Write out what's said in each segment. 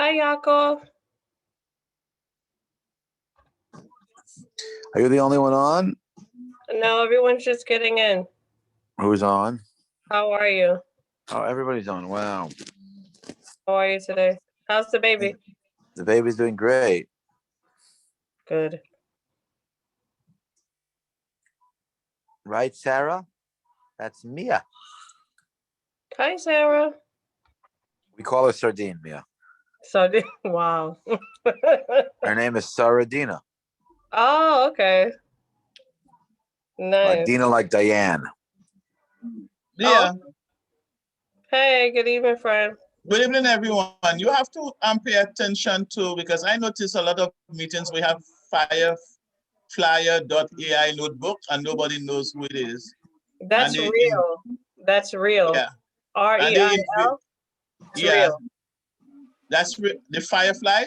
Hi, Yakov. Are you the only one on? No, everyone's just getting in. Who's on? How are you? Oh, everybody's on. Wow. How are you today? How's the baby? The baby's doing great. Good. Right, Sarah? That's Mia. Hi, Sarah. We call her Sardine, Mia. So, wow. Her name is Saradina. Oh, okay. Like Nice. Dina, like Diane. Yeah. Hey, good evening, friend. Good evening, everyone. You have to pay attention to, because I notice a lot of meetings we have fireflyer.ai notebook and nobody knows who it is. That's And real. That's real. Yeah. REIL. It's Yeah. real. That's the Firefly.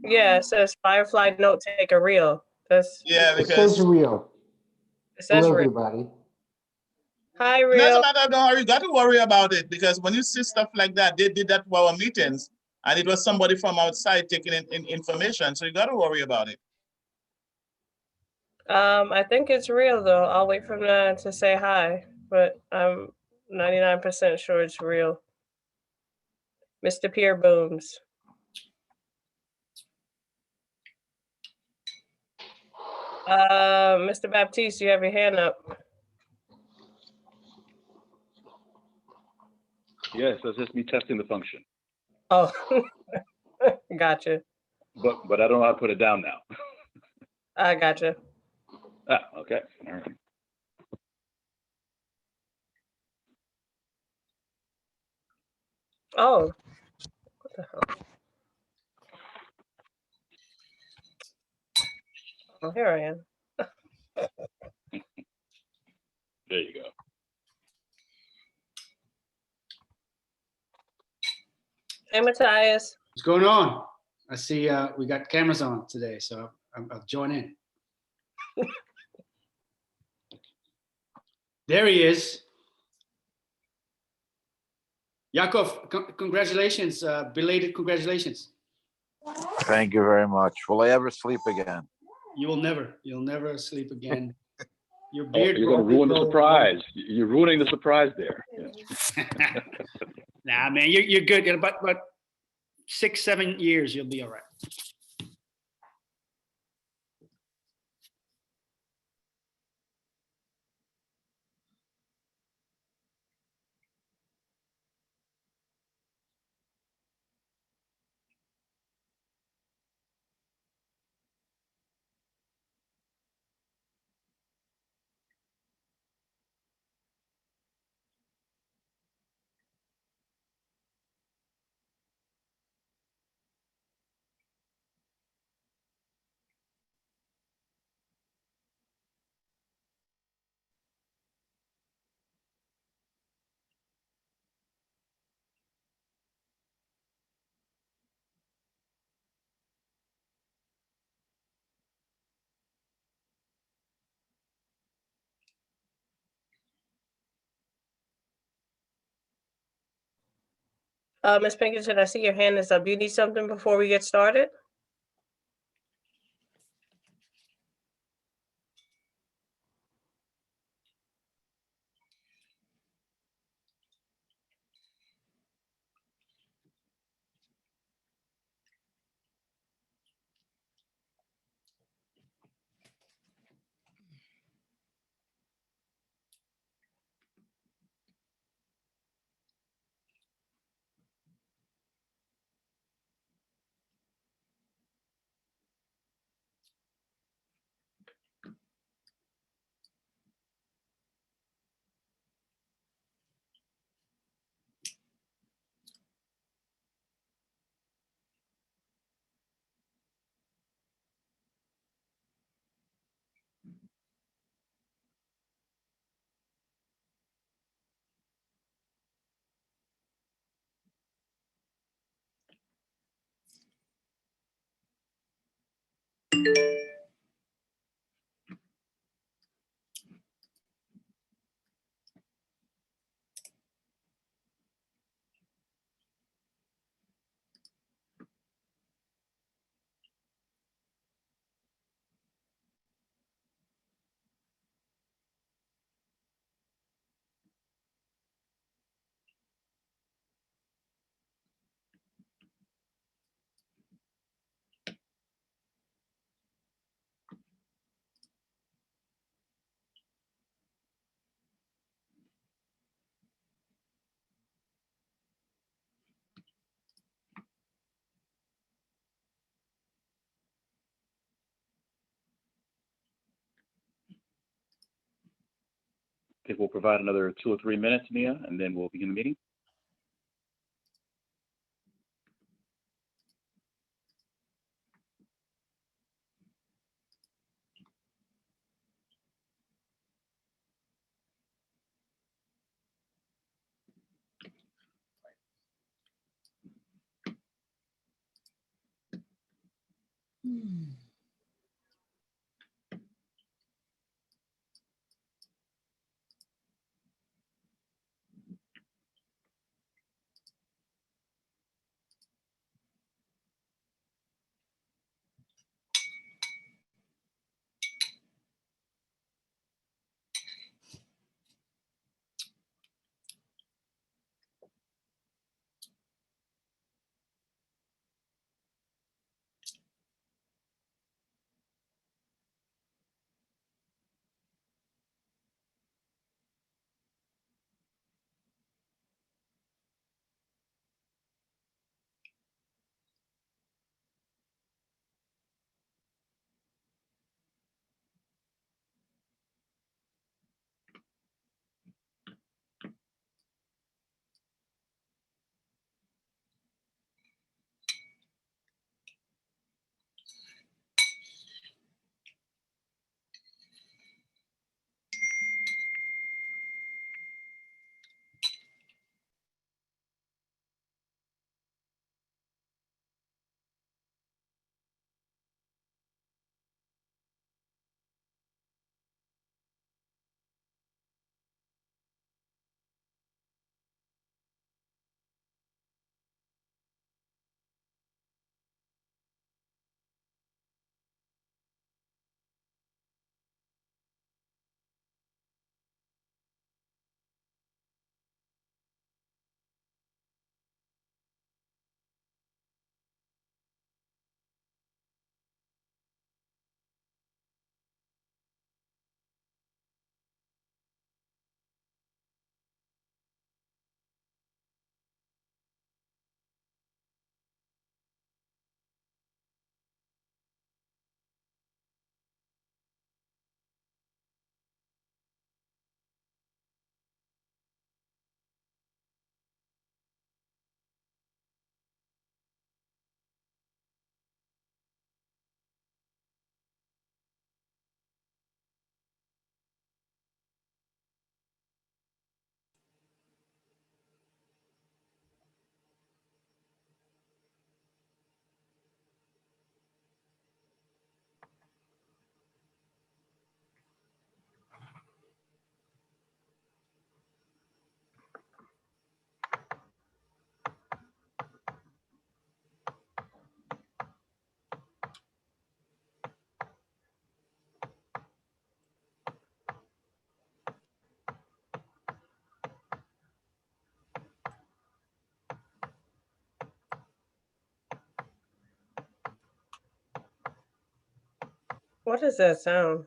Yeah, it says Firefly Note Taker Real. That's Yeah, It says because real. it says Hello, real. everybody. Hi, doesn't real. matter. Don't worry. You got to worry about it, because when you see stuff like that, they did that for our meetings, and it was somebody from outside taking in information. So you got to worry about it. I think it's real though. I'll wait for them to say hi, but I'm 99% sure it's real. Mr. Pierre Booms. Mr. Baptiste, you have your hand up. Yes, that's just me testing the function. Oh, gotcha. But I don't know how to put it down now. I gotcha. Ah, okay. All right. Oh, what the hell? Oh, here I am. There you go. Hey, Matthias. What's going on? I see we got cameras on today, so I'll join in. There he is. Yakov, congratulations, belated congratulations. Thank you very much. Will I ever sleep again? You'll never sleep again. Your Oh, beard. you're going to ruin the surprise. You're ruining the surprise there. Yeah. Nah, man, you're good. In about 6-7 years, you'll be all right. Miss Pinkerton, I see your hand is up. You need something before we get started? think we'll provide another 2 or 3 minutes, Mia, and then we'll begin the meeting. What is that sound?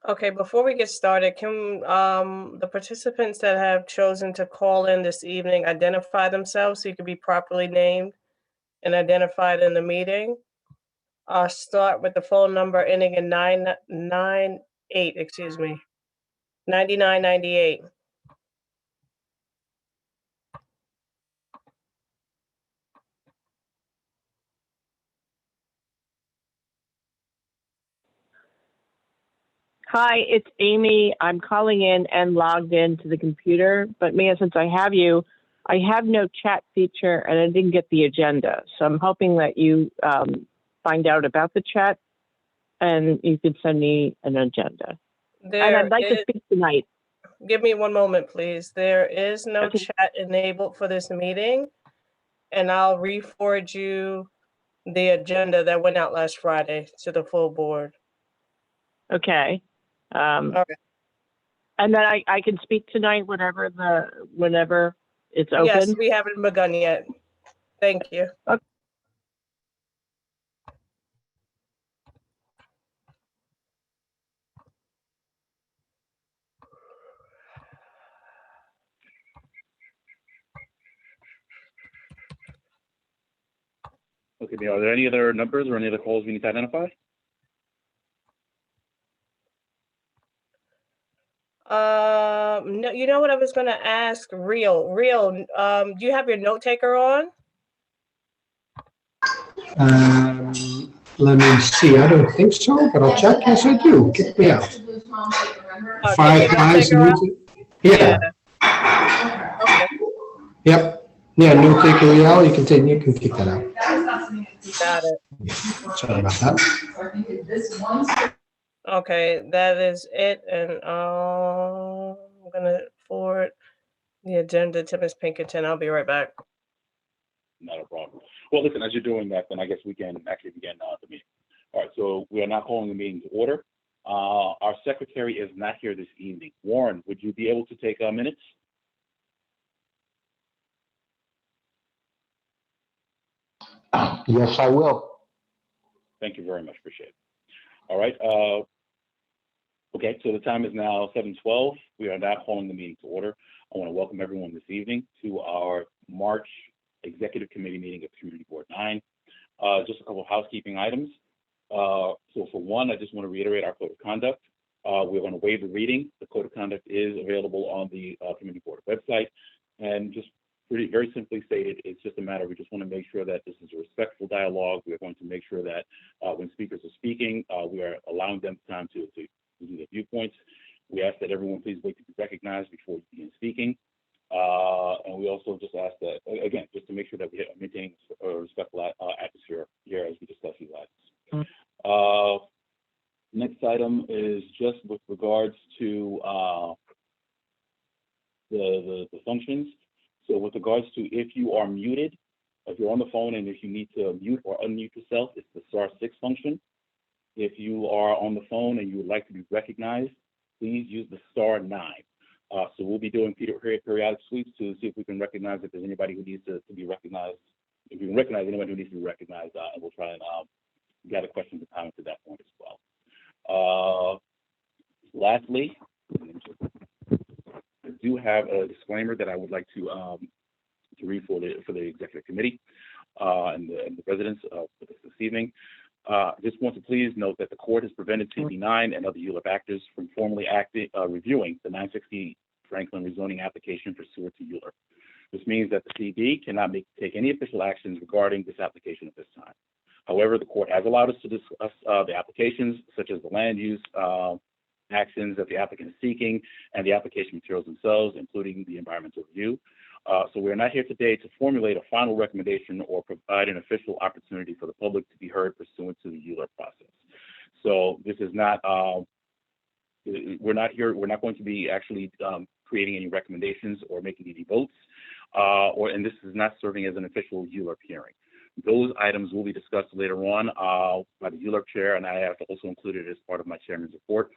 Okay, before we get started, can the participants that have chosen to call in this evening identify themselves so you can be properly named and identified in the meeting? I'll start with the phone number ending in 998, excuse me, 9998. Hi, it's Amy. I'm calling in and logged into the computer. But Mia, since I have you, I have no chat feature and I didn't get the agenda. So I'm hoping that you find out about the chat and you can send me an agenda. And There I'd like to is, speak tonight. give me one moment, please. There is no Okay. chat enabled for this meeting, and I'll re-forward you the agenda that went out last Friday to the full board. Okay. Okay. And then I can speak tonight whenever it's Yes, open. we haven't begun yet. Thank you. Okay, Neil, are there any other numbers or any other calls we need to identify? No, you know what I was gonna ask, Real, do you have your note taker on? Let me see. I don't think so, but I'll check. Yes, I do. Kick me out. Kick Five your note highs taker and out? music. Yeah. Okay, Yep. Yeah. New taker real. You can kick that out. got it. Sorry about that. Okay, that is it, and I'm gonna forward the agenda to Ms. Pinkerton. I'll be right back. Not a problem. Well, listen, as you're doing that, then I guess we can actually begin the meeting. All right, so we are now calling the meeting to order. Our secretary is not here this evening. Warren, would you be able to take minutes? Yes, I will. Thank you very much. Appreciate it. All right. Okay, so the time is now 7:12. We are now calling the meeting to order. I want to welcome everyone this evening to our March Executive Committee meeting of Community Board 9. Just a couple of housekeeping items. So for one, I just want to reiterate our code of conduct. We're going to waive the reading. The code of conduct is available on the Community Board website. And just very simply stated, it's just a matter, we just want to make sure that this is a respectful dialogue. We're going to make sure that when speakers are speaking, we are allowing them time to do their viewpoints. We ask that everyone please wait to be recognized before you begin speaking. And we also just ask that, again, just to make sure that we maintain a respectful atmosphere here as we discuss these items. Next item is just with regards to the functions. So with regards to if you are muted, if you're on the phone and if you need to mute or unmute yourself, it's the *6 function. If you are on the phone and you would like to be recognized, please use the *9. So we'll be doing periodic sweeps to see if we can recognize if there's anybody who needs to be recognized. If you can recognize anyone who needs to be recognized, and we'll try and gather questions and comments at that point as well. Lastly, I do have a disclaimer that I would like to read for the executive committee and the residents for this evening. Just want to please note that the court has prevented CB9 and other ULURP actors from formally reviewing the 960 Franklin rezoning application pursuant to ULURP. This means that the CB cannot take any official actions regarding this application at this time. However, the court has allowed us to discuss the applications, such as the land use actions that the applicant is seeking and the application materials themselves, including the environmental review. So we're not here today to formulate a final recommendation or provide an official opportunity for the public to be heard pursuant to the ULURP process. So this is not, we're not going to be actually creating any recommendations or making any votes, and this is not serving as an official ULURP hearing. Those items will be discussed later on by the ULURP chair, and I have also included it as part of my chairman's report,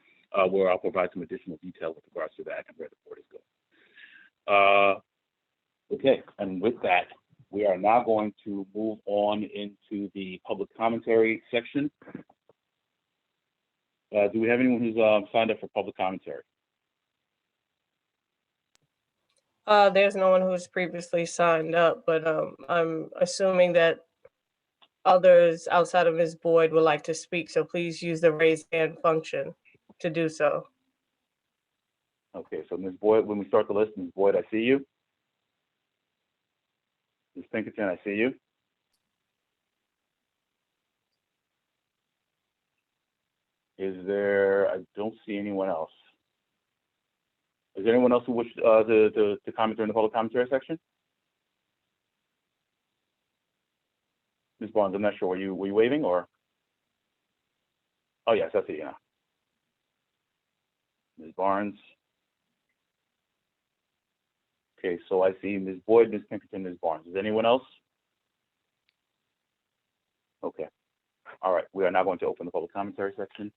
where I'll provide some additional detail with regards to that and where the board is going. Okay, and with that, we are now going to move on into the public commentary section. Do we have anyone who's signed up for public commentary? There's no one who's previously signed up, but I'm assuming that others outside of Ms. Boyd would like to speak, so please use the raise hand function to do so. Okay, so Ms. Boyd, when we start the list, Ms. Boyd, I see you. Ms. Pinkerton, I see you. I don't see anyone else. Is there anyone else who wishes to comment during the public commentary section? Ms. Barnes, I'm not sure. Were you waving or? Oh, yes, I see you now. Ms. Barnes. Okay, so I see Ms. Boyd, Ms. Pinkerton, Ms. Barnes. Is anyone else? Okay. All right, we are now going to open the public commentary section.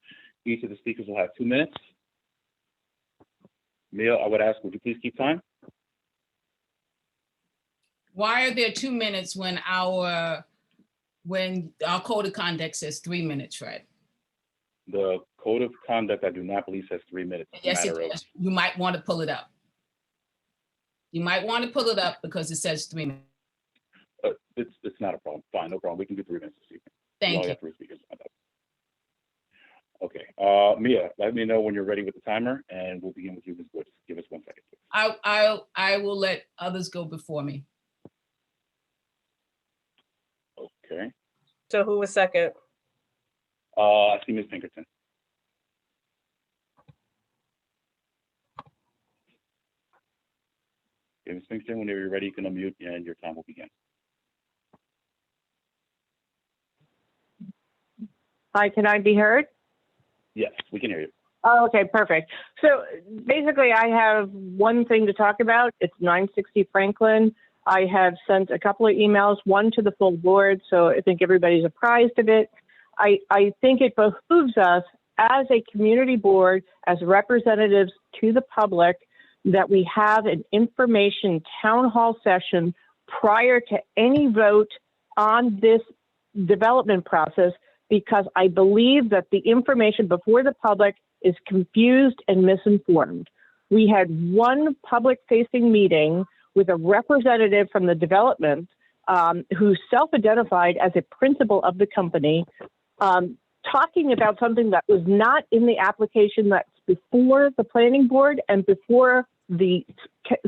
Each of the speakers will have 2 minutes. Mia, I would ask, would you please keep time? Why are there 2 minutes when our code of conduct says 3 minutes, Fred? The code of conduct, I do not believe says 3 minutes. It's a Yes, it matter of- does. You might want to pull it up. You might want to pull it up because it says 3 minutes. It's not a problem. Fine, no problem. We can do 3 minutes this evening. We Thank only you. have 3 speakers. Okay, Mia, let me know when you're ready with the timer, and we'll begin with you, Ms. Woods. Give us 1 second, please. I will let others go before me. Okay, So who was second? I see Ms. Pinkerton. Okay, Ms. Pinkerton, whenever you're ready, you can unmute and your time will begin. Hi, can I be heard? Yes, we can hear you. Oh, okay, perfect. So basically, I have one thing to talk about. It's 960 Franklin. I have sent a couple of emails, one to the full board, so I think everybody's apprised of it. I think it behooves us as a community board, as representatives to the public, that we have an information town hall session prior to any vote on this development process, because I believe that the information before the public is confused and misinformed. We had one public-facing meeting with a representative from the development who self-identified as a principal of the company, talking about something that was not in the application that's before the planning board and before the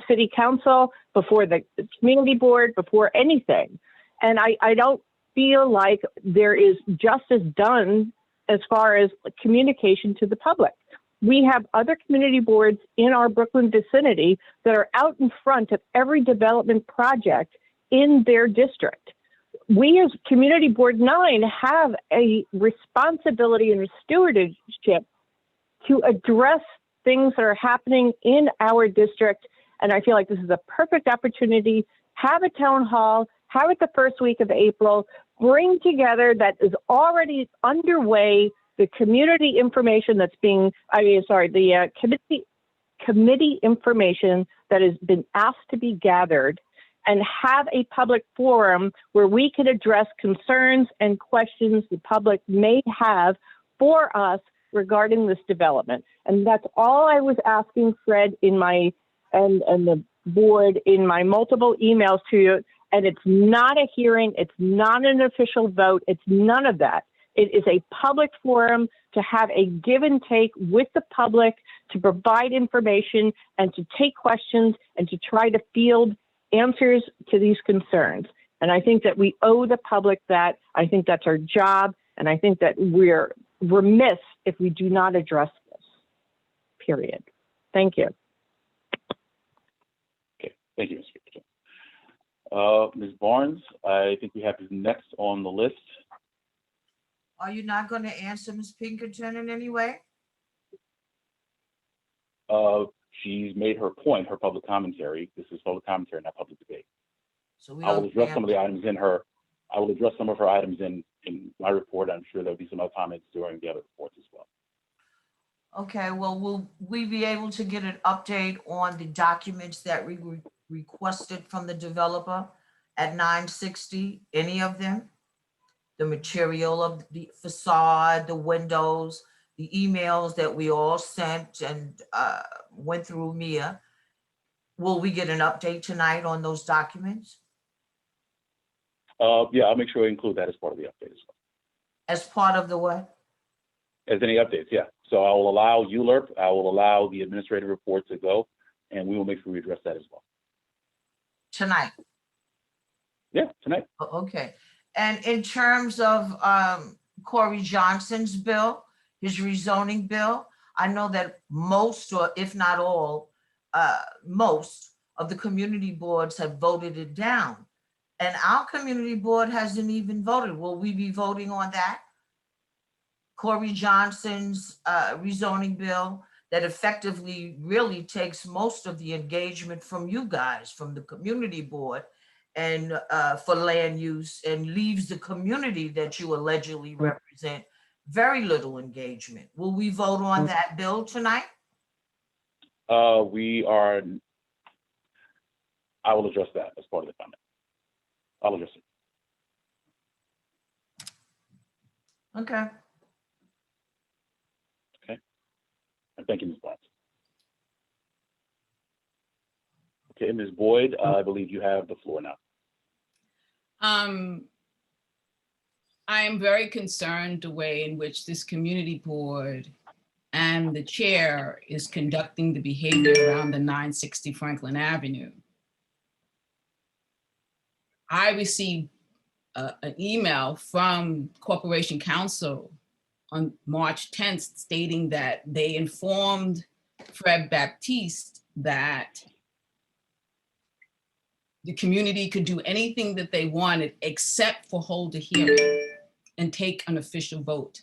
city council, before the community board, before anything. And I don't feel like there is justice done as far as communication to the public. We have other community boards in our Brooklyn vicinity that are out in front of every development project in their district. We as Community Board 9 have a responsibility and a stewardship to address things that are happening in our district. And I feel like this is a perfect opportunity. Have a town hall, have it the first week of April, bring together that is already underway the community information that's being, the committee information that has been asked to be gathered, and have a public forum where we can address concerns and questions the public may have for us regarding this development. And that's all I was asking Fred in my, and the board in my multiple emails to you. And it's not a hearing, it's not an official vote, it's none of that. It is a public forum to have a give and take with the public, to provide information and to take questions and to try to field answers to these concerns. And I think that we owe the public that. I think that's our job. And I think that we're remiss if we do not address this, period. Thank you. Okay, thank you, Ms. Pinkerton. Ms. Barnes, I think we have you next on the list. Are you not going to answer Ms. Pinkerton in any way? She's made her point, her public commentary. This is public commentary, not public debate. So we I will don't address some of the have- items in her, I will address some of her items in my report. I'm sure there'll be some other comments during the other reports as well. Okay, well, will we be able to get an update on the documents that we requested from the developer at 960, any of them? The material of the facade, the windows, the emails that we all sent and went through Mia. Will we get an update tonight on those documents Yeah, I'll make sure I include that as part of the update as well. as part of the what? As any updates, yeah. So I will allow ULURP, I will allow the administrative report to go, and we will make sure we address that as well. Tonight? Yeah, tonight. Okay. And in terms of Corey Johnson's bill, his rezoning bill, I know that most, or if not all, most of the community boards have voted it down. And our community board hasn't even voted. Will we be voting on that? Corey Johnson's rezoning bill that effectively really takes most of the engagement from you guys, from the community board, and for land use, and leaves the community that you allegedly represent very little engagement. Will we vote on that bill tonight? I will address that as part of the comment. I'll address it. Okay. And thank you, Ms. Barnes. Okay, Ms. Boyd, I believe you have the floor now. I am very concerned the way in which this community board and the chair is conducting the behavior around the 960 Franklin Avenue. I received an email from Corporation Counsel on March 10th stating that they informed Fred Baptiste that the community could do anything that they wanted except for hold a hearing and take an official vote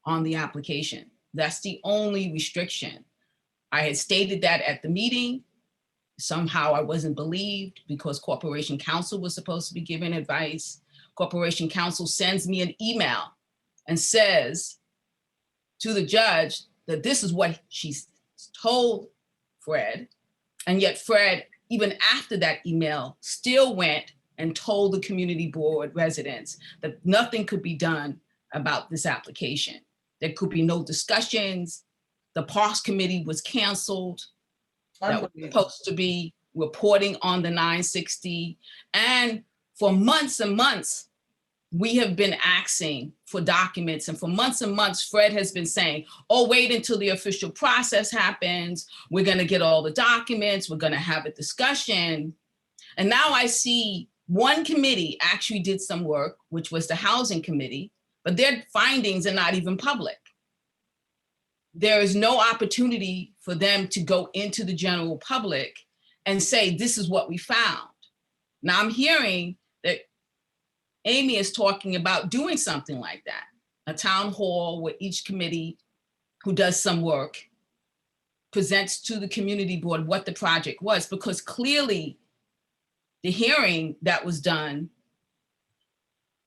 on the application. That's the only restriction. I had stated that at the meeting. Somehow I wasn't believed because Corporation Counsel was supposed to be giving advice. Corporation Counsel sends me an email and says to the judge that this is what she's told Fred. And yet Fred, even after that email, still went and told the community board residents that nothing could be done about this application. There could be no discussions. The Parks Committee was canceled. That was supposed to be reporting on the 960. And for months and months, we have been asking for documents. And for months and months, Fred has been saying, oh, wait until the official process happens. We're gonna get all the documents. We're gonna have a discussion. And now I see one committee actually did some work, which was the Housing Committee, but their findings are not even public. There is no opportunity for them to go into the general public and say, this is what we found. Now I'm hearing that Amy is talking about doing something like that, a town hall where each committee who does some work presents to the community board what the project was, because clearly the hearing that was done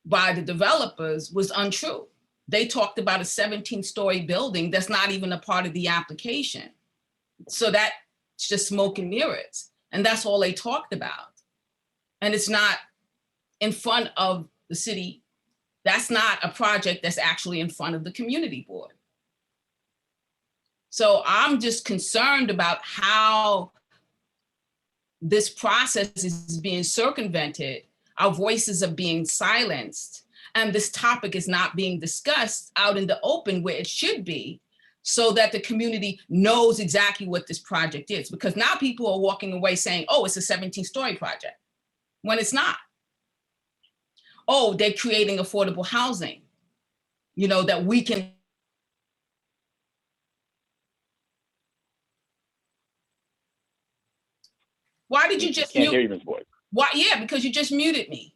by the developers was untrue. They talked about a 17-story building that's not even a part of the application. So that's just smoke and mirrors. And that's all they talked about. And it's not in front of the city. That's not a project that's actually in front of the community board. So I'm just concerned about how this process is being circumvented. Our voices are being silenced. And this topic is not being discussed out in the open where it should be, so that the community knows exactly what this project is. Because now people are walking away saying, oh, it's a 17-story project, when it's not. Oh, they're creating affordable housing, you know, that we can. Why did you just Can't mute? hear you, Ms. Boyd. Why? Yeah, because you just muted me.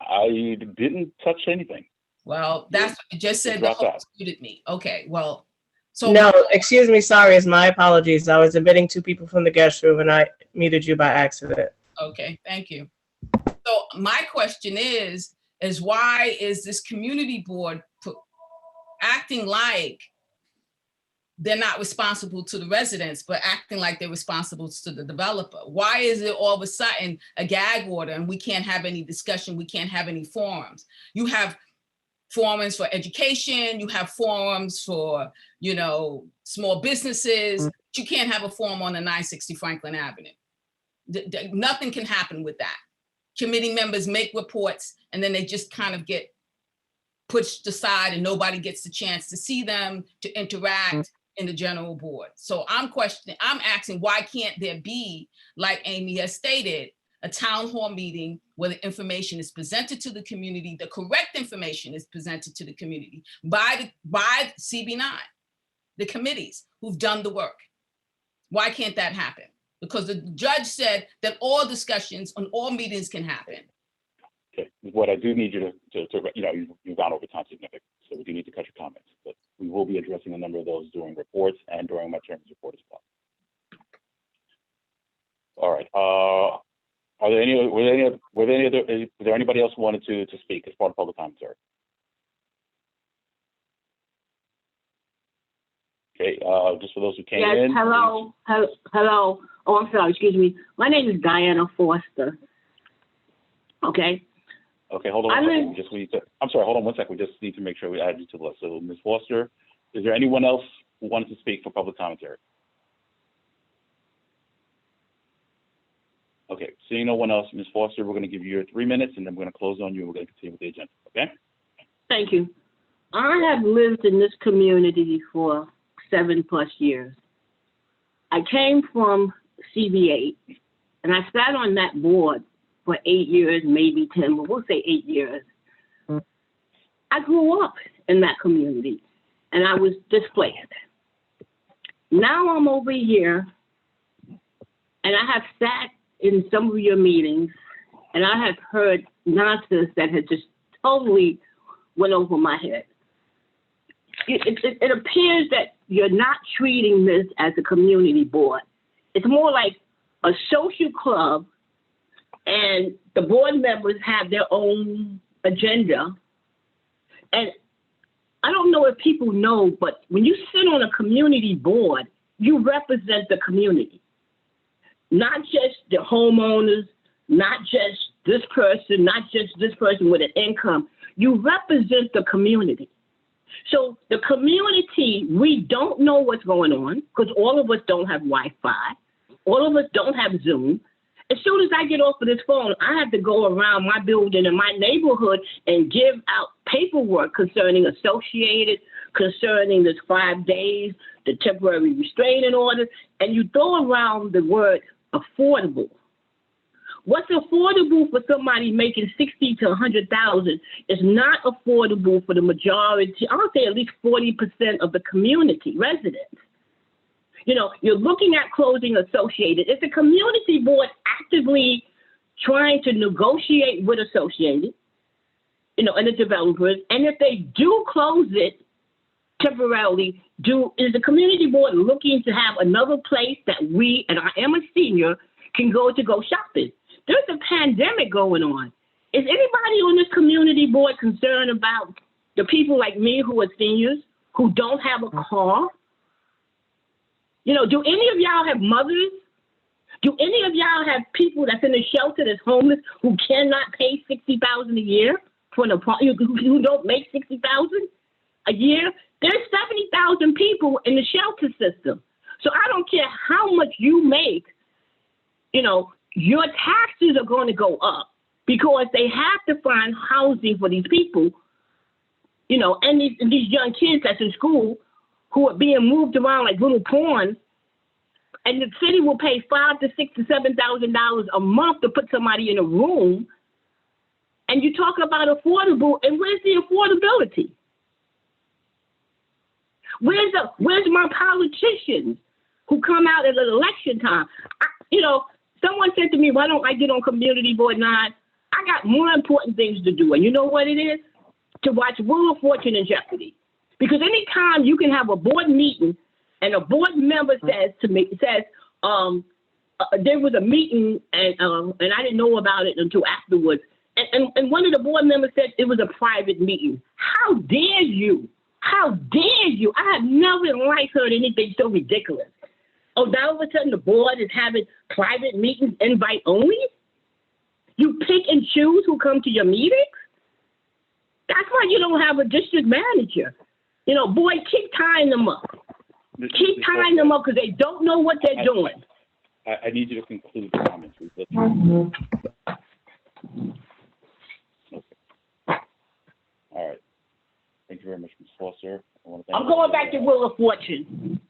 I didn't touch anything. Well, that's what you just said. The dropped out. host muted me. Okay, well, so No, excuse me, sorry, it's my apologies. I was admitting two people from the guest room and I muted you by accident. okay, thank you. So my question is why is this community board acting like they're not responsible to the residents, but acting like they're responsible to the developer? Why is it all of a sudden a gag order and we can't have any discussion, we can't have any forums? You have forums for education, you have forums for, you know, small businesses, but you can't have a forum on the 960 Franklin Avenue. Nothing can happen with that. Committee members make reports and then they just kind of get pushed aside and nobody gets the chance to see them, to interact in the general board. So I'm asking, why can't there be, like Amy has stated, a town hall meeting where the information is presented to the community, the correct information is presented to the community by CB9, the committees who've done the work. Why can't that happen? Because the judge said that all discussions on all meetings can happen. Okay, what I do need you to you know, you've gone over time significantly, so we do need to cut your comments, but we will be addressing a number of those during reports and during my chairman's report as well. All right, Are there any, were there any other, is there anybody else who wanted to speak as part of public commentary? Okay, just for those who came in. Yes, hello, hello. Oh, I'm sorry, excuse me. My name is Diana Foster. Okay, Okay, hold on one second. We just need to, I'm sorry, hold on one second. We just need to make sure we add you to the list. So Ms. Foster, is there anyone else who wanted to speak for public commentary? Okay, seeing no one else, Ms. Foster, we're going to give you your 3 minutes and then we're going to close on you and we're going to continue with the agenda, okay? thank you. I have lived in this community for 7+ years. I came from CBA and I sat on that board for 8 years, maybe 10, but we'll say 8 years. I grew up in that community and I was displaced. Now I'm over here and I have sat in some of your meetings and I have heard nonsense that had just totally went over my head. It appears that you're not treating this as a community board. It's more like a social club and the board members have their own agenda. And I don't know if people know, but when you sit on a community board, you represent the community. Not just the homeowners, not just this person, not just this person with an income. You represent the community. So the community, we don't know what's going on because all of us don't have Wi-Fi. All of us don't have Zoom. As soon as I get off of this phone, I have to go around my building and my neighborhood and give out paperwork concerning associated, concerning this 5 days, the temporary restraining order, and you throw around the word affordable. What's affordable for somebody making 60 to 100,000 is not affordable for the majority. I would say at least 40% of the community residents. You know, you're looking at closing Associated. Is the community board actively trying to negotiate with Associated, you know, and the developers? And if they do close it temporarily, is the community board looking to have another place that we, and I am a senior, can go shopping? There's a pandemic going on. Is anybody on this community board concerned about the people like me who are seniors, who don't have a car? You know, do any of y'all have mothers? Do any of y'all have people that's in the shelter that's homeless who cannot pay $60,000 a year for an apartment, who don't make $60,000 a year? There's 70,000 people in the shelter system. So I don't care how much you make, you know, your taxes are going to go up because they have to find housing for these people, you know, and these young kids that's in school who are being moved around like little pawns, and the city will pay $5,000 to $6,000 to $7,000 a month to put somebody in a room. And you talk about affordable, and where's the affordability? Where's my politicians who come out at an election time? You know, someone said to me, why don't I get on Community Board 9? I got more important things to do. And you know what it is? To watch Wheel of Fortune and Jeopardy. Because anytime you can have a board meeting and a board member says to me, there was a meeting and I didn't know about it until afterwards. And one of the board members said it was a private meeting. How dare you? How dare you? I have never in life heard anything so ridiculous. Oh, now all of a sudden the board is having private meetings, invite only? You pick and choose who come to your meetings? That's why you don't have a district manager. You know, boy, keep tying them up. Keep tying them up because they don't know what they're doing. I need you to conclude the comments. Okay. All right. Thank you very much, Ms. Foster. I'm going back to Wheel of Fortune.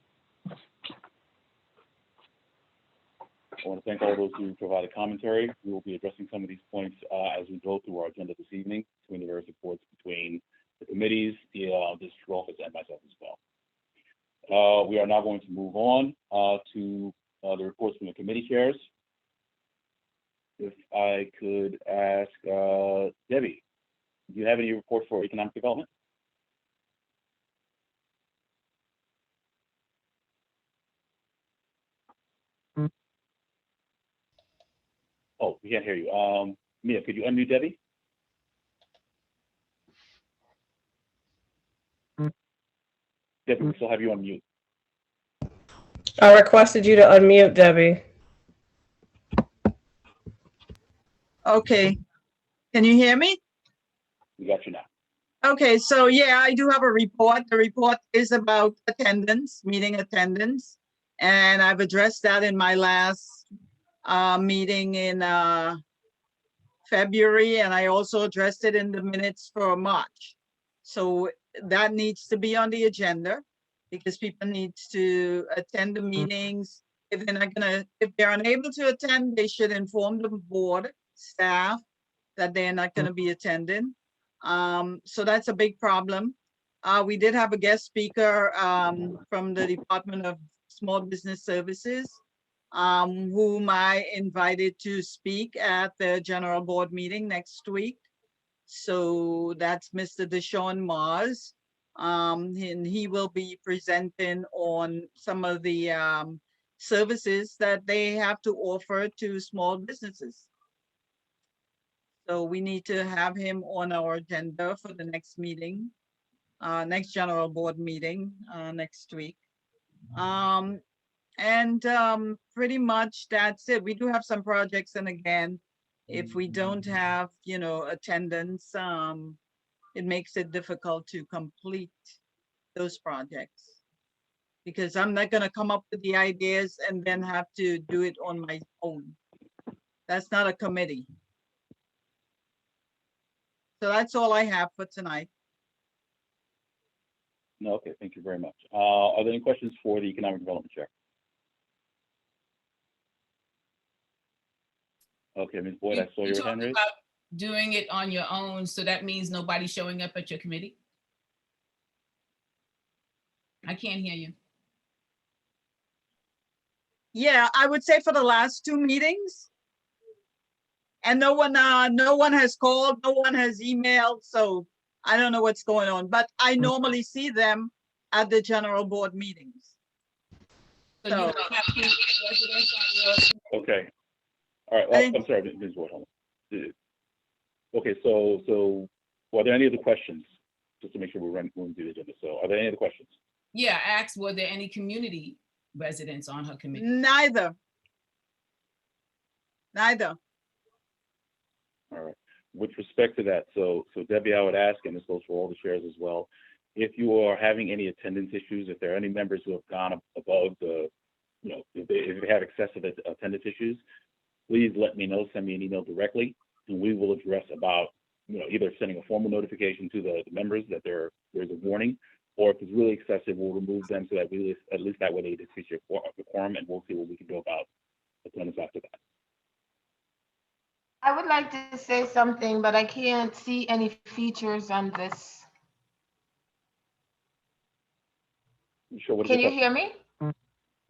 I want to thank all those who provided commentary. We will be addressing some of these points as we go through our agenda this evening, between the various reports between the committees, the district office, and myself as well. We are now going to move on to the reports from the committee chairs. If I could ask Debbie, do you have any report for economic development? Oh, we can't hear you. Mia, could you unmute Debbie? Debbie, we still have you on mute. I requested you to unmute, Debbie. Okay. Can you hear me? We got you now. Okay, so yeah, I do have a report. The report is about attendance, meeting attendance. And I've addressed that in my last meeting in February, and I also addressed it in the minutes for March. So that needs to be on the agenda because people need to attend the meetings. If they're unable to attend, they should inform the board staff that they're not going to be attending. So that's a big problem. We did have a guest speaker from the Department of Small Business Services, whom I invited to speak at the general board meeting next week. So that's Mr. Deshaun Mars. And he will be presenting on some of the services that they have to offer to small businesses. So we need to have him on our agenda for the next meeting, next general board meeting next week. Pretty much that's it. We do have some projects, and again, if we don't have, attendance, it makes it difficult to complete those projects. Because I'm not gonna come up with the ideas and then have to do it on my own. That's not a committee. So that's all I have for tonight. No, okay, thank you very much. Are there any questions for the Economic Development Chair? Okay, Ms. Boyd, I saw your hand raised. About doing it on your own, so that means nobody's showing up at your committee? I can't hear you. Yeah, I would say for the last 2 meetings. And no one has called, no one has emailed, so I don't know what's going on, but I normally see them at the general board meetings. So you don't have to residents on your. Okay. All right, well, I'm sorry, Ms. Boyd, hold on. Okay, so are there any other questions? Just to make sure we're running through the agenda. So are there any other questions? Yeah, I asked, were there any community residents on her committee? Neither. All right. With respect to that, so Debbie, I would ask, and this goes for all the chairs as well, if you are having any attendance issues, if there are any members who have gone above the, if they have excessive attendance issues, please let me know, send me an email directly, and we will address about, either sending a formal notification to the members that there's a warning, or if it's really excessive, we'll remove them so that we, at least that way they decrease your quorum, and we'll see what we can do about attendance after that. I would like to say something, but I can't see any features on this. Sure, can you hear me?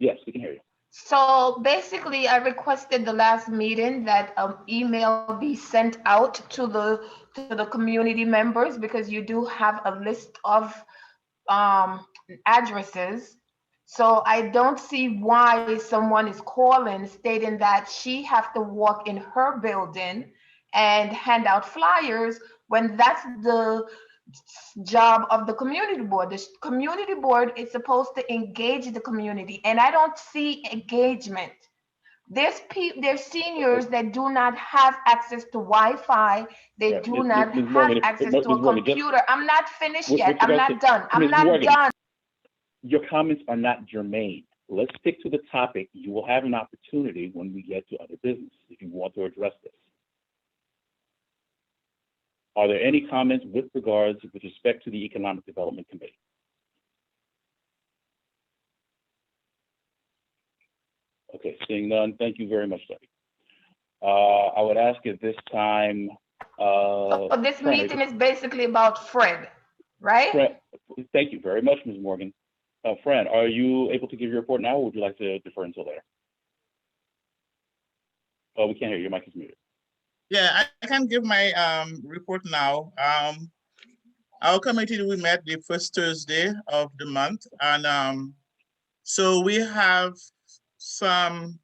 Yes, we can hear you. So basically, I requested the last meeting that an email be sent out to the community members, because you do have a list of addresses. So I don't see why someone is calling stating that she have to walk in her building and hand out flyers when that's the job of the community board. The community board is supposed to engage the community, and I don't see engagement. There's seniors that do not have access to Wi-Fi. They do not have access to a computer. I'm not finished yet. I'm not done. I'm not done. Your comments are not germane. Let's stick to the topic. You will have an opportunity when we get to other business if you want to address this. Are there any comments with respect to the Economic Development Committee? Okay, seeing none, thank you very much, Debbie. I would ask at this time. This meeting is basically about Fred, right? Fred, thank you very much, Ms. Morgan. Fran, are you able to give your report now, or would you like to defer until later? Oh, we can't hear you. Your mic is muted. Yeah, I can give my report now. Our committee, we met the first Thursday of the month, and so we have some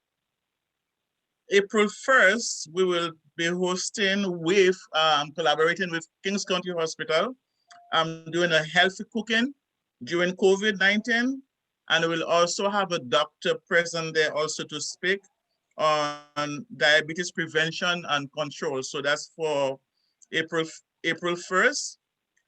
April 1st, we will be hosting with, collaborating with Kings County Hospital, doing a healthy cooking during COVID-19. And we'll also have a doctor present there also to speak on diabetes prevention and control. So that's for April 1st.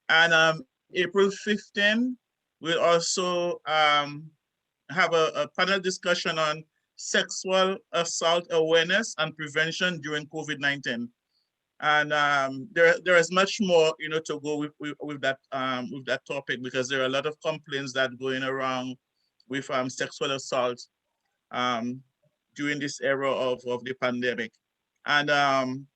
And April 15th, we'll also have a panel discussion on sexual assault awareness and prevention during COVID-19. And there is much more, to go with that topic, because there are a lot of complaints that going around with sexual assault during this era of the pandemic. And on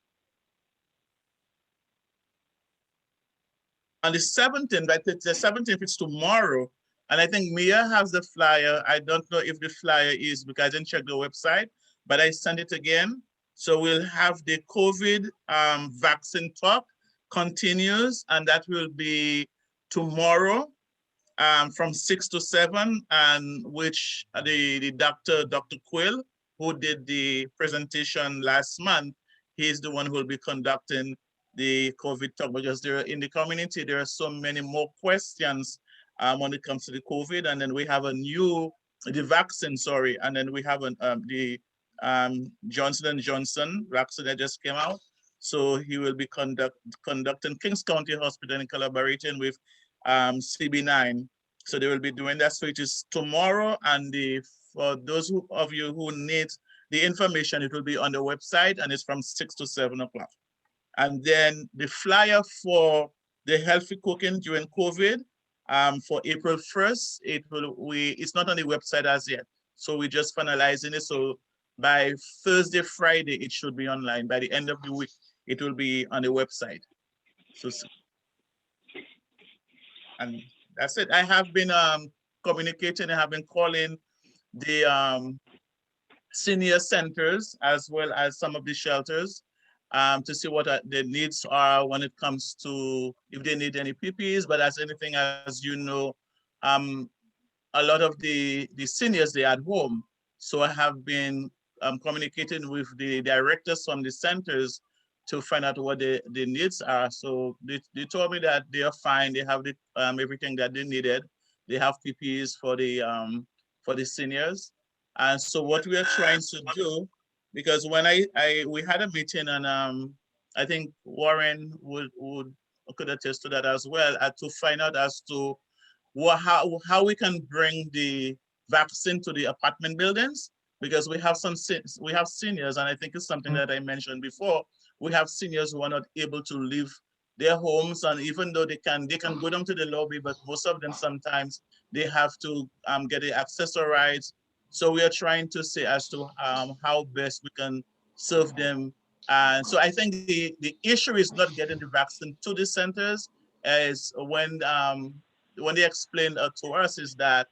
the 17th, right, the 17th is tomorrow, and I think Mia has the flyer. I don't know if the flyer is, because I didn't check the website, but I sent it again. So we'll have the COVID vaccine talk continues, and that will be tomorrow from 6 to 7, and which the Dr. Quill, who did the presentation last month, he's the one who will be conducting the COVID talk, because there in the community, there are so many more questions when it comes to the COVID. And then we have the vaccine, sorry, and then we have the Johnson & Johnson vaccine that just came out. So he will be conducting Kings County Hospital in collaboration with CB9. So they will be doing that. So it is tomorrow, and for those of you who need the information, it will be on the website, and it's from 6 to 7 o'clock. And then the flyer for the healthy cooking during COVID for April 1st, it's not on the website as yet. So we're just finalizing it. So by Thursday, Friday, it should be online. By the end of the week, it will be on the website. So, and that's it. I have been communicating, I have been calling the senior centers as well as some of the shelters to see what their needs are when it comes to if they need any PPEs. But as anything, as you know, a lot of the seniors, they're at home. So I have been communicating with the directors from the centers to find out what the needs are. So they told me that they are fine. They have everything that they needed. They have PPEs for the seniors. And so what we are trying to do, because when we had a meeting, and I think Warren could attest to that as well, to find out as to how we can bring the vaccine to the apartment buildings, because we have seniors, and I think it's something that I mentioned before. We have seniors who are not able to leave their homes, and even though they can go down to the lobby, but most of them sometimes they have to get it accessorized. So we are trying to see as to how best we can serve them. And so I think the issue is not getting the vaccine to the centers, as when they explained to us is that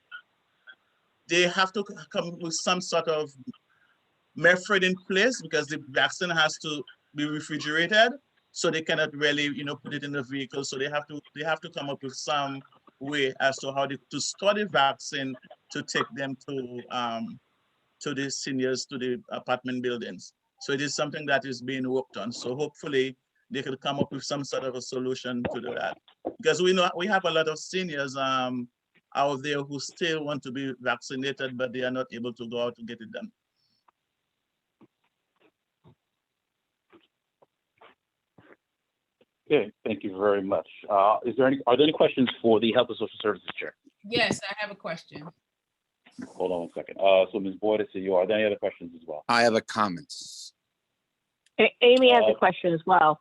they have to come with some sort of method in place, because the vaccine has to be refrigerated, so they cannot really, put it in the vehicle. So they have to come up with some way as to how to store the vaccine to take them to the seniors, to the apartment buildings. So it is something that is being worked on. So hopefully they could come up with some sort of a solution to that, because we know we have a lot of seniors out there who still want to be vaccinated, but they are not able to go out to get it done. Okay, thank you very much. Are there any questions for the Health and Social Services Chair? Yes, I have a question. Hold on one second. So Ms. Boyd, I see you. Are there any other questions as well? I have a comment. Amy has a question as well.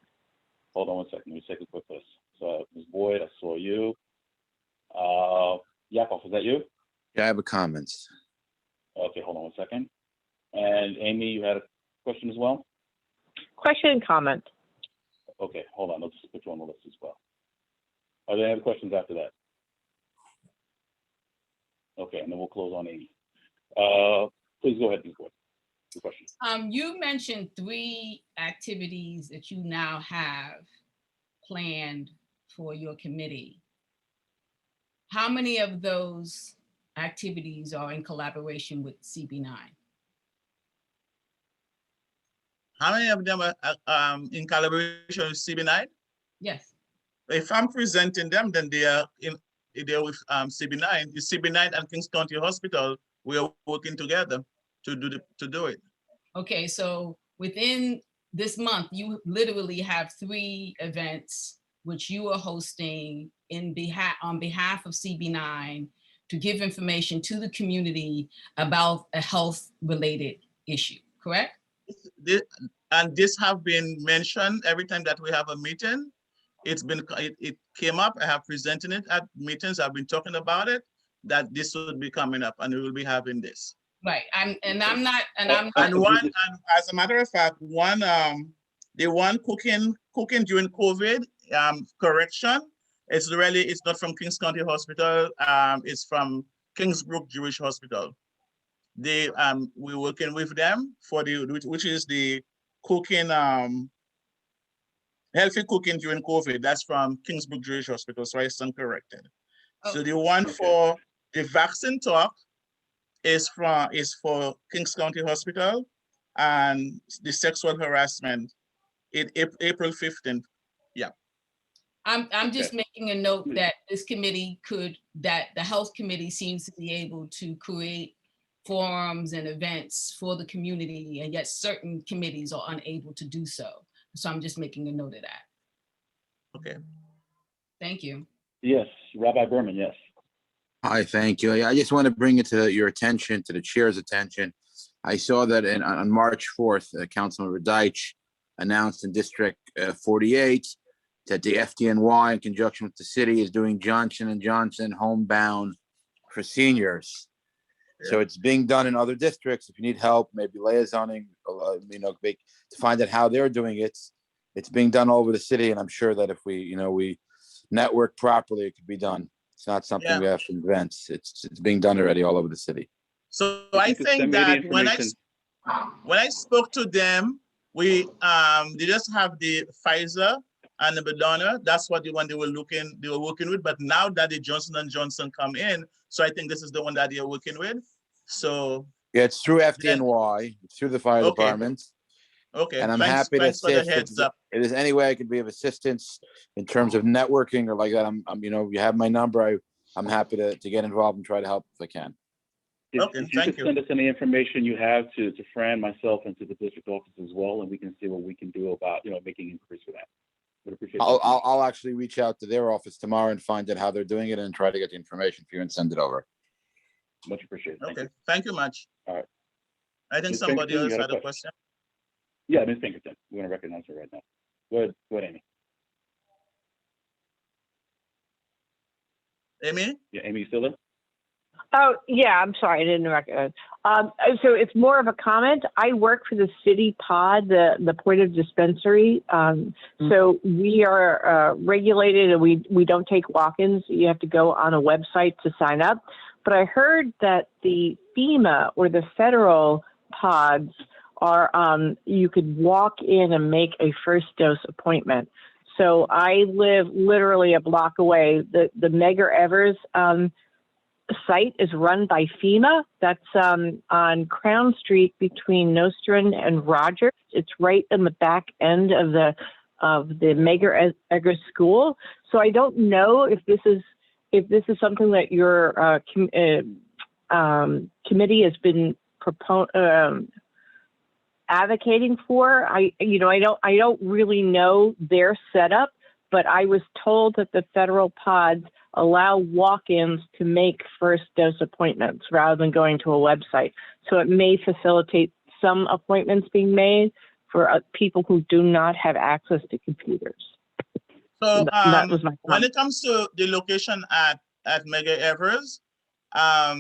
Hold on one second. Let me take a quick list. So Ms. Boyd, I saw you. Yakov, is that you? Yeah, I have a comment. Okay, hold on one second. And Amy, you had a question as well? Question and comment. Okay, hold on. Let's just put you on the list as well. Are there any other questions after that? Okay, and then we'll close on Amy. Please go ahead, Ms. Boyd. Your question. You mentioned 3 activities that you now have planned for your committee. How many of those activities are in collaboration with CB9? How many of them are in collaboration with CB9? Yes. If I'm presenting them, then they are they're with CB9. The CB9 and Kings County Hospital, we are working together to do it. Okay, so within this month, you literally have 3 events which you are hosting on behalf of CB9 to give information to the community about a health-related issue, correct? This have been mentioned every time that we have a meeting. It came up. I have presented it at meetings. I've been talking about it, that this would be coming up and we will be having this. Right. I'm not. And as a matter of fact, the one cooking during COVID correction, it's not from Kings County Hospital. It's from Kingsbrook Jewish Hospital. We're working with them for which is the cooking, healthy cooking during COVID. That's from Kingsbrook Jewish Hospital, so I stand corrected. Oh. So the one for the vaccine talk is for Kings County Hospital, and the sexual harassment in April 15th. Yeah. I'm just making a note that this committee that the health committee seems to be able to create forums and events for the community, and yet certain committees are unable to do so. So I'm just making a note of that. Okay. Thank you. Yes, Rabbi Berman, yes. Hi, thank you. I just want to bring it to your attention, to the chair's attention. I saw that on March 4th, Councilmember Deitch announced in District 48 that the FDNY, in conjunction with the city, is doing Johnson & Johnson homebound for seniors. So it's being done in other districts. If you need help, maybe liaisoning, to find out how they're doing it. It's being done all over the city, and I'm sure that if we network properly, it could be done. It's not something we have to invent. It's being done already all over the city. So I think that when I spoke to them, they just have the Pfizer and the Moderna. That's what the one they were working with. But now that the Johnson & Johnson come in, so I think this is the one that they are working with. So yeah, it's through FDNY, it's through the fire department. Okay, and I'm happy to assist. If there's any way I could be of assistance in terms of networking or like that, I'm you have my number. I'm happy to get involved and try to help if I can. Okay, if you could send us any information you have to Fran, myself, and to the district office as well, and we can see what we can do about making inquiries for that. Would appreciate I'll actually reach out to their office tomorrow and find out how they're doing it and try to get the information for you and send it over. Much appreciated. Okay, thank you much. All right. I think Ms. somebody Pinkerton, else you had a question. Yeah, Ms. Pinkerton, we're gonna recognize her right now. Go ahead, Amy. Amy? Yeah, Amy, you still there? Oh, yeah, I'm sorry, I didn't recognize. So it's more of a comment. I work for the city pod, the point of dispensary. So we are regulated and we don't take walk-ins. You have to go on a website to sign up. But I heard that the FEMA or the federal pods are, you could walk in and make a first dose appointment. So I live literally a block away. The Medgar Evers site is run by FEMA. That's on Crown Street between Nostrand and Rogers. It's right in the back end of the Medgar Evers School. So I don't know if this is something that your committee has been advocating for. I don't really know their setup, but I was told that the federal pods allow walk-ins to make first dose appointments rather than going to a website. So it may facilitate some appointments being made for people who do not have access to computers. So that was my when it comes to the location at Medgar Evers, a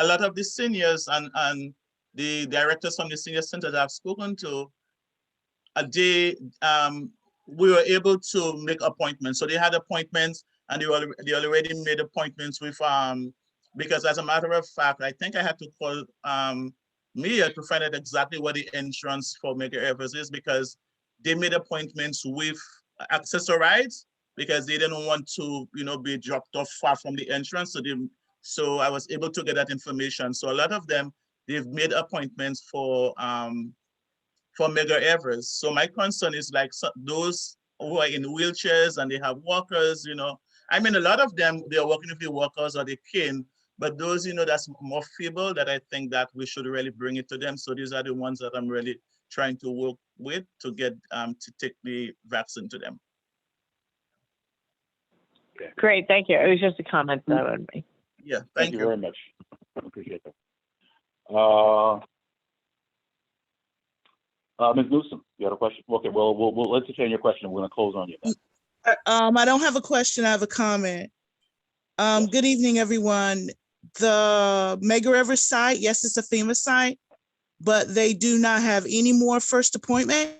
lot of the seniors and the directors from the senior centers I've spoken to, we were able to make appointments. So they had appointments and they already made appointments with, because as a matter of fact, I think I had to call Mia to find out exactly what the entrance for Medgar Evers is, because they made appointments with Accessorize because they didn't want to, be dropped off far from the entrance. So I was able to get that information. So a lot of them, they've made appointments for for Medgar Evers. So my concern is like those who are in wheelchairs and they have walkers, you know. I mean, a lot of them, they are working with the walkers or the cane, but those, you know, that's more feeble, that I think that we should really bring it to them. So these are the ones that I'm really trying to work with to get to take the vaccine to them. Great, thank you. It was just a comment that I would make. Yeah, Thank thank you you. very much. Appreciate that. Ms. Newsom, you had a question? Okay, well, we'll entertain your question. We're gonna close on you then. I don't have a question, I have a comment. Good evening, everyone. The Medgar Evers site, yes, it's a FEMA site, but they do not have any more first appointments.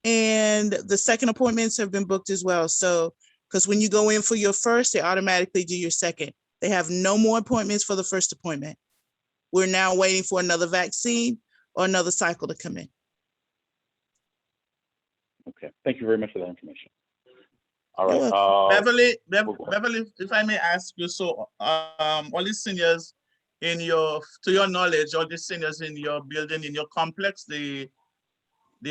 And the second appointments have been booked as well. So, because when you go in for your first, they automatically do your second. They have no more appointments for the first appointment. We're now waiting for another vaccine or another cycle to come in. Okay, thank you very much for that information. All right. Beverly, if I may ask you, so all these seniors in your, to your knowledge, all the seniors in your building, in your complex, they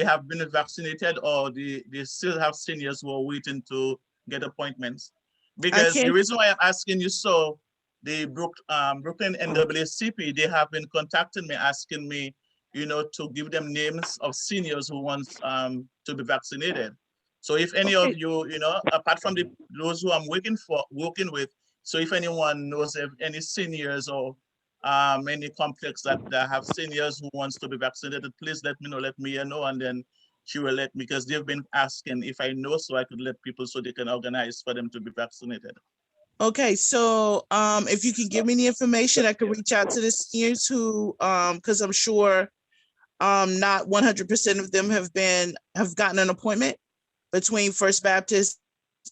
have been vaccinated, or they still have seniors who are waiting to get appointments? Because the reason why I'm asking you, so the Brooklyn NAACP, they have been contacting me, asking me, you know, to give them names of seniors who wants to be vaccinated. So if any of you, you know, apart from those who I'm working with, so if anyone knows of any seniors or any complex that have seniors who wants to be vaccinated, please let me know, let Mia know, and then she will let me, because they've been asking if I know, so I could let people so they can organize for them to be vaccinated. Okay, so if you could give me the information, I could reach out to the seniors who, because I'm sure not 100% of them have gotten an appointment between First Baptist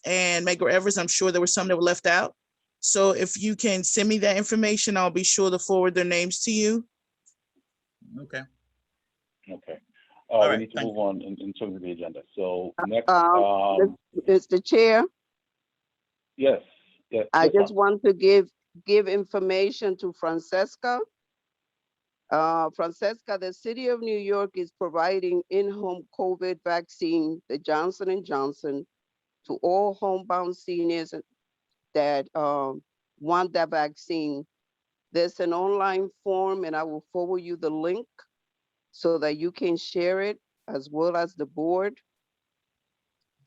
and Medgar Evers. I'm sure there were some that were left out. So if you can send me that information, I'll be sure to forward their names to you. Okay. Okay. All We right, need to move on in terms of the agenda. So next, Mr. Chair, yes, yes. I yes, just ma'am. want to give information to Francesca. Francesca, the city of New York is providing in-home COVID vaccine, the Johnson & Johnson, to all homebound seniors that want that vaccine. There's an online form, and I will forward you the link so that you can share it, as well as the board.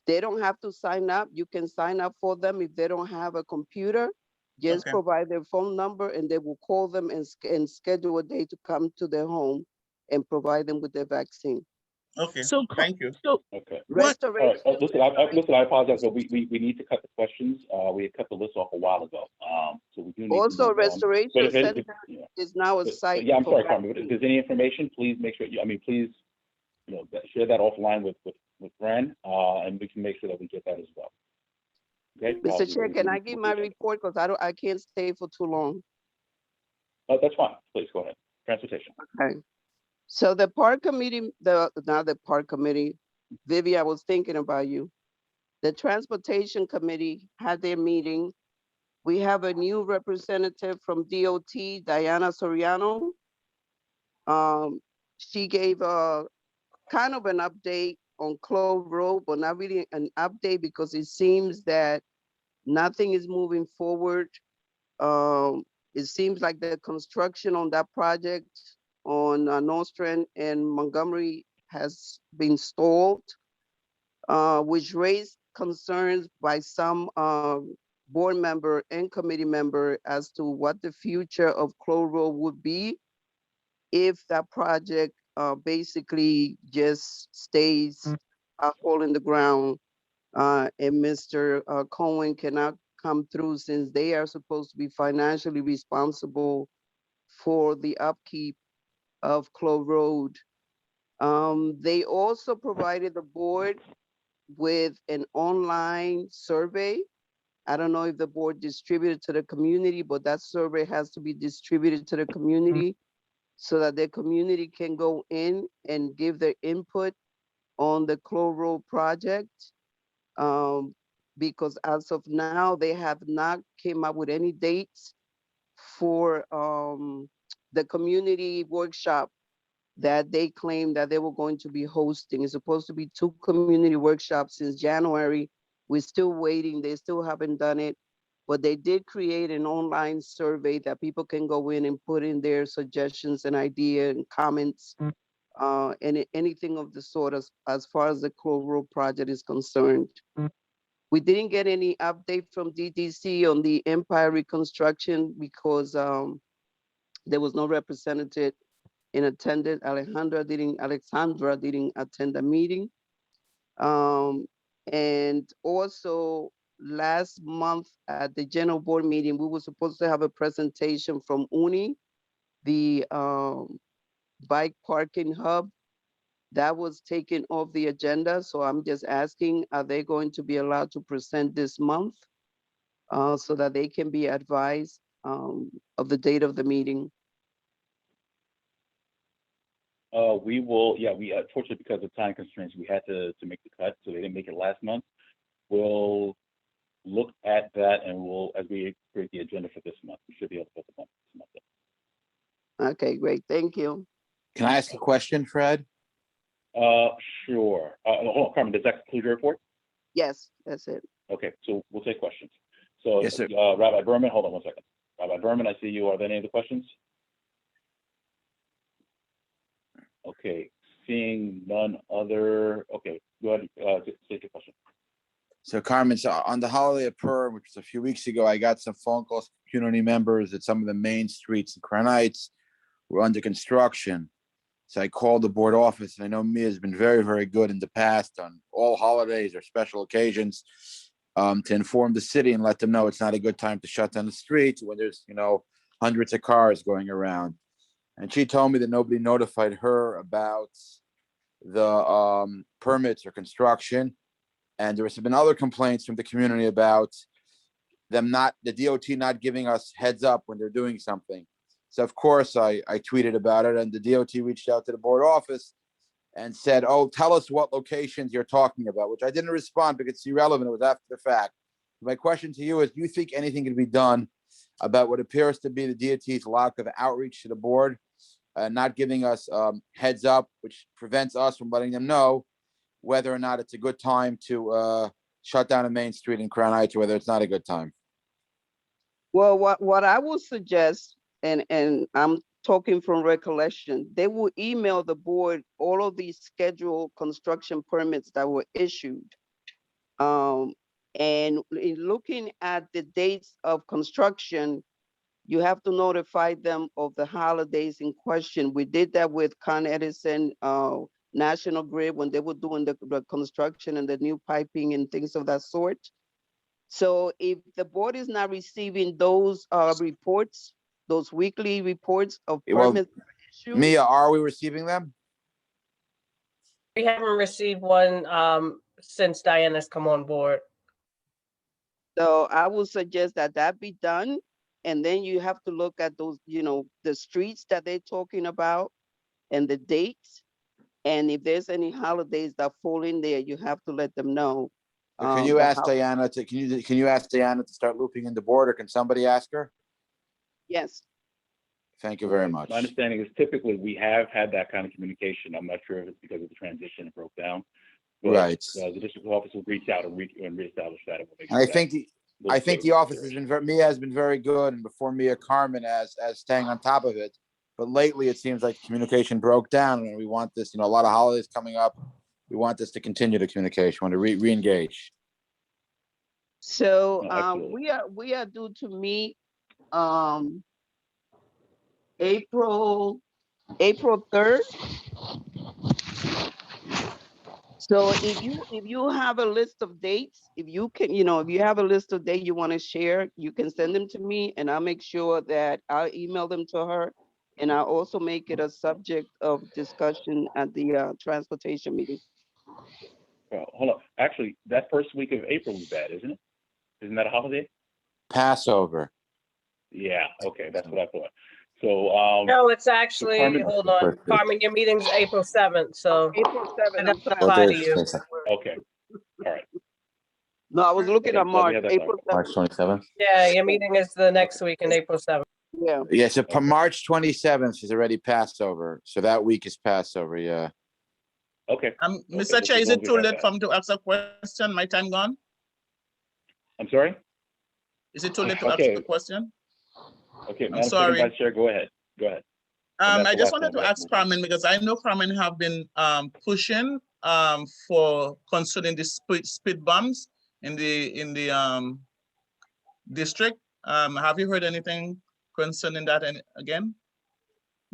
They don't have to sign up. You can sign up for them if they don't have a computer. Just provide their phone number and they will call them and schedule a day to come to their home and provide them with their vaccine. Okay, so thank you. So okay. Restoration. All right. Listen, I apologize, but we need to cut the questions. We had cut the list off a while ago. So we do need Also, to move Restoration on. Center is now a site. Yeah, I'm for sorry, Carmen, but if vaccine. there's any information, please make sure, please, share that offline with Fran, and we can make sure that we get that as well. Okay. Mr. Chair, can I give my report? Because I can't stay for too long. That's fine. Please go ahead. Transportation. Okay. So the park committee, not the park committee, Vivi, I was thinking about you. The transportation committee had their meeting. We have a new representative from DOT, Diana Soriano. She gave a kind of an update on Clove Road, but not really an update because it seems that nothing is moving forward. It seems like the construction on that project on Nostrand and Montgomery has been stalled, which raised concerns by some board member and committee member as to what the future of Clove Road would be if that project basically just stays a hole in the ground and Mr. Cohen cannot come through since they are supposed to be financially responsible for the upkeep of Clove Road. They also provided the board with an online survey. I don't know if the board distributed to the community, but that survey has to be distributed to the community so that the community can go in and give their input on the Clove Road project. Because as of now, they have not came up with any dates for the community workshop that they claimed that they were going to be hosting. It's supposed to be 2 community workshops since January. We're still waiting. They still haven't done it. But they did create an online survey that people can go in and put in their suggestions and ideas and comments, and anything of the sort as far as the Clove Road project is concerned. We didn't get any update from DDC on the Empire reconstruction because there was no representative in attendance. Alexandra didn't attend the meeting. And also last month at the general board meeting, we were supposed to have a presentation from UNI, the bike parking hub. That was taken off the agenda. So I'm just asking, are they going to be allowed to present this month so that they can be advised of the date of the meeting? We will, yeah, we unfortunately because of time constraints, we had to make the cut, so they didn't make it last month. We'll look at that and we'll, as we create the agenda for this month, we should be able to put the month this month. Okay, great, thank you. Can I ask a question, Fred? Sure. Hold on, Carmen, does that conclude your report? Yes, that's it. Okay, so we'll take questions. So, Yes, sir. Rabbi Berman, hold on one second. Rabbi Berman, I see you. Are there any other questions? Okay, seeing none other, okay, go ahead, take your question. So Carmen, so on the holiday of Purim, which was a few weeks ago, I got some phone calls from community members that some of the main streets in Crown Heights were under construction. So I called the board office, and I know Mia has been very, very good in the past on all holidays or special occasions to inform the city and let them know it's not a good time to shut down the streets when there's, you know, hundreds of cars going around. And she told me that nobody notified her about the permits or construction. And there has been other complaints from the community about them the DOT not giving us heads up when they're doing something. So of course I tweeted about it, and the DOT reached out to the board office and said, oh, tell us what locations you're talking about, which I didn't respond because it's irrelevant. It was after the fact. My question to you is, do you think anything can be done about what appears to be the DOT's lack of outreach to the board, not giving us heads up, which prevents us from letting them know whether or not it's a good time to shut down a main street in Crown Heights, or whether it's not a good time? Well, what I would suggest, and I'm talking from recollection, they will email the board all of these scheduled construction permits that were issued. And in looking at the dates of construction, you have to notify them of the holidays in question. We did that with Con Edison, National Grid, when they were doing the construction and the new piping and things of that sort. So if the board is not receiving those reports, those weekly reports of permits issued, Mia, are we receiving them? We haven't received one since Diana's come on board. so I would suggest that that be done. And then you have to look at those, you know, the streets that they're talking about and the dates. And if there's any holidays that fall in there, you have to let them know. Can you ask Diana to can you ask Diana to start looping in the board, or can somebody ask her? Yes. Thank you very much. My understanding is typically we have had that kind of communication. I'm not sure if it's because of the transition it broke down. But, Right. The district office will reach out and reestablish that. And we'll make sure I that think the office has been Mia has been very good, and before Mia, Carmen as staying on top of it. But lately it seems like communication broke down, and we want this, you know, a lot of holidays coming up. We want this to continue the communication, we want to re-engage. So Absolutely. we are due to meet April 3rd. So if you have a list of dates, if you can, you know, if you have a list of dates you want to share, you can send them to me, and I'll make sure that I'll email them to her, and I'll also make it a subject of discussion at the transportation meeting. Well, hold on. Actually, that first week of April is bad, isn't it? Isn't that a holiday? Passover. Yeah. Okay, that's what I thought. So No, it's actually, Carmen- hold on, Carmen, your meeting's April 7th, so April 7th. it doesn't apply to you. Okay. All right. No, I was looking Okay, at so we March, have that April covered. 7th. March 27th. Yeah, your meeting is the next week in April 7th. Yeah. Yeah, so March 27th is already Passover. So that week is Passover, yeah. Okay. Mr. Chair, is it too late for me to ask a question? My time gone? I'm sorry? Is it too late to ask Okay. a question? Okay, I'm Madam sorry. Second Vice Chair, go ahead. Go ahead. And that's I the just last wanted one to we have ask to move on. Carmen, because I know Carmen have been pushing for concerning the speed bumps in the district. Have you heard anything concerning that again?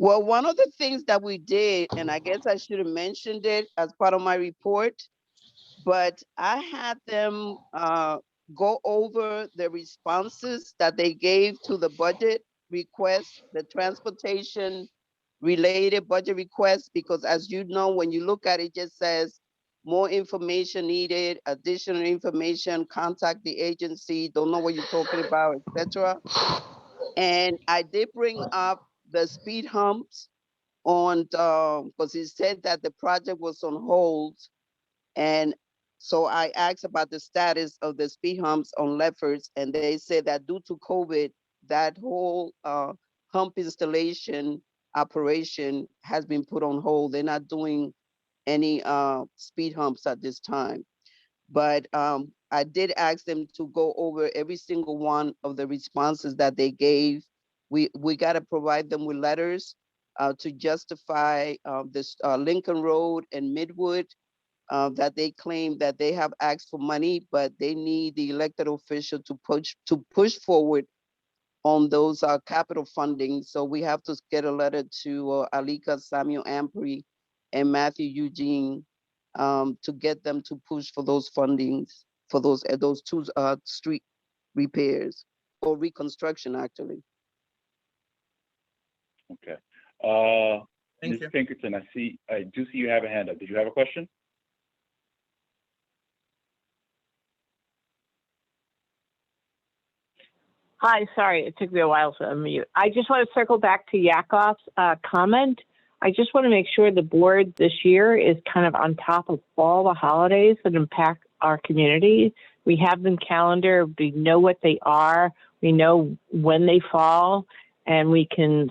Well, one of the things that we did, and I guess I should have mentioned it as part of my report, but I had them go over the responses that they gave to the budget request, the transportation related budget request, because as you know, when you look at it, it just says more information needed, additional information, contact the agency, don't know what you're talking about, etc. And I did bring up the speed humps on, because he said that the project was on hold. And so I asked about the status of the speed humps on Lefferts, and they said that due to COVID, that whole hump installation operation has been put on hold. They're not doing any speed humps at this time. But I did ask them to go over every single one of the responses that they gave. We got to provide them with letters to justify this Lincoln Road and Midwood, that they claim that they have asked for money, but they need the elected official to push forward on those capital funding. So we have to get a letter to Alika Samuel Ampry and Matthew Eugene to get them to push for those fundings for those two street repairs or reconstruction, actually. Okay. Thank Ms. you. Pinkerton, I do see you have a hand up. Did you have a question? Hi, sorry, it took me a while to unmute. I just want to circle back to Yakov's comment. I just want to make sure the board this year is kind of on top of all the holidays that impact our community. We have them calendared, we know what they are, we know when they fall, and we can,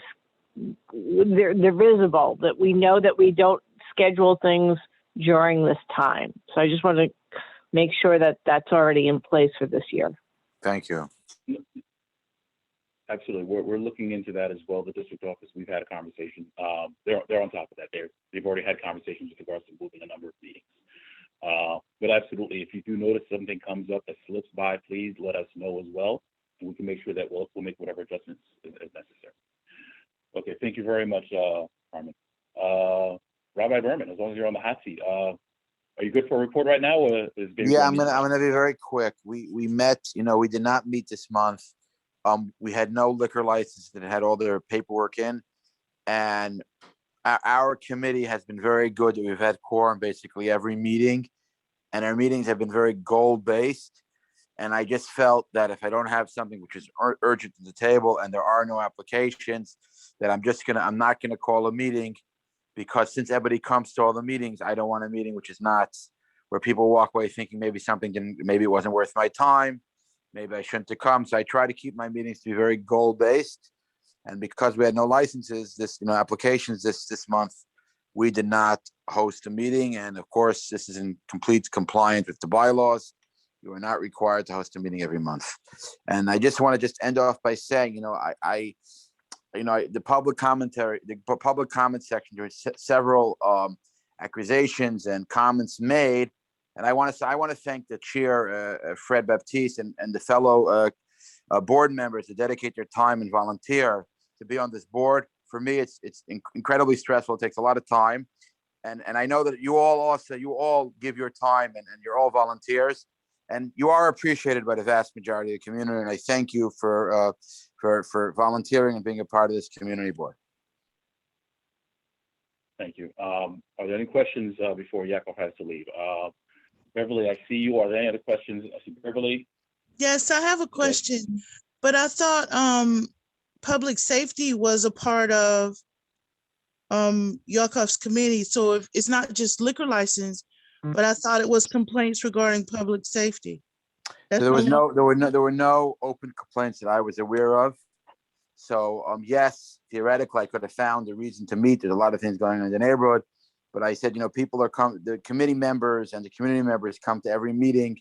they're visible, that we know that we don't schedule things during this time. So I just want to make sure that that's already in place for this year. Thank you. Absolutely. We're looking into that as well. The district office, we've had a conversation. They're on top of that. They've already had conversations with regards to moving a number of meetings. But absolutely, if you do notice something comes up that slips by, please let us know as well, and we can make sure that we'll make whatever adjustments as necessary. Okay, thank you very much, Carmen. Rabbi Berman, as long as you're on the hot seat, are you good for a report right now? Or is Yeah, I'm gonna be very quick. We met, we did not meet this month. We had no liquor license that had all their paperwork in, and our committee has been very good. We've had quorum basically every meeting, and our meetings have been very goal-based. And I just felt that if I don't have something which is urgent to the table and there are no applications, that I'm not gonna call a meeting, because since everybody comes to all the meetings, I don't want a meeting which is not, where people walk away thinking maybe maybe it wasn't worth my time. Maybe I shouldn't have come. So I try to keep my meetings to be very goal-based. And because we had no licenses, applications this month, we did not host a meeting. And of course, this is in complete compliance with the bylaws. You are not required to host a meeting every month. And I just want to end off by saying, the public comment section, there were several accusations and comments made. And I want to thank the chair, Fred Baptiste, and the fellow board members that dedicate their time and volunteer to be on this board. For me, it's incredibly stressful. It takes a lot of time. And I know that you all give your time, and you're all volunteers, and you are appreciated by the vast majority of the community. And I thank you for volunteering and being a part of this community board. Thank you. Are there any questions before Yakov has to leave? Beverly, I see you. Are there any other questions? I see Beverly. Yes, I have a question, but I thought public safety was a part of Yakov's committee. So if it's not just liquor license, but I thought it was complaints regarding public safety. So there were no open complaints that I was aware of. So, yes, theoretically, I could have found a reason to meet. There's a lot of things going on in the neighborhood. But I said, people are the committee members and the community members come to every meeting.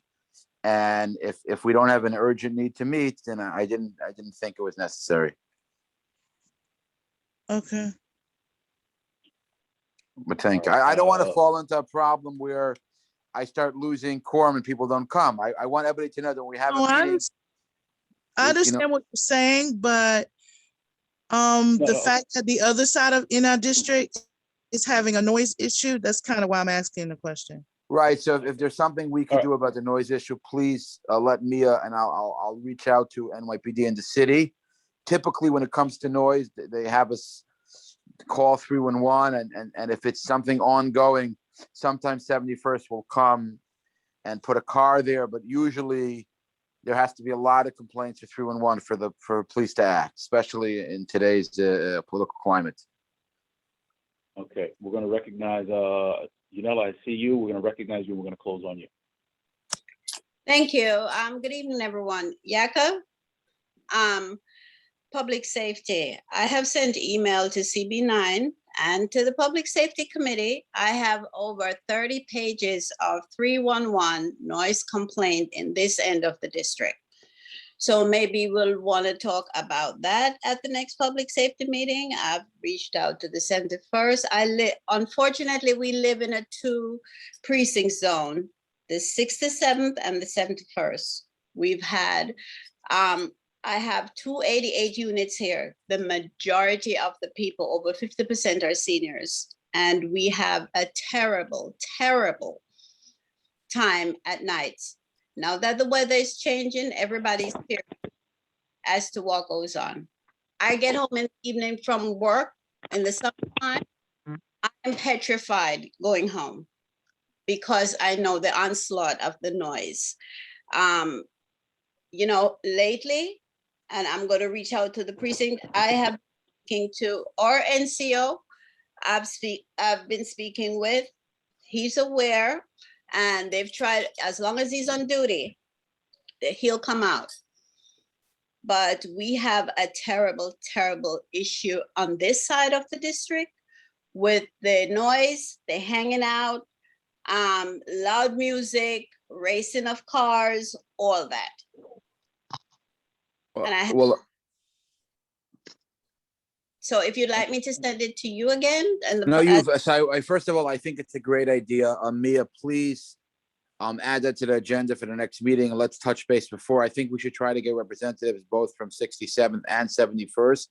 And if we don't have an urgent need to meet, then I didn't think it was necessary. Okay. But I don't want to fall into a problem where I start losing quorum and people don't come. I want everybody to know that we have No, a meeting. I understand what you're saying, but the fact that the other side in our district is having a noise issue, that's kind of why I'm asking the question. Right. So if there's something we could do about the noise issue, please let Mia and I'll reach out to NYPD in the city. Typically, when it comes to noise, they have us call 311, and if it's something ongoing, sometimes 71st will come and put a car there. But usually, there has to be a lot of complaints to 311 for police to act, especially in today's political climate. Okay, we're going to recognize, Yanela, I see you. We're going to recognize you. We're going to close on you. Thank you. Good evening, everyone. Yaka, public safety. I have sent email to CB9 and to the Public Safety Committee. I have over 30 pages of 311 noise complaint in this end of the district. So maybe we'll want to talk about that at the next public safety meeting. I've reached out to the 71st. Unfortunately, we live in a 2 precinct zone, the 67th and the 71st. We've had, I have 288 units here. The majority of the people, over 50% are seniors. And we have a terrible, terrible time at night. Now that the weather is changing, everybody's here as to what goes on. I get home in the evening from work in the summertime. I'm petrified going home because I know the onslaught of the noise. Lately, and I'm going to reach out to the precinct, I have been speaking to our NCO. I've been speaking with. He's aware. And they've tried, as long as he's on duty, he'll come out. But we have a terrible, terrible issue on this side of the district with the noise, the hanging out, loud music, racing of cars, all that. So if you'd like me to send it to you again, First of all, I think it's a great idea. Mia, please add that to the agenda for the next meeting, and let's touch base before. I think we should try to get representatives both from 67th and 71st.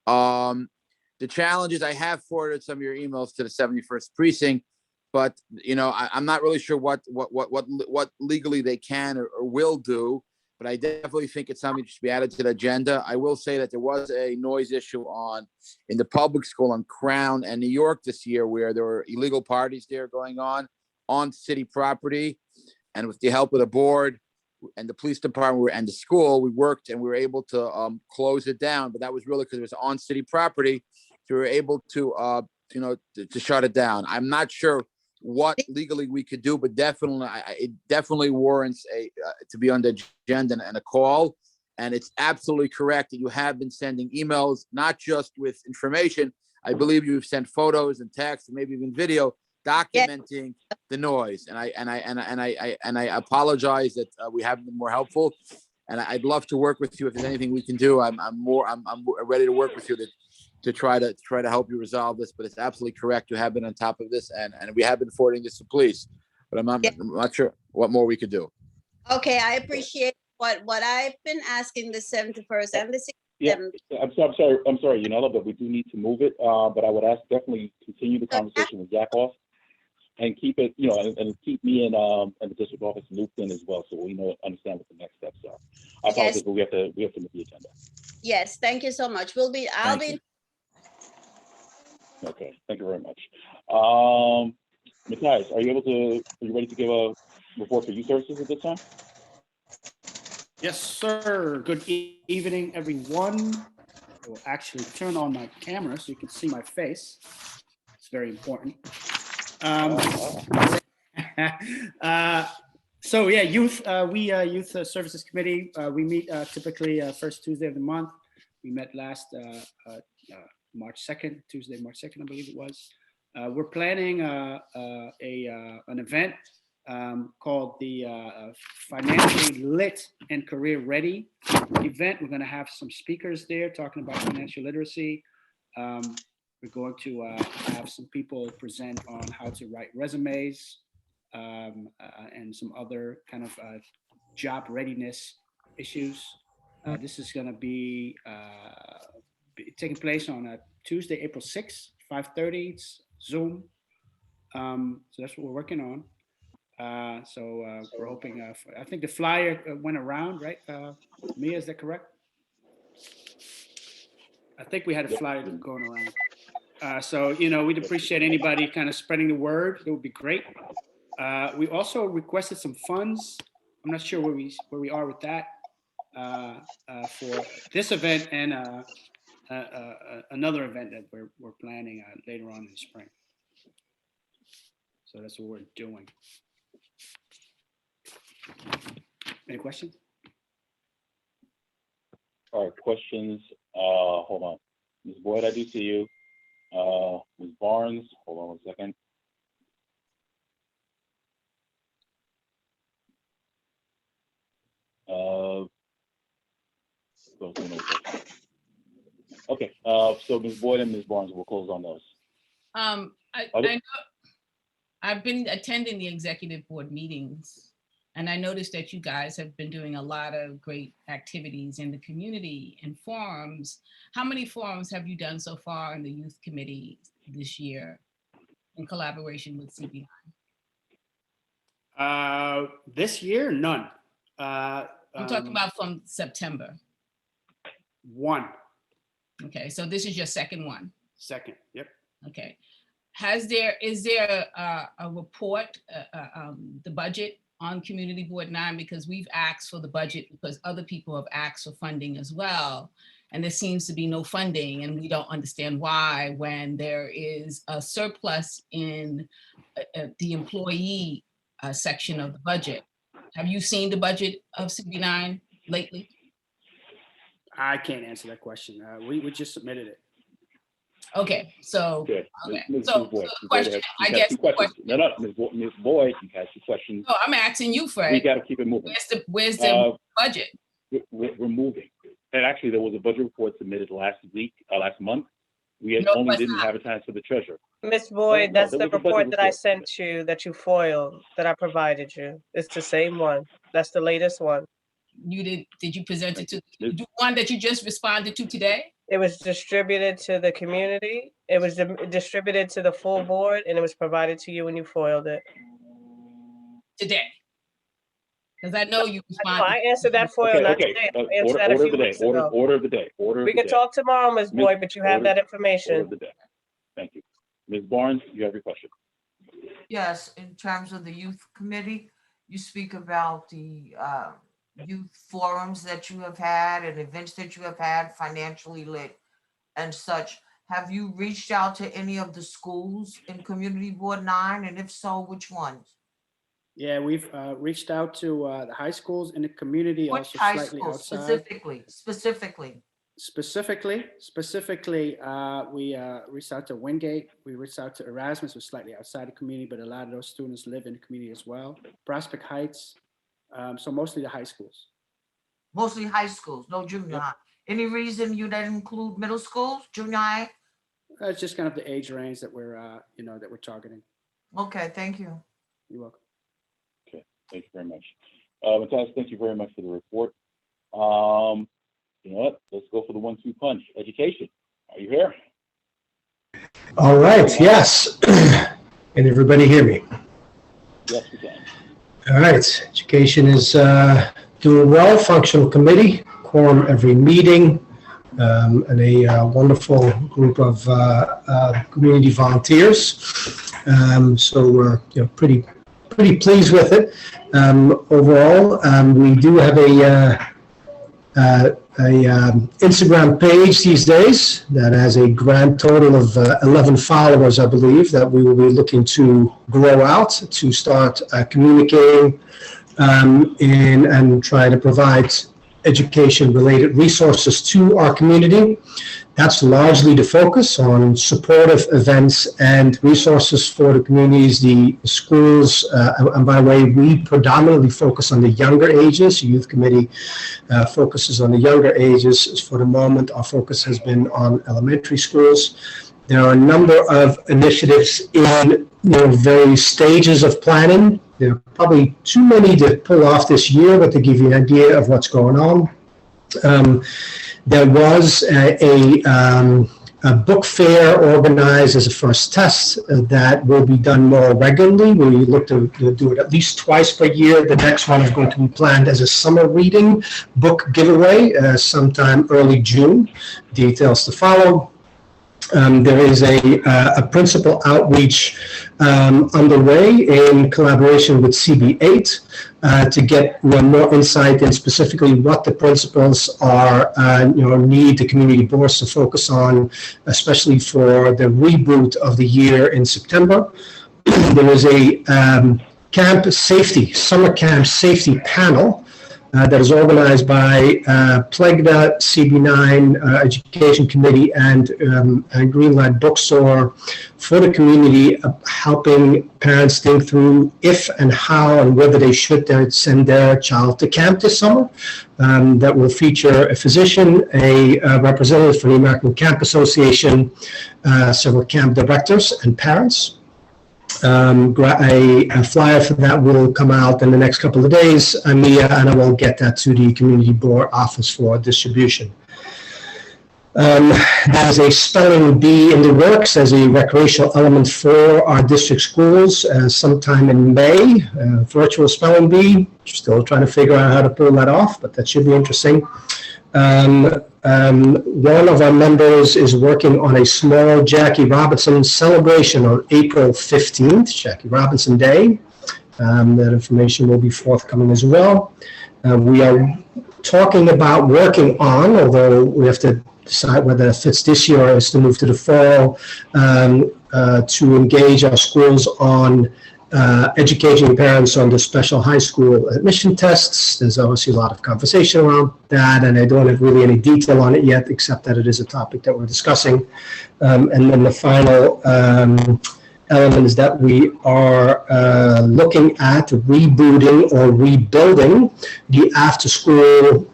The challenge is I have forwarded some of your emails to the 71st precinct, but I'm not really sure what legally they can or will do. But I definitely think it's something that should be added to the agenda. I will say that there was a noise issue in the public school on Crown and New York this year, where there were illegal parties there going on city property. And with the help of the board and the police department and the school, we worked and we were able to close it down. But that was really because it was on city property. So we were able to shut it down. I'm not sure what legally we could do, but definitely it definitely warrants to be on the agenda and a call. And it's absolutely correct that you have been sending emails, not just with information. I believe you've sent photos and text and maybe even video documenting the noise. And I apologize that we haven't been more helpful. And I'd love to work with you if there's anything we can do. I'm ready to work with you to try to help you resolve this. But it's absolutely correct. You have been on top of this, and we have been forwarding this to police. But I'm not sure what more we could do. Okay, I appreciate what I've been asking the 71st and the 67th. Yeah, I'm sorry, Yanela, but we do need to move it. But I would ask definitely continue the conversation with Yakov and keep it, and keep me and the district office looped in as well, so we understand what the next steps are. I apologize, but we have to move the agenda. Yes, thank you so much. I'll be. Okay, thank you very much. Matthias, are you ready to give a report for youth services at this time? Yes, sir. Good evening, everyone. I will actually turn on my camera so you can see my face. It's very important. So yeah, youth. We Youth Services Committee. We meet typically first Tuesday of the month. We met last March 2nd, Tuesday, March 2nd, I believe it was. We're planning an event called the Financially Lit and Career Ready event. We're going to have some speakers there talking about financial literacy. We're going to have some people present on how to write resumes and some other kind of job readiness issues. This is going to be taking place on Tuesday, April 6th, 5:30. It's Zoom. So that's what we're working on. We're hoping, I think the flyer went around, right? Mia, is that correct? I think we had a flyer going around. So, we'd appreciate anybody kind of spreading the word. It would be great. We also requested some funds. I'm not sure where we are with that for this event and another event that we're planning later on in the spring. So that's what we're doing. Any questions? All right, questions. Hold on. Ms. Boyd, I do see you. Ms. Barnes, hold on 1 second. Okay, so Ms. Boyd and Ms. Barnes, we'll close on those. I know I've been attending the executive board meetings, and I noticed that you guys have been doing a lot of great activities in the community and forums. How many forums have you done so far in the youth committee this year in collaboration with CB9? This year, none. I'm talking about from September. One. Okay, so this is your second one. Second, yep. Okay. Is there a report, the budget on Community Board 9? Because we've asked for the budget because other people have asked for funding as well. And there seems to be no funding, and we don't understand why when there is a surplus in the employee section of the budget. Have you seen the budget of CB9 lately? I can't answer that question. We just submitted it. Okay, so, Okay. okay. Ms. So Boyd, the question, I guess, the question, No, Ms. Boyd, you had two questions. no, I'm asking you, We Fred, got to keep it moving. where's the budget? We're moving. And actually, there was a budget report submitted last month. We had No, only it's didn't not. have a time for the treasurer. Ms. Boyd, that's there the was a budget report that I report. sent you, that you foiled, that I provided you. It's the same one. That's the latest one. Did you present it to, the one that you just responded to today? It was distributed to the community. It was distributed to the full board, and it was provided to you when you foiled it. Today? Because I know you I responded. answered that foil, Okay, not okay. today. I answered Order that a of few the day, weeks ago. order of the day, order of We the can day. talk tomorrow, Ms. Ms. Boyd, but you have Order- that Order information. of the day. Thank you. Ms. Barnes, you have your question. Yes, in terms of the youth committee, you speak about the youth forums that you have had and events that you have had, financially lit and such. Have you reached out to any of the schools in Community Board 9? And if so, which ones? Yeah, we've reached out to the high schools in the community, Which also high slightly school outside. specifically? Specifically, we reached out to Wingate. We reached out to Erasmus, who's slightly outside the community, but a lot of those students live in the community as well. Prospect Heights, so mostly the high schools. Mostly high schools, no junior Yep. high. Any reason you didn't include middle schools, junior high? It's just kind of the age range that we're, that we're targeting. Okay, thank you. You're welcome. Okay, thank you very much. Matthias, thank you very much for the report. You know what? Let's go for the 1-2 punch. Education. Are you here? All right, yes. Can everybody hear me? Yes, we can. All right, education is doing well, functional committee, quorum every meeting, and a wonderful group of community volunteers. So we're pretty pleased with it. Overall, we do have a Instagram page these days that has a grand total of 11 followers, I believe, that we will be looking to grow out to start communicating and try to provide education-related resources to our community. That's largely the focus on supportive events and resources for the communities, the schools, and by the way, we predominantly focus on the younger ages. Youth Committee focuses on the younger ages. For the moment, our focus has been on elementary schools. There are a number of initiatives in various stages of planning. There are probably too many to pull off this year, but to give you an idea of what's going on. There was a book fair organized as a first test that will be done more regularly. We look to do it at least twice per year. The next one is going to be planned as a summer reading book giveaway sometime early June. Details to follow. There is a principal outreach underway in collaboration with CB8 to get more insight in specifically what the principals are need the community boards to focus on, especially for the reboot of the year in September. There is a summer camp safety panel that is organized by PLEGDA, CB9, Education Committee, and Greenlight Bookstore for the community, helping parents think through if and how and whether they should send their child to camp this summer. That will feature a physician, a representative from the American Camp Association, several camp directors, and parents. A flyer for that will come out in the next couple of days, Mia, and I will get that to the community board office for distribution. There's a spelling bee in the works as a recreational element for our district schools sometime in May. Virtual spelling bee, still trying to figure out how to pull that off, but that should be interesting. One of our members is working on a small Jackie Robinson celebration on April 15th, Jackie Robinson Day. That information will be forthcoming as well. We are talking about working on, although we have to decide whether it fits this year or is to move to the fall, to engage our schools on educating parents on the special high school admission tests. There's obviously a lot of conversation around that, and I don't have really any detail on it yet, except that it is a topic that we're discussing. And then the final element is that we are looking at rebooting or rebuilding the after-school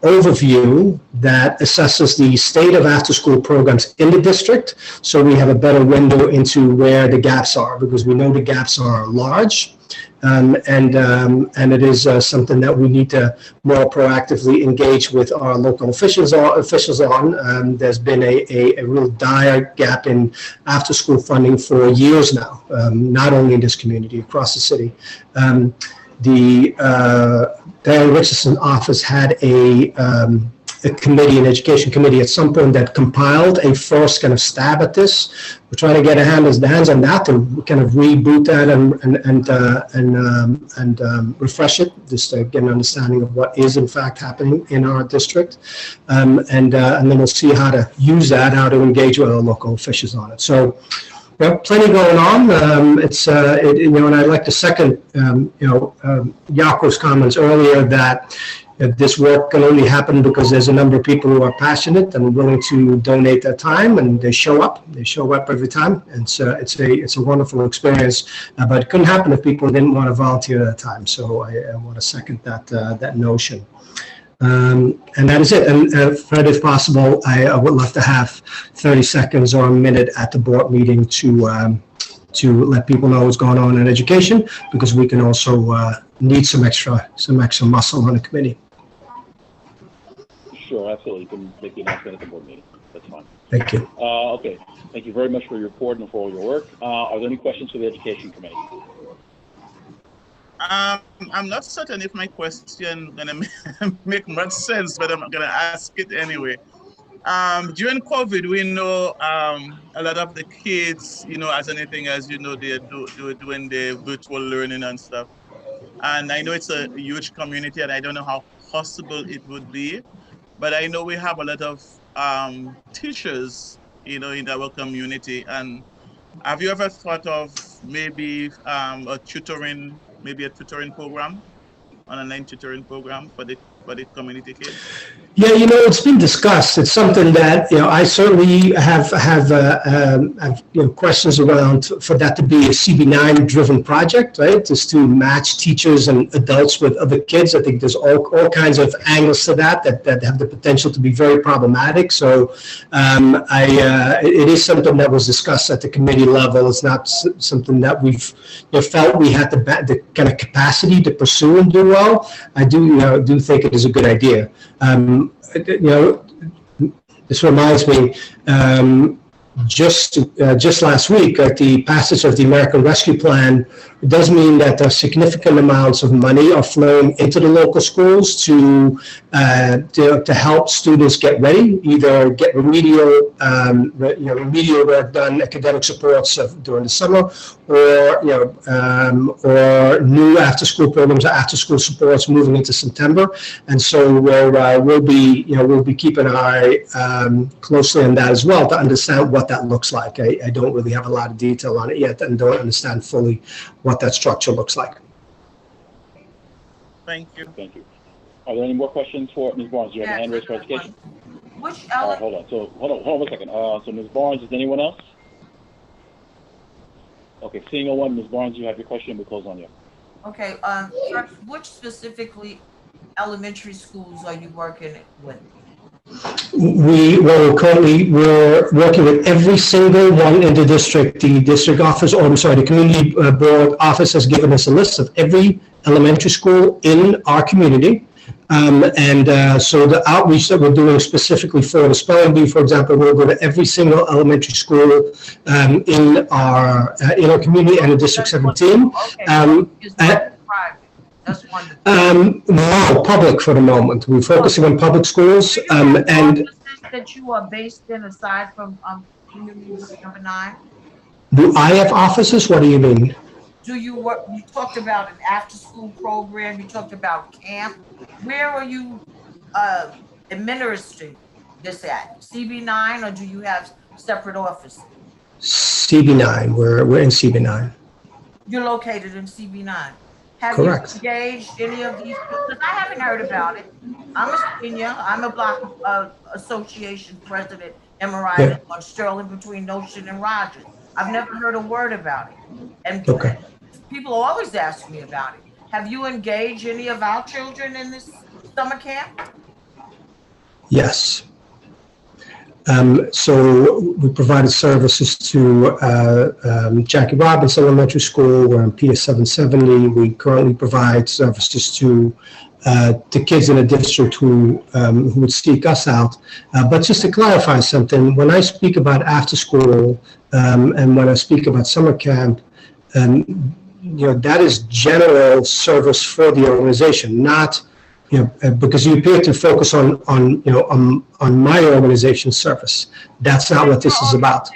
overview that assesses the state of after-school programs in the district, so we have a better window into where the gaps are, because we know the gaps are large. And it is something that we need to more proactively engage with our local officials on. There's been a real dire gap in after-school funding for years now, not only in this community, across the city. The Diane Richardson office had a committee, an education committee at some point that compiled a first kind of stab at this. We're trying to get our hands on that to kind of reboot that and refresh it, just to get an understanding of what is in fact happening in our district. And then we'll see how to use that, how to engage with our local officials on it. So plenty going on. And I'd like to second, Jaco's comments earlier that this work can only happen because there's a number of people who are passionate and willing to donate their time, and they show up. They show up every time, and it's a wonderful experience. But it couldn't happen if people didn't want to volunteer at a time. So I want to second that notion. And that is it. And Fred, if possible, I would love to have 30 seconds or a minute at the board meeting to let people know what's going on in education, because we can also need some extra muscle on the committee. Sure, absolutely. You can make the announcement at the board meeting. That's fine. Thank you. Okay. Thank you very much for your report and for all your work. Are there any questions for the Education Committee? I'm not certain if my question gonna make much sense, but I'm gonna ask it anyway. During COVID, we know a lot of the kids, as anything as they're doing the virtual learning and stuff. And I know it's a huge community, and I don't know how possible it would be, but I know we have a lot of teachers, in our community. And have you ever thought of maybe a tutoring program, an online tutoring program for the for the community kids? Yeah, it's been discussed. It's something that, I certainly have questions around for that to be a CB9 driven project, right? Just to match teachers and adults with other kids. I think there's all kinds of angles to that have the potential to be very problematic. So it is something that was discussed at the committee level. It's not something that we've felt we had the kind of capacity to pursue and do well. I do think it is a good idea. This reminds me, just last week, the passage of the American Rescue Plan does mean that significant amounts of money are flowing into the local schools to help students get ready, either get remedial work done, academic supports during the summer, or new after-school programs or after-school supports moving into September. And so we'll be keeping an eye closely on that as well to understand what that looks like. I don't really have a lot of detail on it yet and don't understand fully what that structure looks like. Thank you. Thank you. Are there any more questions for Ms. Barnes? Do you have a hand raised for education? Which All right, hold on. So hold on 1 second. So Ms. Barnes, is anyone else? Okay, seeing no one, Ms. Barnes, you have your question. We'll close on you. Okay, sir, which specifically elementary schools are you working with? We're working with every single one in the district. The district office, the community board office has given us a list of every elementary school in our community. So the outreach that we're doing specifically for the spelling bee, for example, we'll go to every single elementary school in our community and in District 17. That's wonderful. No, public for the moment. We're focusing on public schools. And that you are based in aside from community number 9? Do I have offices? What do you mean? Do you work? You talked about an after-school program. You talked about camp. Where are you administering this at? CB9, or do you have separate offices? CB9. We're in CB9. You're located in CB9. Have Correct. you engaged any of these? Because I haven't heard about it. I'm a senior. I'm a block association president, Emerald on Sterling between Notion and Rogers. I've never heard a word about it. And people always ask me about it. Have you engaged any of our children in this summer camp? Yes. So we provided services to Jackie Robinson Elementary School. We're in PS 770. We currently provide services to kids in the district who would seek us out. But just to clarify something, when I speak about after school and when I speak about summer camp, that is general service for the organization, not because you appear to focus on my organization's service. That's not what this is about.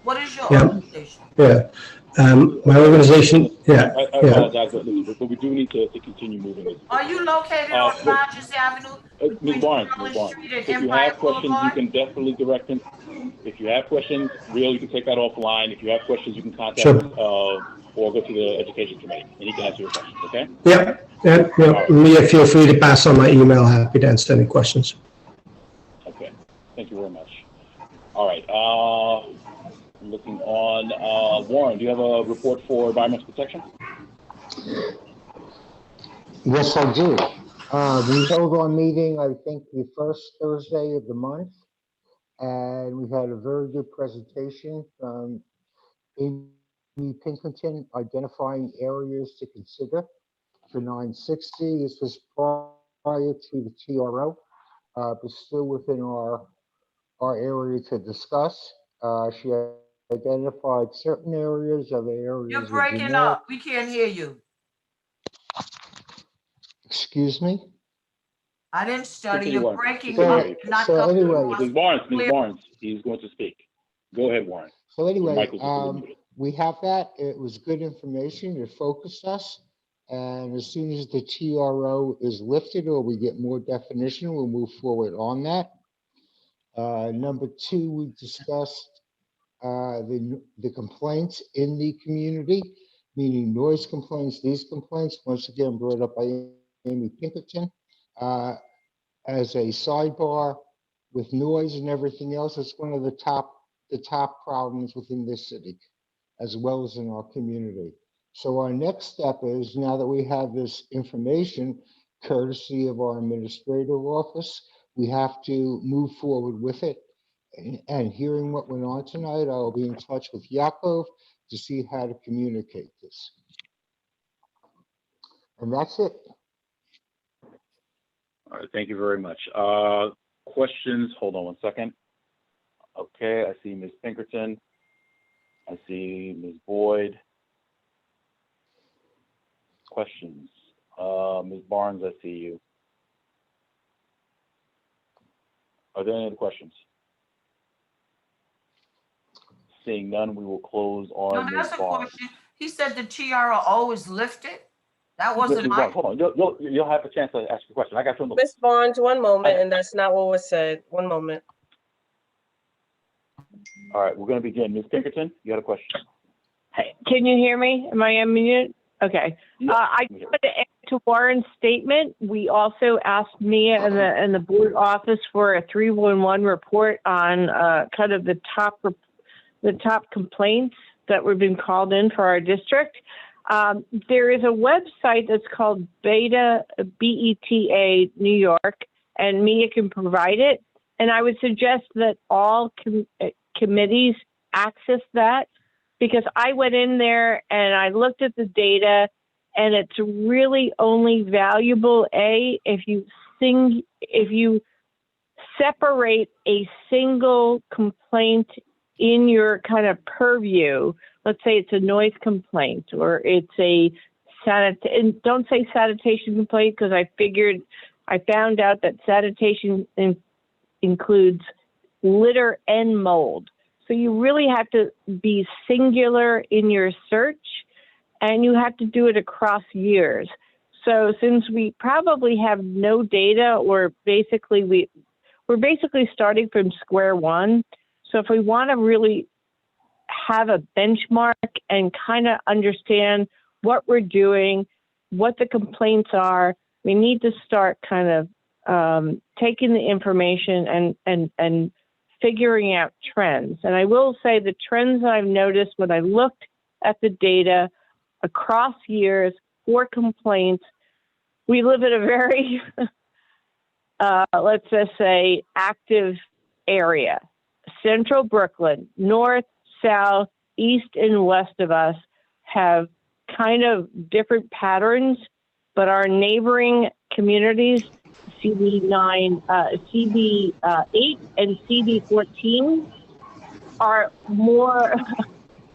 What is your organization? Yeah. My organization, I apologize, but we do need to continue moving this. Are you located on Rogers Avenue? Ms. Barnes, if you have questions, you can definitely direct them. If you have questions, you can take that offline. If you have questions, you can contact us or go to the education committee and he can answer your questions, okay? Yeah. Mia, feel free to pass on my email. Happy to answer any questions. Okay, thank you very much. All right, looking on, Warren, do you have a report for environmental protection? Yes, I do. We held our meeting, I think, the first Thursday of the month, and we had a very good presentation from Amy Pinkerton identifying areas to consider for 960. This was prior to the TRO, but still within our area to discuss. She identified certain areas, other areas. You're breaking up. We can't hear you. Excuse me? I didn't study. Continue, You're Warren. breaking Continue. up. So anyway, Ms. Barnes, he's going to speak. Go ahead, Warren. So anyway, Michael's we have that. It was good information. It focused us. And as soon as the TRO is lifted or we get more definition, we'll move forward on that. Number 2, we discussed the complaints in the community, meaning noise complaints, these complaints, once again brought up by Amy Pinkerton. As a sidebar, with noise and everything else, it's one of the top problems within this city, as well as in our community. So our next step is, now that we have this information, courtesy of our administrative office, we have to move forward with it. And hearing what went on tonight, I'll be in touch with Yakov to see how to communicate this. And that's it. All right, thank you very much. Questions? Hold on one second. Okay, I see Ms. Pinkerton. I see Ms. Boyd. Questions? Ms. Barnes, I see you. Are there any other questions? Seeing none, we will close No, on Ms. that's a Barnes. question. He said the TRO is lifted. That wasn't Ms. my. Barnes, hold on. You'll have a chance to ask your question. I got some. Ms. Barnes, one moment, and that's not what was said. One moment. All right, we're going to begin. Ms. Pinkerton, you had a question. Hey, can you hear me? Am I unmuted? Okay. I just want to add to Warren's statement. We also asked Mia and the board office for a 311 report on kind of the top complaints that were being called in for our district. There is a website that's called Beta, BETA New York, and Mia can provide it. And I would suggest that all committees access that, because I went in there and I looked at the data, and it's really only valuable, if you separate a single complaint in your kind of purview. Let's say it's a noise complaint, or it's a and don't say sanitation complaint, because I found out that sanitation includes litter and mold. So you really have to be singular in your search, and you have to do it across years. So since we probably have no data, or basically we're basically starting from square one. So if we want to really have a benchmark and kind of understand what we're doing, what the complaints are, we need to start kind of taking the information and figuring out trends. And I will say the trends I've noticed when I looked at the data across years for complaints, we live in a very, let's just say, active area. Central Brooklyn, north, south, east, and west of us have kind of different patterns, but our neighboring communities, CB9, CB8, and CB14 are more,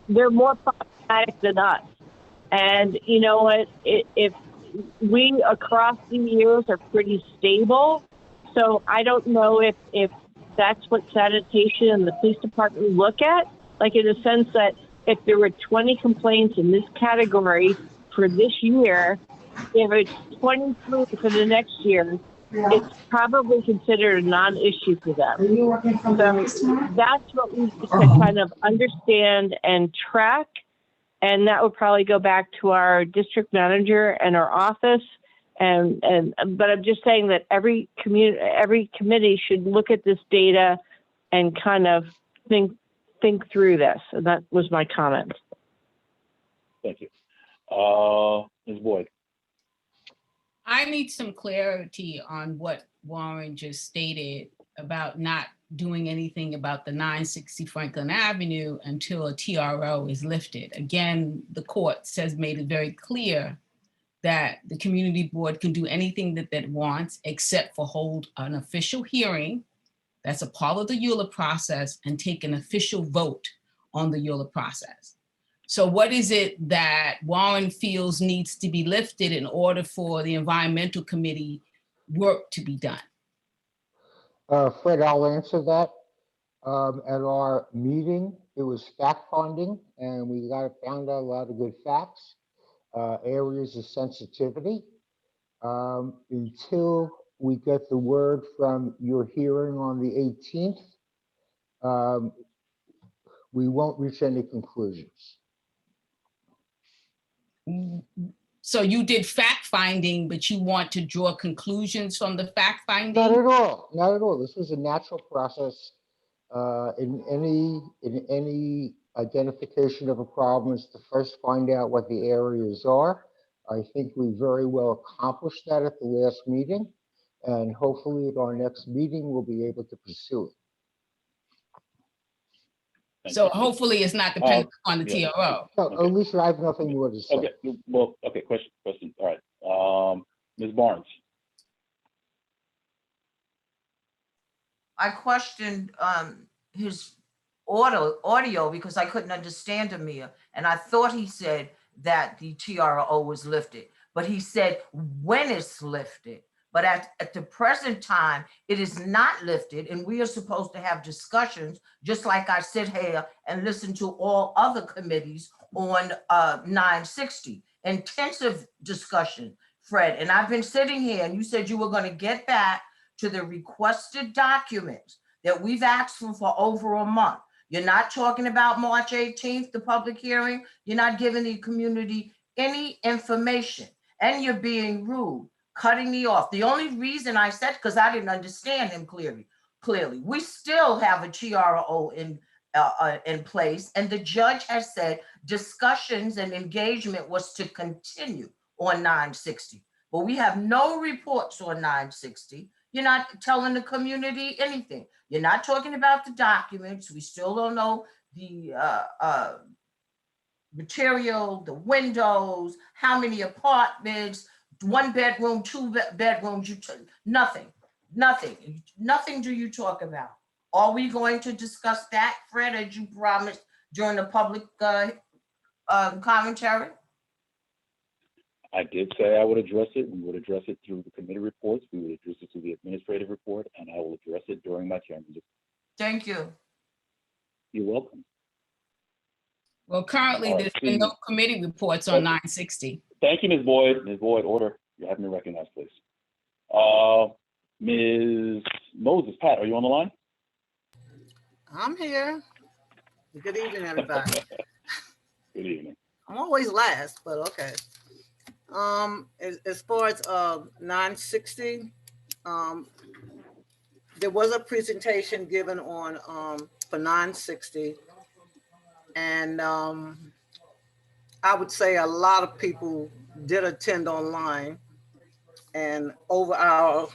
they're more problematic than us. And you know what, if we across the years are pretty stable, so I don't know if that's what sanitation and the police department look at, like in the sense that if there were 20 complaints in this category for this year, if it's 23 for the next year, it's probably considered a non-issue for them. So that's what we need to kind of understand and track. And that would probably go back to our district manager and our office. But I'm just saying that every committee should look at this data and kind of think through this. And that was my comment. Thank you. Ms. Boyd. I need some clarity on what Warren just stated about not doing anything about the 960 Franklin Avenue until a TRO is lifted. Again, the court made it very clear that the community board can do anything that it wants except for hold an official hearing. That's a part of the EULA process, and take an official vote on the EULA process. So what is it that Warren feels needs to be lifted in order for the environmental committee work to be done? Fred, I'll answer that. At our meeting, it was fact finding, and we found out a lot of good facts, areas of sensitivity. Until we get the word from your hearing on the 18th, we won't reach any conclusions. So you did fact finding, but you want to draw conclusions from the fact Not finding? at all, not at all. This was a natural process. In any identification of a problem is to first find out what the areas are. I think we very well accomplished that at the last meeting. And hopefully at our next meeting, we'll be able to pursue it. So hopefully it's not dependent on the TRO. No, Alicia, I have nothing more to say. Okay, well, okay, question, all right. Ms. Barnes, I questioned his audio because I couldn't understand him here. And I thought he said that the TRO was lifted, but he said when it's lifted. But at the present time, it is not lifted, and we are supposed to have discussions, just like I sit here and listen to all other committees on 960. Intensive discussion, Fred, and I've been sitting here, and you said you were going to get back to the requested documents that we've asked for over a month. You're not talking about March 18th, the public hearing. You're not giving the community any information, and you're being rude, cutting me off. The only reason I said, because I didn't understand him clearly. We still have a TRO in place, and the judge has said discussions and engagement was to continue on 960. But we have no reports on 960. You're not telling the community anything. You're not talking about the documents. We still don't know the material, the windows, how many apartments, 1 bedroom, 2 bedrooms, nothing do you talk about. Are we going to discuss that, Fred, as you promised during the public commentary? I did say I would address it. We would address it through the committee reports. We would address it through the administrative report, and I will address it during my chairmanship. Thank you. You're welcome. Well, currently there's been no committee reports on 960. Thank you, Ms. Boyd. Ms. Boyd, order. You have me recognized, please. Ms. Moses, Pat, are you on the line? I'm here. Good evening, everybody. Good evening. I'm always last, but okay. As far as 960, there was a presentation given on for 960, and I would say a lot of people did attend online and over our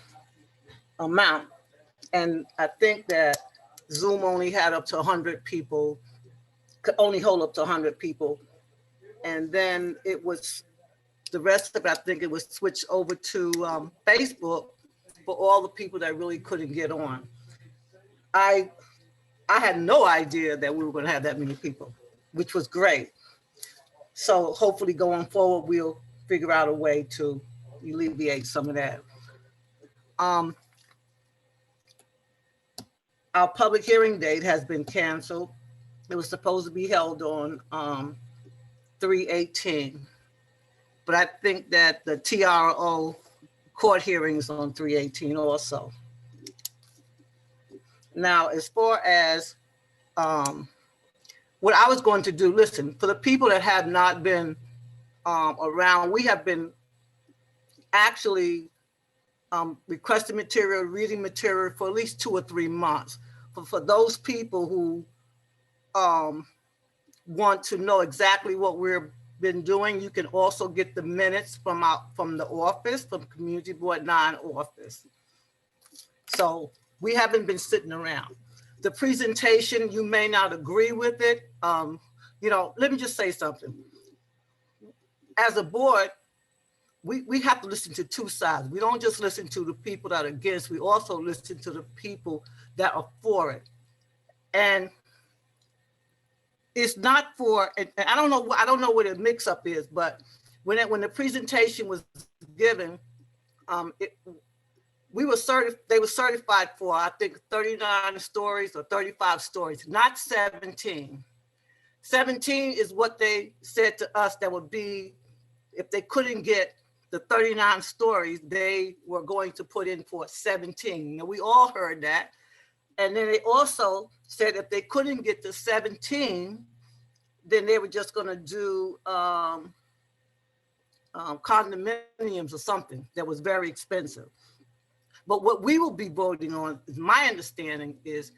amount. And I think that Zoom only had up to 100 people, could only hold up to 100 people. And then it was, the rest of it, I think it was switched over to Facebook for all the people that really couldn't get on. I had no idea that we were going to have that many people, which was great. So hopefully going forward, we'll figure out a way to alleviate some of that. Our public hearing date has been canceled. It was supposed to be held on 3/18, but I think that the TRO court hearing is on 3/18 also. Now, as far as what I was going to do, listen, for the people that have not been around, we have been actually requesting material, reading material for at least 2 or 3 months. For those people who want to know exactly what we've been doing, you can also get the minutes from the office, from Community Board 9 office. So we haven't been sitting around. The presentation, you may not agree with it. You know, let me just say something. As a board, we have to listen to 2 sides. We don't just listen to the people that are against, we also listen to the people that are for it. And it's not for, and I don't know what the mix up is, but when the presentation was given, they were certified for, I think, 39 stories or 35 stories, not 17. 17 is what they said to us that would be, if they couldn't get the 39 stories, they were going to put in for 17. Now, we all heard that. And then they also said if they couldn't get to 17, then they were just going to do condominiums or something that was very expensive. But what we will be voting on, is my understanding, is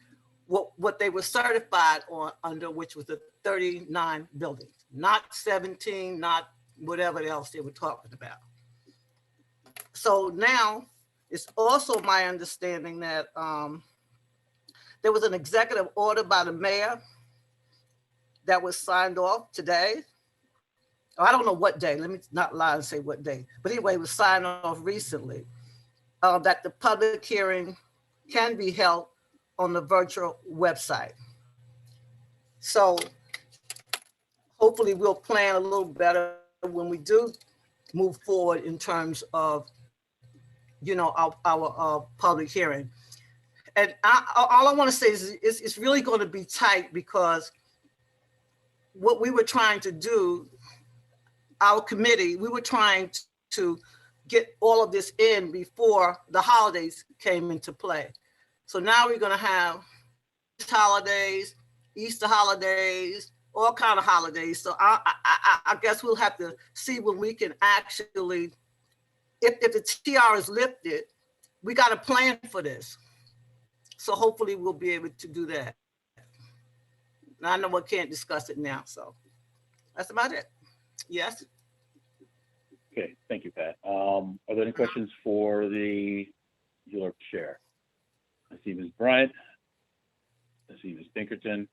what they were certified on under, which was the 39 buildings, not 17, not whatever else they were talking about. So now it's also my understanding that there was an executive order by the mayor that was signed off today. I don't know what day, let me not lie and say what day, but anyway, it was signed off recently, that the public hearing can be held on the virtual website. So hopefully we'll plan a little better when we do move forward in terms of, you know, our public hearing. And all I want to say is it's really going to be tight, because what we were trying to do, our committee, we were trying to get all of this in before the holidays came into play. So now we're going to have holidays, Easter holidays, all kind of holidays. So I guess we'll have to see when we can actually, if the TR is lifted, we got to plan for this. So hopefully we'll be able to do that. And I know we can't discuss it now, so that's about it. Yes. Okay, thank you, Pat. Are there any questions for the ULURP chair? I see Ms. Bryant. I see Ms. Pinkerton.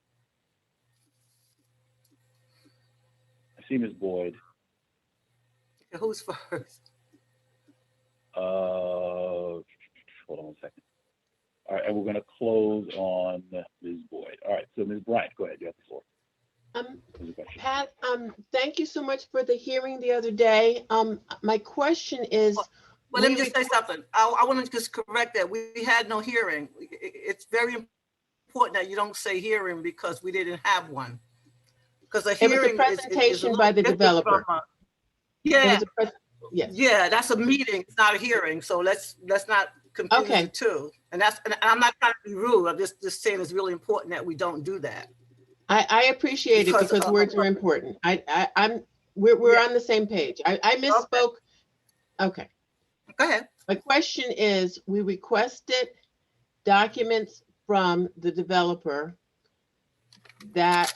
I see Ms. Boyd. Who's first? Hold on one second. All right, and we're going to close on Ms. Boyd. All right, so Ms. Bryant, go ahead. You have the floor. Pat, thank you so much for the hearing the other day. My question is. Well, let me just say something. I want to just correct that. We had no hearing. It's very important that you don't say hearing, because we didn't have one. Because a hearing It was a presentation by the developer. Yeah. Yes. Yeah, that's a meeting. It's not a hearing. So let's not confuse the two. And I'm not trying to be rude. I'm just saying it's really important that we don't do that. I appreciate it, because words are important. We're on the same page. I misspoke. Okay. Go ahead. My question is, we requested documents from the developer that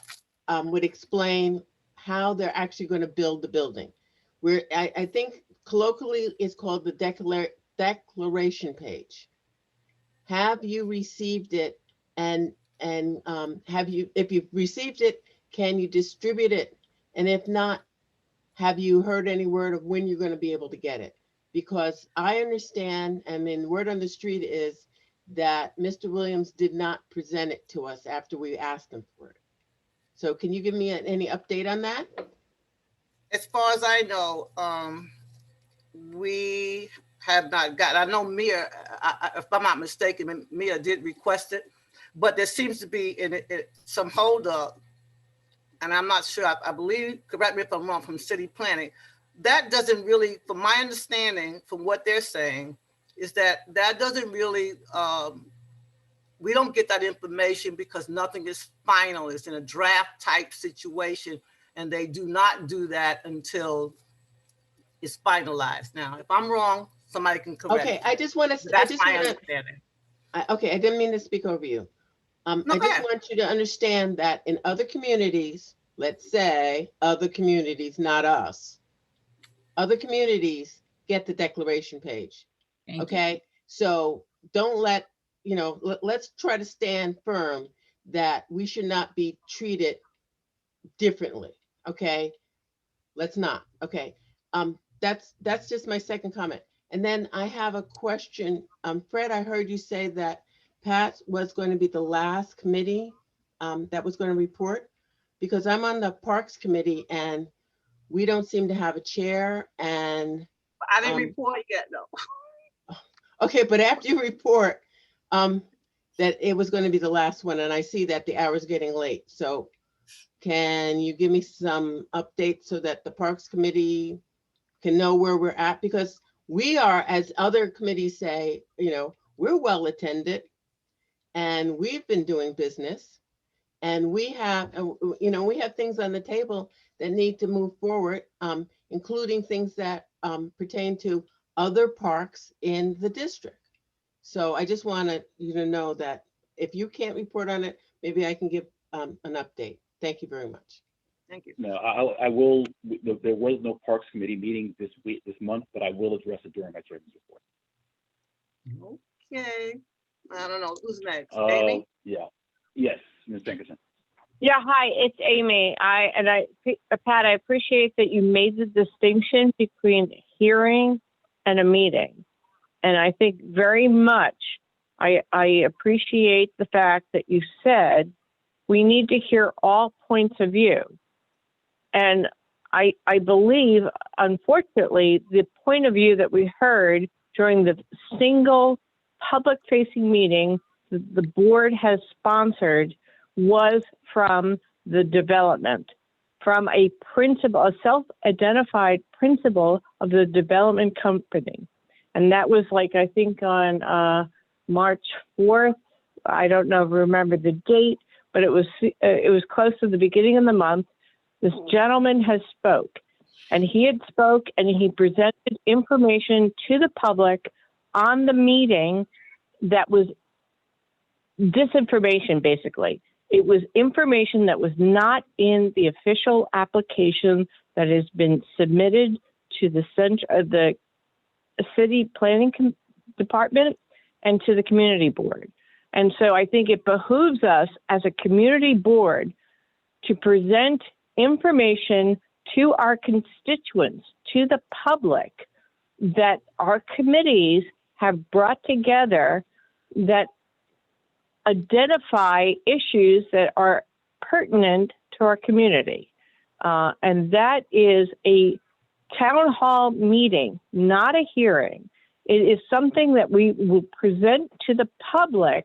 would explain how they're actually going to build the building. I think colloquially it's called the declaration page. Have you received it? And if you've received it, can you distribute it? And if not, have you heard any word of when you're going to be able to get it? Because I understand, I mean, word on the street is that Mr. Williams did not present it to us after we asked him for it. So can you give me any update on that? As far as I know, we have not got, I know Mia, if I'm not mistaken, Mia did request it, but there seems to be some holdup, and I'm not sure, I believe, correct me if I'm wrong, from city planning. That doesn't really, from my understanding, from what they're saying, is that doesn't really, we don't get that information because nothing is final. It's in a draft type situation, and they do not do that until it's finalized. Now, if I'm wrong, somebody can correct me. Okay, I just want to, That's my understanding. Okay, I didn't mean to speak over you. I just want you to understand that in other communities, let's say other communities, not us, other communities get the declaration page. Okay, so don't let, let's try to stand firm that we should not be treated differently. Okay, let's not. Okay, that's just my second comment. And then I have a question. Fred, I heard you say that Pat was going to be the last committee that was going to report, because I'm on the Parks Committee and we don't seem to have a chair. And I didn't report yet, though. Okay, but after you report that it was going to be the last one, and I see that the hour's getting late. So can you give me some updates so that the Parks Committee can know where we're at? Because we are, as other committees say, we're well attended and we've been doing business, and we have, we have things on the table that need to move forward. including things that pertain to other parks in the district. So I just wanted you to know that if you can't report on it, maybe I can give an update. Thank you very much. Thank you. No, I will, there was no Parks Committee meeting this month, but I will address it during my chairman's report. Okay. I don't know. Who's next? Amy? Yeah. Yes, Ms. Jenkinson. Yeah, hi, it's Amy. Pat, I appreciate that you made the distinction between a hearing and a meeting. And I think very much, I appreciate the fact that you said we need to hear all points of view. And I believe, unfortunately, the point of view that we heard during the single public-facing meeting the board has sponsored was from the development, from a principal, a self-identified principal of the development company. And that was like, I think on March 4th, I don't know, remember the date, but it was close to the beginning of the month. This gentleman has spoke, and he presented information to the public on the meeting that was disinformation, basically. It was information that was not in the official application that has been submitted to the city planning department and to the community board. And so I think it behooves us as a community board to present information to our constituents, to the public, that our committees have brought together that identify issues that are pertinent to our community. And that is a town hall meeting, not a hearing. It is something that we will present to the public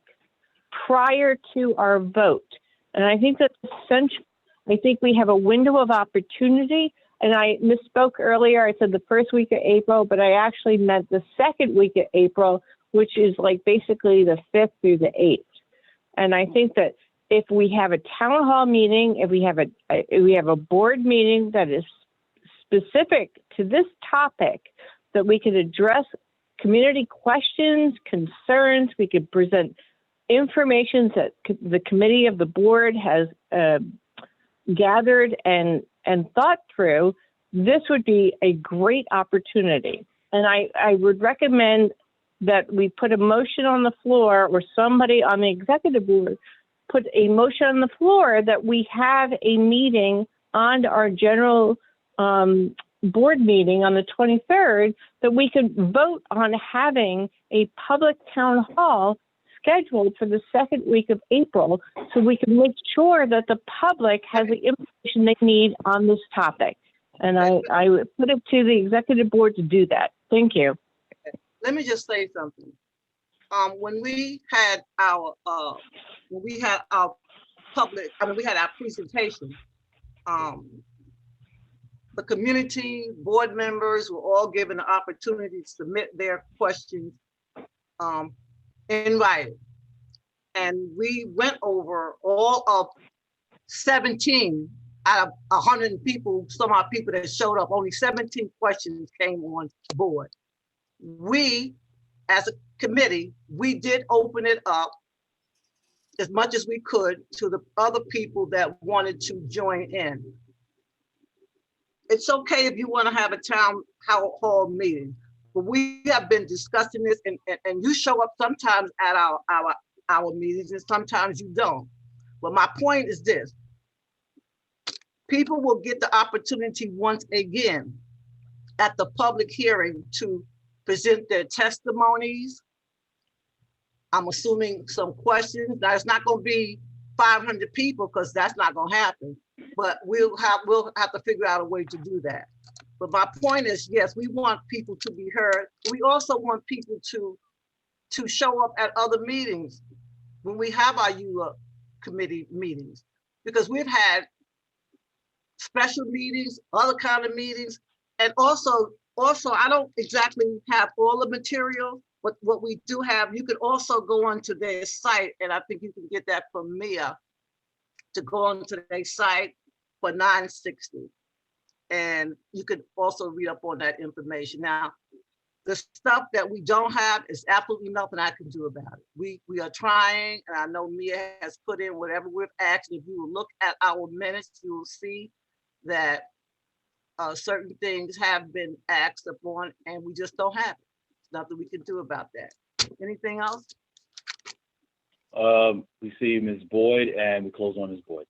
prior to our vote. And I think that's essential. I think we have a window of opportunity. And I misspoke earlier. I said the first week of April, but I actually meant the second week of April, which is like basically the 5th through the 8th. And I think that if we have a town hall meeting, if we have a board meeting that is specific to this topic, that we could address community questions, concerns, we could present information that the committee of the board has gathered and thought through, this would be a great opportunity. And I would recommend that we put a motion on the floor, or somebody on the executive board put a motion on the floor that we have a meeting on our general board meeting on the 23rd, that we could vote on having a public town hall scheduled for the second week of April, so we can make sure that the public has the information they need on this topic. And I would put it to the executive board to do that. Thank you. Let me just say something. When we had our presentation, the community board members were all given the opportunity to submit their questions in writing. And we went over all of 17 out of 100 people, some odd people that showed up, only 17 questions came on board. We, as a committee, we did open it up as much as we could to the other people that wanted to join in. It's okay if you want to have a town hall meeting, but we have been discussing this, and you show up sometimes at our meetings and sometimes you don't. But my point is this: people will get the opportunity once again at the public hearing to present their testimonies. I'm assuming some questions. Now, it's not going to be 500 people, because that's not going to happen. But we'll have to figure out a way to do that. But my point is, yes, we want people to be heard. We also want people to show up at other meetings when we have our ULURP committee meetings, because we've had special meetings, other kind of meetings, and also I don't exactly have all the material, but what we do have, you can also go onto their site, and I think you can get that from Mia, to go onto their site for 960. and you could also read up on that information. Now, the stuff that we don't have is absolutely nothing I can do about it. We are trying, and I know Mia has put in whatever we've asked. If you will look at our minutes, you will see that certain things have been asked upon, and we just don't have it. There's nothing we can do about that. Anything else? We see Ms. Boyd, and we close on Ms. Boyd.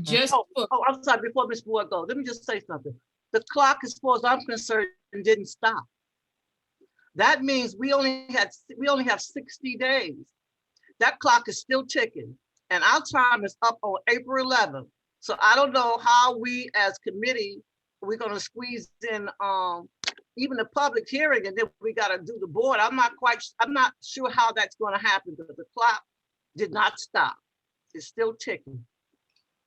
Just I'm sorry, before Ms. Boyd goes, let me just say something. The clock, as far as I'm concerned, didn't stop. That means we only have 60 days. That clock is still ticking, and our time is up on April 11th. So I don't know how we as committee, we're gonna squeeze in even the public hearing, and then we gotta do the board. I'm not sure how that's gonna happen, because the clock did not stop. It's still ticking.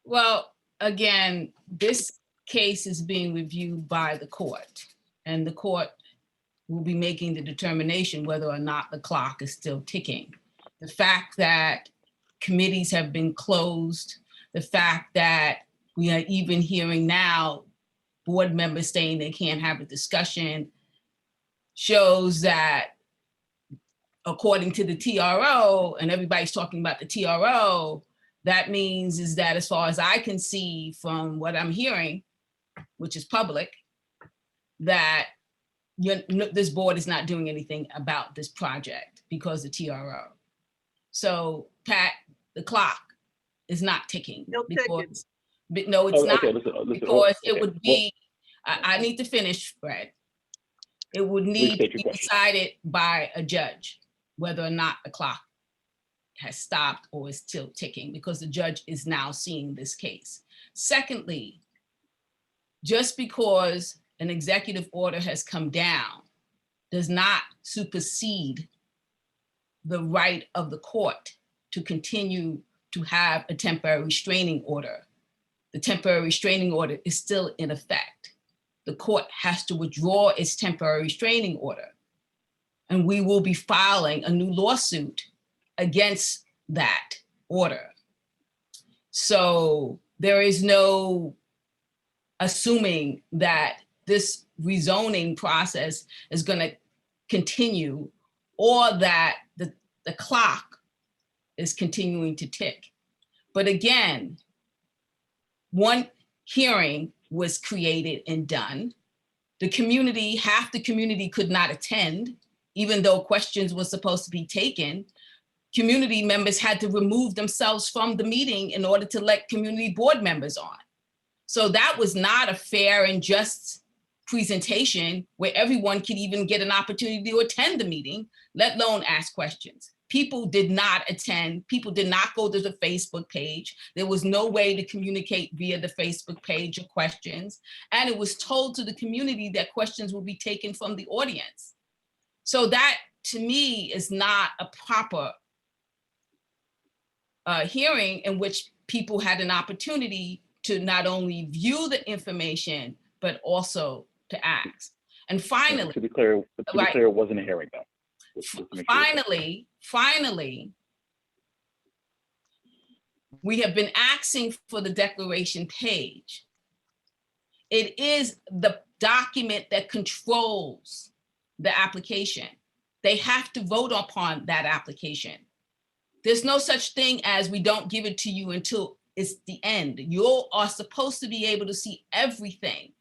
Well, again, this case is being reviewed by the court, and the court will be making the determination whether or not the clock is still ticking. The fact that committees have been closed, the fact that we are even hearing now board members saying they can't have a discussion shows that, according to the TRO, and everybody's talking about the TRO, that means is that, as far as I can see from what I'm hearing, which is public, that this board is not doing anything about this project because of TRO. So, Pat, the clock is not ticking. No, it's not. Okay, listen, because it would be, I need to finish, Fred. It would need to be decided by a judge whether or not the clock has stopped or is still ticking, because the judge is now seeing this case. Secondly, just because an executive order has come down does not supersede the right of the court to continue to have a temporary restraining order. The temporary restraining order is still in effect. The court has to withdraw its temporary restraining order, and we will be filing a new lawsuit against that order. So there is no assuming that this rezoning process is going to continue, or that the clock is continuing to tick. But again, one hearing was created and done. The community, half the community could not attend, even though questions were supposed to be taken. Community members had to remove themselves from the meeting in order to let community board members on. So that was not a fair and just presentation where everyone could even get an opportunity to attend the meeting, let alone ask questions. People did not attend. People did not go to the Facebook page. There was no way to communicate via the Facebook page or questions. And it was told to the community that questions would be taken from the audience. So that, to me, is not a proper hearing in which people had an opportunity to not only view the information, but also to ask. And finally, to be clear, it wasn't a hearing though. Finally, we have been asking for the declaration page. It is the document that controls the application. They have to vote upon that application. There's no such thing as we don't give it to you until it's the end. You are supposed to be able to see everything,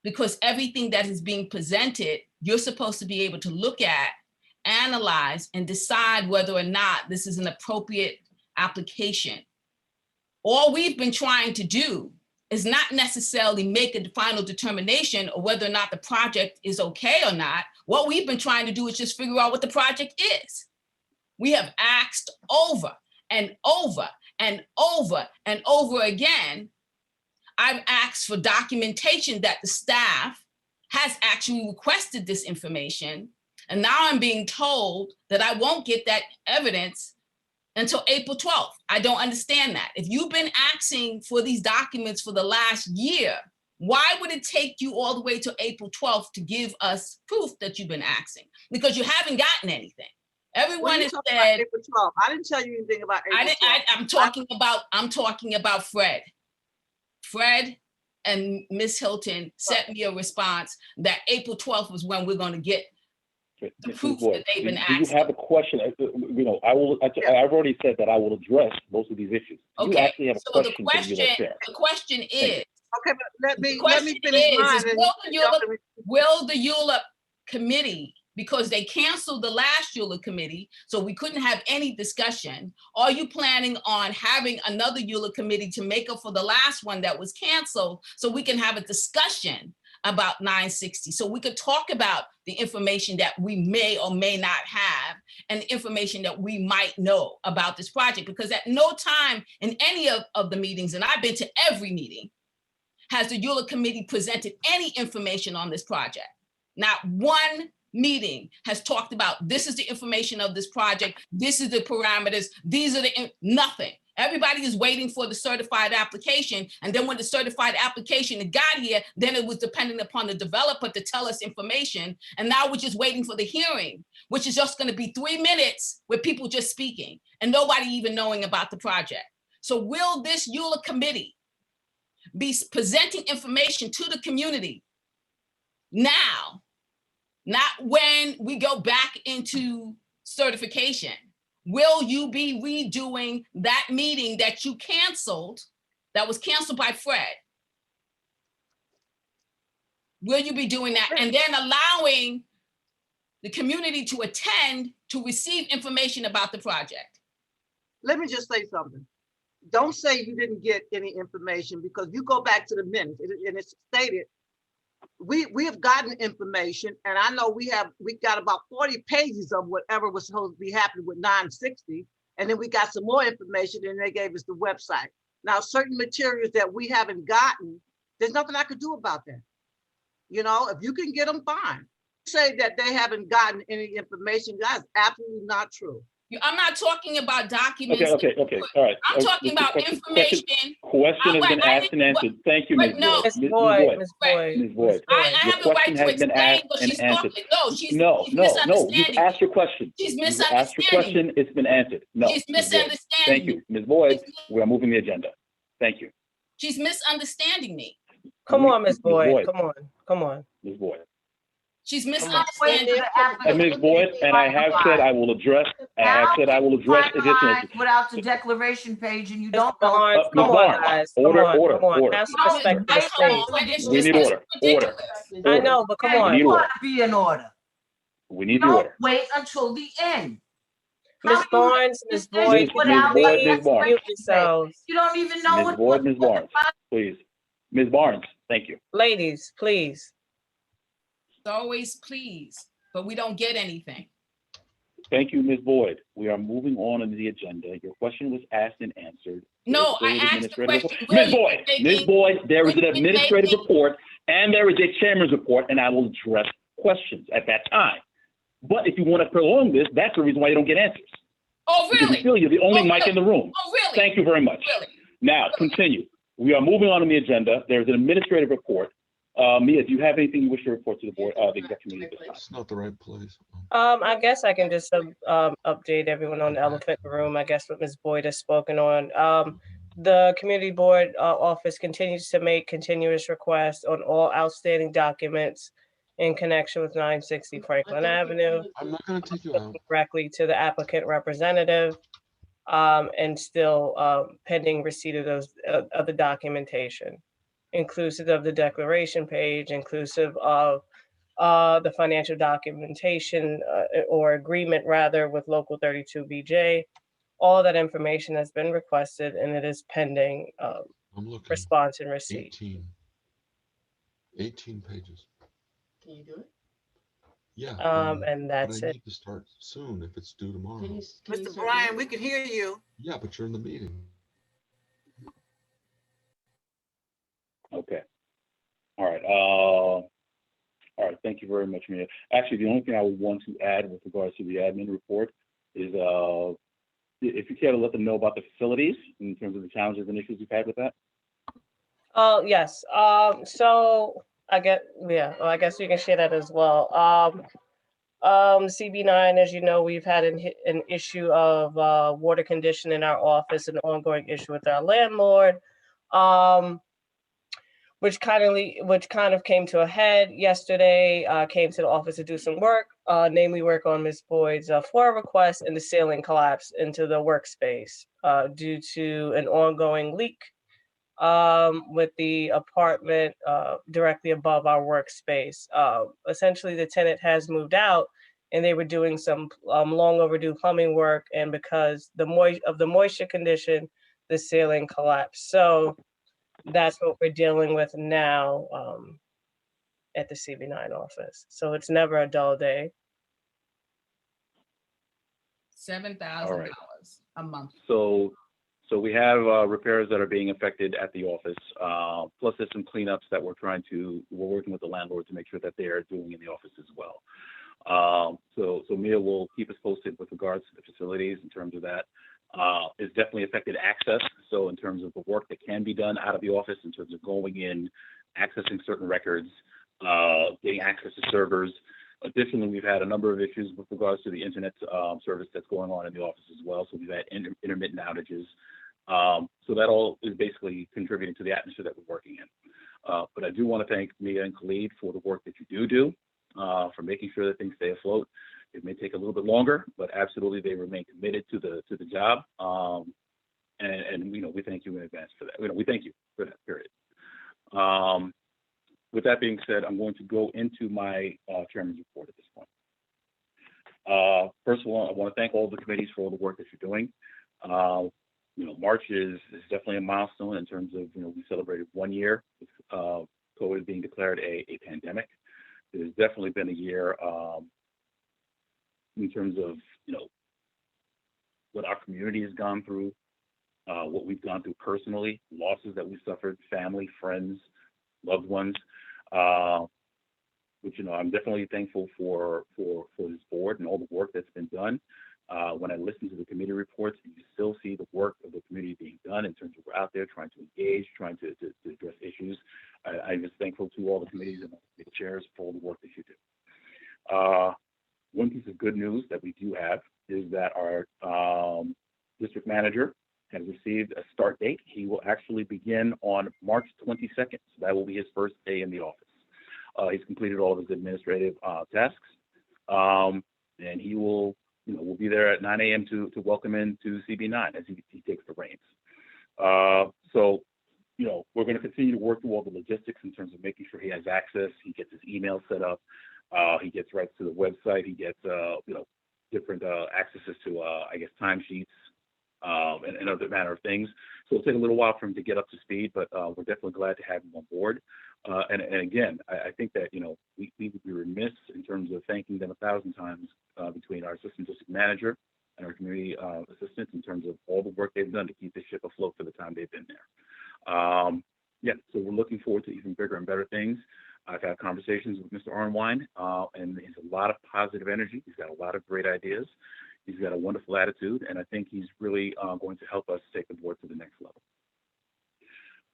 because everything that is being presented, you're supposed to be able to look at, analyze, and decide whether or not this is an appropriate application. All we've been trying to do is not necessarily make a final determination of whether or not the project is okay or not. What we've been trying to do is just figure out what the project is. We have asked over and over and over and over again. I've asked for documentation that the staff has actually requested this information. And now I'm being told that I won't get that evidence until April 12th. I don't understand that. If you've been asking for these documents for the last year, why would it take you all the way to April 12th to give us proof that you've been asking? Because you haven't gotten anything. Everyone has said, April 12th. I didn't tell you anything about April 12th. I'm talking about Fred. Fred and Ms. Hilton sent me a response that April 12th was when we're going to get the Ms. proof Boyd, that they've been do you asking. have a question? You know, I've already said that I will address most of these issues. Do you Okay, actually have a so question for the ULA chair? the question Thank is, you. Okay, but let me question finish mine. is will the EULA committee, because they canceled the last EULA committee, so we couldn't have any discussion, are you planning on having another EULA committee to make up for the last one that was canceled so we can have a discussion about 960? So we could talk about the information that we may or may not have and the information that we might know about this project, because at no time in any of the meetings, and I've been to every meeting, has the EULA committee presented any information on this project. Not one meeting has talked about this is the information of this project, this is the parameters, these are nothing. Everybody is waiting for the certified application, and then when the certified application got here, then it was dependent upon the developer to tell us information, and now we're just waiting for the hearing, which is just going to be 3 minutes with people just speaking and nobody even knowing about the project. So will this EULA committee be presenting information to the community now, not when we go back into certification? Will you be redoing that meeting that you canceled, that was canceled by Fred? Will you be doing that? And then allowing the community to attend to receive information about the project? Let me just say something. Don't say you didn't get any information, because you go back to the minutes and it's stated, we have gotten information, and I know we got about 40 pages of whatever was supposed to be happening with 960, and then we got some more information and they gave us the website. Now, certain materials that we haven't gotten, there's nothing I could do about that. You know, if you can get them, fine. Say that they haven't gotten any information, that's absolutely not true. I'm not talking about documents. Okay, all right. I'm talking about information. Question has been asked and answered. Thank you, Ms. No, Boyd. Ms. Boyd, Ms. Boyd. I Your have the right question to has been explain, asked but and she's answered. talking. No, she's No, misunderstanding. you've asked your question. She's You've asked your misunderstanding. question, it's been answered. No. She's Ms. Boyd. misunderstanding Thank you, Ms. Boyd. We are moving the agenda. Thank you. She's misunderstanding me. Come on, Ms. Boyd, Boyd. come on. Ms. Boyd. She's misunderstanding. And Ms. Boyd, and I have said I will address, additional issues. Without the declaration page, and you don't Mr. Barnes, Ms. come on, Barnes, guys. order. Have some respect for the stage. We need order. I know, but come We on. need order. be in order. We need the Don't order. wait until the end. Ms. Barnes, Ms. Boyd, Without Ms. Boyd, the Ms. Barnes. mute yourselves. You don't even know Ms. Boyd, Ms. Barnes, please. Ms. Barnes, thank you. Ladies, please. It's always please, but we don't get anything. Thank you, Ms. Boyd. We are moving on in the agenda. Your question was asked and answered. No, There I is asked the administrative question. report. Ms. Boyd, there is an administrative report and there is a chairman's report, and I will address questions at that time. But if you want to prolong this, that's the reason why you don't get answers. Oh, Because really? you feel you're the only mic really? in the room. Oh, really? Thank you very much. Really? Now, continue. We are moving on in the agenda. There's an administrative report. Mia, do you have anything you wish to report to the board, the executive committee at this time? It's not the right place. I guess I can just update everyone on the elephant in the room, I guess what Ms. Boyd has spoken on. The community board office continues to make continuous requests on all outstanding documents in connection with 960 Franklin Avenue. I'm not gonna take you out. Directly to the applicant representative, and still pending receipt of those of the documentation, inclusive of the declaration page, inclusive of the financial documentation or agreement rather with local 32 BJ. All that information has been requested and it is pending I'm looking. response and receipt. 18 pages. Can you do it? Yeah. And that's but I it. need to start soon if it's due tomorrow. Mr. Bryan, we can hear you. Yeah, but you're in the meeting. Okay. All right. All right. Thank you very much, Mia. Actually, the only thing I would want to add with regards to the admin report is if you care to let them know about the facilities in terms of the challenges and issues you've had with that. Oh, yes. So I guess you can share that as well. CB9, as you know, we've had an issue of water condition in our office, an ongoing issue with our landlord. which kind of came to a head yesterday. Came to the office to do some work, namely work on Ms. Boyd's FOIA request, and the ceiling collapsed into the workspace due to an ongoing leak with the apartment directly above our workspace. Essentially, the tenant has moved out, and they were doing some long overdue plumbing work, and because the moisture condition, the ceiling collapsed. So that's what we're dealing with now at the CB9 office. So it's never a dull day. $7,000 a month. So we have repairs that are being affected at the office. Plus there's some cleanups that we're working with the landlord to make sure that they are doing in the office as well. So Mia will keep us posted with regards to the facilities in terms of that. It's definitely affected access. So in terms of the work that can be done out of the office, in terms of going in, accessing certain records, getting access to servers. Additionally, we've had a number of issues with regards to the internet service that's going on in the office as well. So we've had intermittent outages. So that all is basically contributing to the atmosphere that we're working in. But I do want to thank Mia and Khalid for the work that you do, for making sure that things stay afloat. It may take a little bit longer, but absolutely they remain committed to the job. And we thank you in advance for that. We thank you for that, period. With that being said, I'm going to go into my chairman's report at this point. First of all, I want to thank all the committees for all the work that you're doing. March is definitely a milestone in terms of, we celebrated 1 year with COVID being declared a pandemic. It has definitely been a year in terms of, what our community has gone through, what we've gone through personally, losses that we suffered, family, friends, loved ones, which, I'm definitely thankful for this board and all the work that's been done. When I listen to the committee reports, you still see the work of the committee being done in terms of we're out there trying to engage, trying to address issues. I'm just thankful to all the committees and the chairs for all the work that you do. One piece of good news that we do have is that our district manager has received a start date. He will actually begin on March 22nd. So that will be his first day in the office. He's completed all of his administrative tasks. And he will, we'll be there at 9 a.m. to welcome him to CB9 as he takes the reins. So, we're going to continue to work through all the logistics in terms of making sure he has access. He gets his email set up. He gets right to the website. He gets, different accesses to, timesheets and other manner of things. So it'll take a little while for him to get up to speed, but we're definitely glad to have him on board. And again, I think that, we would be remiss in terms of thanking them 1,000 times between our assistant district manager and our community assistants in terms of all the work they've done to keep this ship afloat for the time they've been there. So we're looking forward to even bigger and better things. I've had conversations with Mr. Arnwine, and he has a lot of positive energy. He's got a lot of great ideas. He's got a wonderful attitude, and I think he's really going to help us take the board to the next level.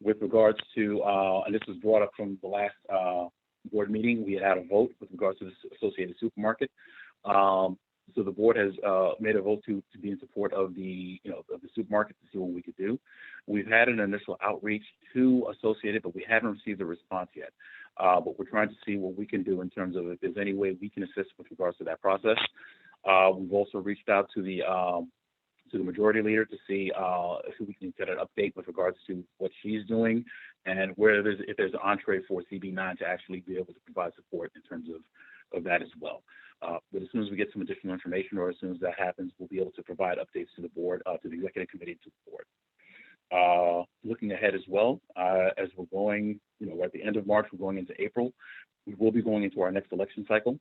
With regards to, and this was brought up from the last board meeting, we had a vote with regards to the Associated Supermarket. So the board has made a vote to be in support of the, of the supermarket to see what we could do. We've had an initial outreach to Associated, but we haven't received a response yet. But we're trying to see what we can do in terms of if there's any way we can assist with regards to that process. We've also reached out to the majority leader to see if we can get an update with regards to what she's doing and if there's an entree for CB9 to actually be able to provide support in terms of that as well. But as soon as we get some additional information, or as soon as that happens, we'll be able to provide updates to the board, to the executive committee, to the board. Looking ahead as well, as we're going, we're at the end of March, we're going into April. We will be going into our next election cycle.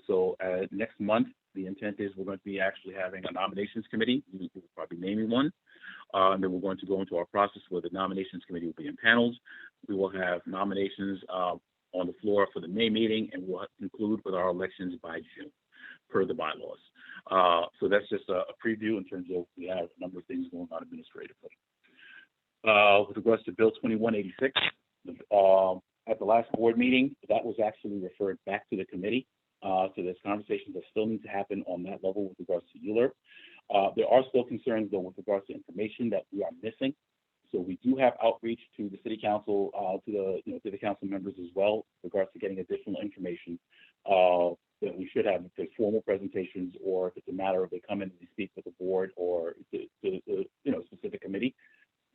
So next month, the intent is we're going to be actually having a nominations committee. We'll probably naming one. And then we're going to go into our process where the nominations committee will be in panels. We will have nominations on the floor for the May meeting, and we'll conclude with our elections by June, per the bylaws. So that's just a preview in terms of we have a number of things going on administratively. With regards to Bill 2186, at the last board meeting, that was actually referred back to the committee. So there's conversations that still need to happen on that level with regards to Euler. There are still concerns, though, with regards to information that we are missing. So we do have outreach to the city council, to the council members as well, with regards to getting additional information that we should have, if there's formal presentations, or if it's a matter of they come in and they speak with the board or the specific committee,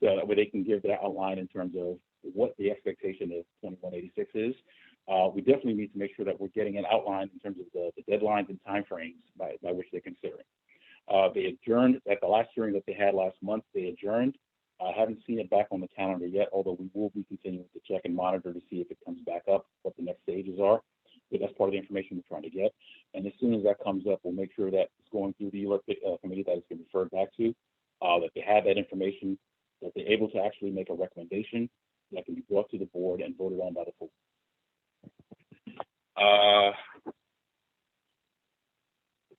so that way they can give that outline in terms of what the expectation of 2186 is. We definitely need to make sure that we're getting an outline in terms of the deadlines and timeframes by which they're considering. They adjourned at the last hearing that they had last month. They adjourned. I haven't seen it back on the calendar yet, although we will be continuing to check and monitor to see if it comes back up, what the next stages are. So that's part of the information we're trying to get. And as soon as that comes up, we'll make sure that it's going through the committee that it's been referred back to, that they have that information, that they're able to actually make a recommendation that can be brought to the board and voted on by the full.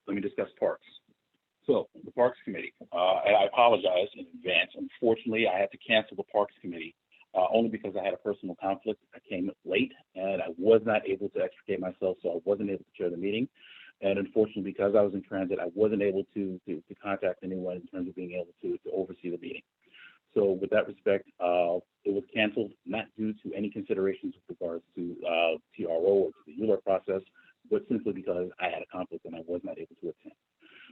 Let me discuss parks. So the Parks Committee, and I apologize in advance. Unfortunately, I had to cancel the Parks Committee only because I had a personal conflict. I came late and I was not able to extricate myself, so I wasn't able to chair the meeting. And unfortunately, because I was in transit, I wasn't able to contact anyone in terms of being able to oversee the meeting. So with that respect, it was canceled, not due to any considerations with regards to TRO or to the ULURP process, but simply because I had a conflict and I was not able to attend.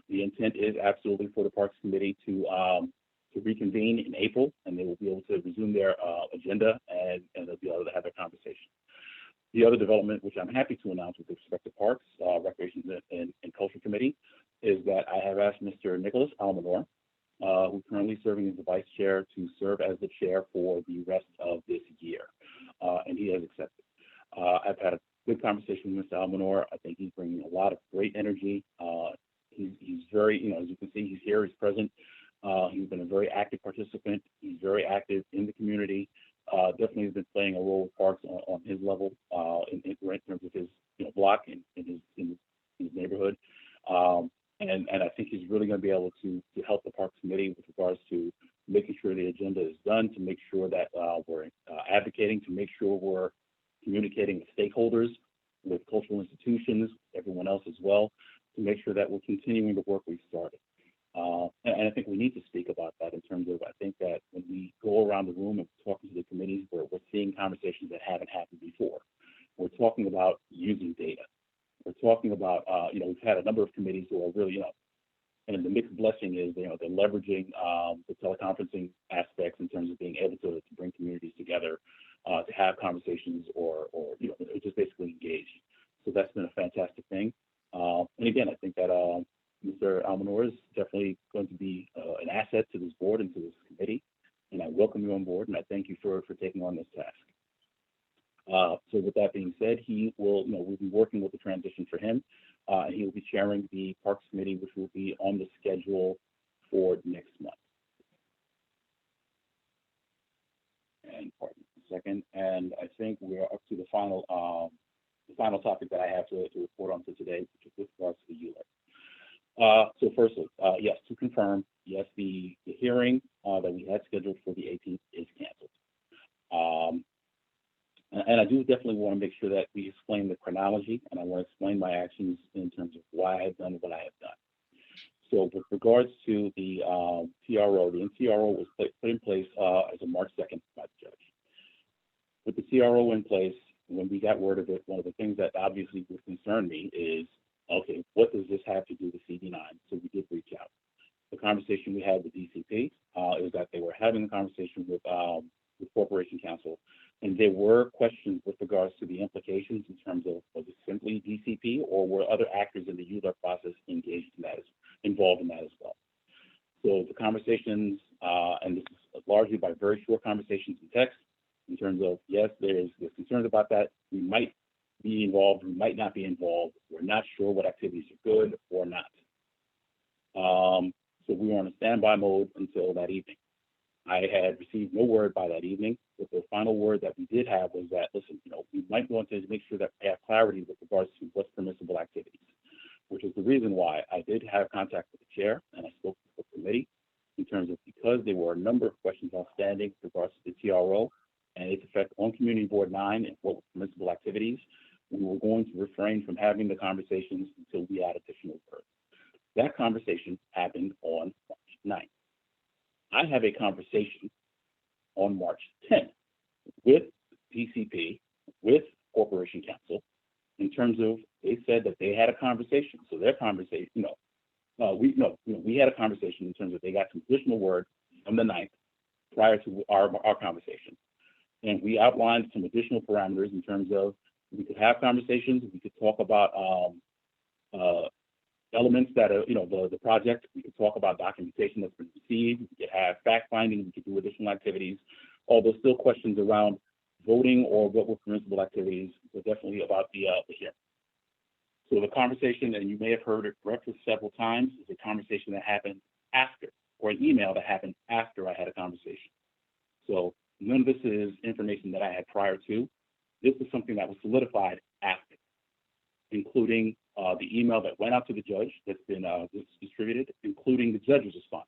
The intent is absolutely for the Parks Committee to reconvene in April, and they will be able to resume their agenda and they'll be able to have their conversation. The other development, which I'm happy to announce with respect to Parks, Recreation and Culture Committee, is that I have asked Mr. Nicholas Almanor, who's currently serving as the vice chair, to serve as the chair for the rest of this year, and he has accepted. I've had a good conversation with Mr. Almanor. I think he's bringing a lot of great energy. He's very, as you can see, he's here, he's present. He's been a very active participant. He's very active in the community. Definitely has been playing a role with Parks on his level, in terms of his block and in his neighborhood. And I think he's really going to be able to help the Parks Committee with regards to making sure the agenda is done, to make sure that we're advocating, to make sure we're communicating with stakeholders, with cultural institutions, everyone else as well, to make sure that we're continuing the work we've started. And I think we need to speak about that in terms of, I think that when we go around the room and talking to the committees, we're seeing conversations that haven't happened before. We're talking about using data. We're talking about, we've had a number of committees who are really, and the mixed blessing is, they're leveraging the teleconferencing aspects in terms of being able to bring communities together, to have conversations or just basically engage. So that's been a fantastic thing. And again, I think that Mr. Almanor is definitely going to be an asset to this board and to this committee. And I welcome you on board, and I thank you for taking on this task. So with that being said, he will, we'll be working with the transition for him. He will be chairing the Parks Committee, which will be on the schedule for next month. And pardon me a second. And I think we are up to the final topic that I have to report on for today, which is with regards to the ULURP. So firstly, yes, to confirm, yes, the hearing that we had scheduled for the 18th is canceled. And I do definitely want to make sure that we explain the chronology, and I want to explain my actions in terms of why I've done what I have done. So with regards to the TRO, the NTRO was put in place as of March 2nd by the judge. With the TRO in place, when we got word of it, one of the things that obviously would concern me is, okay, what does this have to do with CB9? So we did reach out. The conversation we had with DCP is that they were having a conversation with Corporation Counsel, and there were questions with regards to the implications in terms of, was it simply DCP, or were other actors in the ULURP process engaged in that, involved in that as well? So the conversations, and this is largely by very short conversations in text, in terms of, yes, there's concerns about that. We might be involved, we might not be involved. We're not sure what activities are good or not. So we were on a standby mode until that evening. I had received no word by that evening, but the final word that we did have was that, listen, we might want to make sure that we have clarity with regards to what's permissible activities, which is the reason why I did have contact with the chair and I spoke with the committee in terms of, because there were a number of questions outstanding with regards to the TRO and its effect on Community Board 9 and what were permissible activities, we were going to refrain from having the conversations until we had additional word. That conversation happened on March 9th. I have a conversation on March 10th with DCP, with Corporation Counsel, in terms of, they said that they had a conversation. So their conversation, we had a conversation in terms of they got some additional word on the 9th prior to our conversation. And we outlined some additional parameters in terms of we could have conversations, we could talk about elements that are, the project, we could talk about documentation that's been received, we could have fact finding, we could do additional activities, although still questions around voting or what were permissible activities, but definitely about the hearing. So the conversation, and you may have heard it referenced several times, is a conversation that happened after, or an email that happened after I had a conversation. So none of this is information that I had prior to. This is something that was solidified after, including the email that went out to the judge that's been distributed, including the judge's response.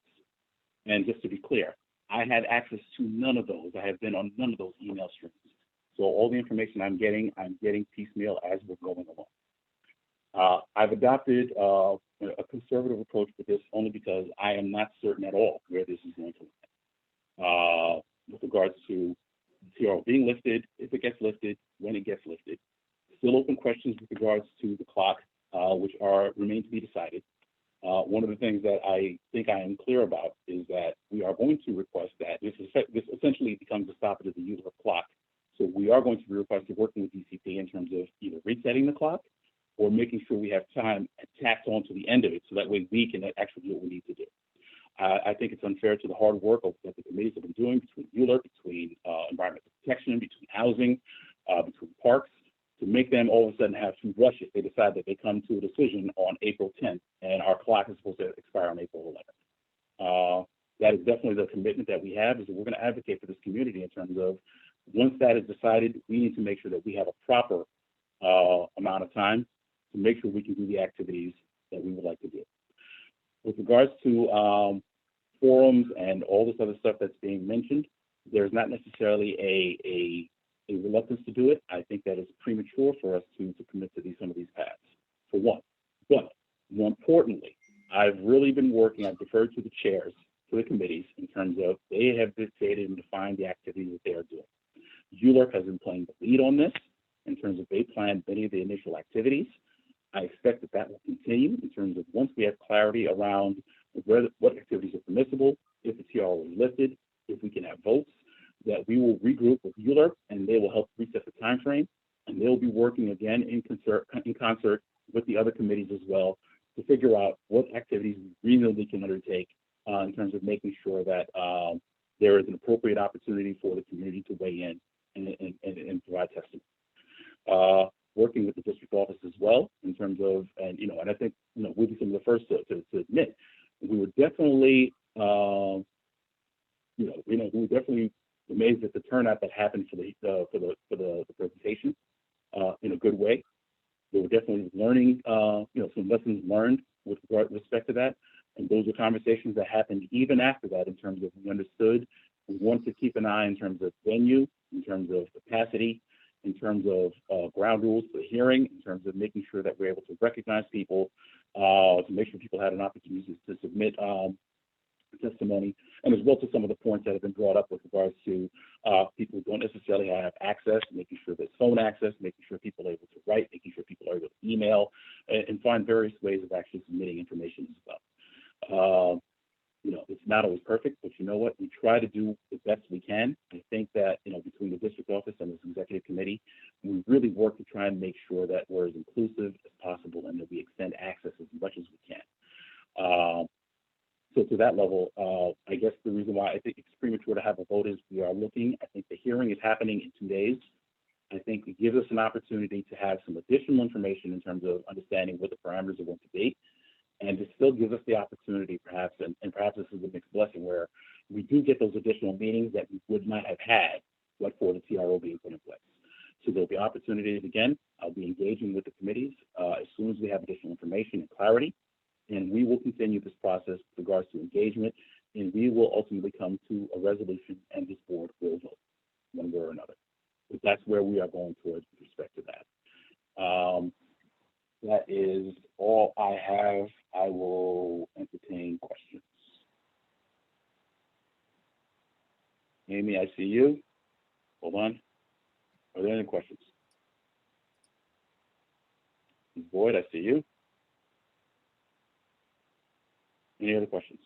And just to be clear, I had access to none of those. I have been on none of those email streams. So all the information I'm getting piecemeal as we're going along. I've adopted a conservative approach with this only because I am not certain at all where this is going to land. With regards to TRO being lifted, if it gets lifted, when it gets lifted. Still open questions with regards to the clock, which remain to be decided. One of the things that I think I am clear about is that we are going to request that this essentially becomes a stoppage of the use of clock. So we are going to be requesting working with DCP in terms of either resetting the clock or making sure we have time tacked on to the end of it so that way we can actually do what we need to do. I think it's unfair to the hard work that the committees have been doing between ULURP, between environmental protection, between housing, between parks, to make them all of a sudden have to rush if they decide that they come to a decision on April 10th and our clock is supposed to expire on April 11th. That is definitely the commitment that we have, is that we're going to advocate for this community in terms of once that is decided, we need to make sure that we have a proper amount of time to make sure we can do the activities that we would like to do. With regards to forums and all this other stuff that's being mentioned, there's not necessarily a reluctance to do it. I think that it's premature for us to commit to some of these paths, for one. But more importantly, I've really been working, I've deferred to the chairs, to the committees, in terms of they have dictated and defined the activities that they are doing. ULURP has been playing the lead on this in terms of they planned many of the initial activities. I expect that that will continue in terms of once we have clarity around what activities are permissible, if the TRO is lifted, if we can have votes, that we will regroup with ULURP and they will help reset the time frame, and they'll be working again in concert with the other committees as well to figure out what activities we reasonably can undertake in terms of making sure that there is an appropriate opportunity for the community to weigh in and provide testimony. Working with the district office as well in terms of, and I think we'll be some of the first to admit, we were definitely, we were definitely amazed at the turnout that happened for the presentation in a good way. They were definitely learning, some lessons learned with respect to that, and those are conversations that happened even after that in terms of we understood, we wanted to keep an eye in terms of venue, in terms of capacity, in terms of ground rules for the hearing, in terms of making sure that we're able to recognize people, to make sure people had an opportunity to submit testimony, and as well to some of the points that have been brought up with regards to people who don't necessarily have access, making sure there's phone access, making sure people are able to write, making sure people are able to email, and find various ways of actually submitting information as well. It's not always perfect, but you know what? We try to do the best we can. I think that, between the district office and this executive committee, we really work to try and make sure that we're as inclusive as possible and that we extend access as much as we can. So to that level, I guess the reason why I think it's premature to have a vote is we are looking. I think the hearing is happening in 2 days. I think it gives us an opportunity to have some additional information in terms of understanding what the parameters are going to be. And it still gives us the opportunity, perhaps, and perhaps this is a mixed blessing, where we do get those additional meetings that we would not have had but for the TRO being put in place. So there'll be opportunities again. I'll be engaging with the committees as soon as we have additional information and clarity, and we will continue this process with regards to engagement, and we will ultimately come to a resolution, and this board will vote one way or another. But that's where we are going towards with respect to that. That is all I have. I will entertain questions. Amy, I see you. Hold on. Are there any questions? Ms. Boyd, I see you. Any other questions?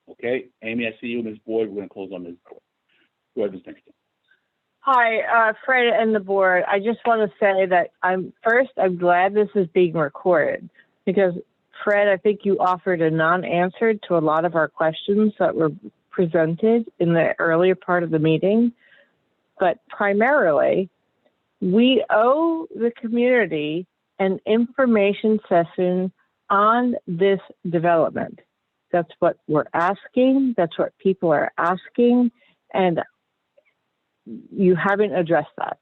Okay, Amy, I see you. Ms. Boyd, we're gonna close on Ms. Boyd. Go ahead, Ms. Pinkerton. Hi, Fred and the board. I just want to say that I'm glad this is being recorded because Fred, I think you offered a non-answer to a lot of our questions that were presented in the earlier part of the meeting. But primarily, we owe the community an information session on this development. That's what we're asking. That's what people are asking. And you haven't addressed that.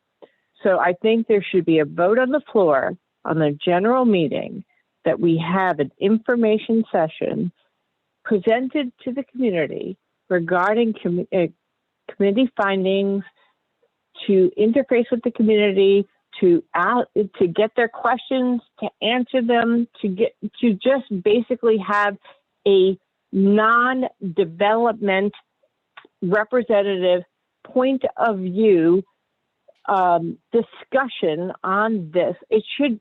So I think there should be a vote on the floor on the general meeting that we have an information session presented to the community regarding committee findings, to interface with the community, to get their questions, to answer them, to just basically have a non-development representative point of view discussion on this.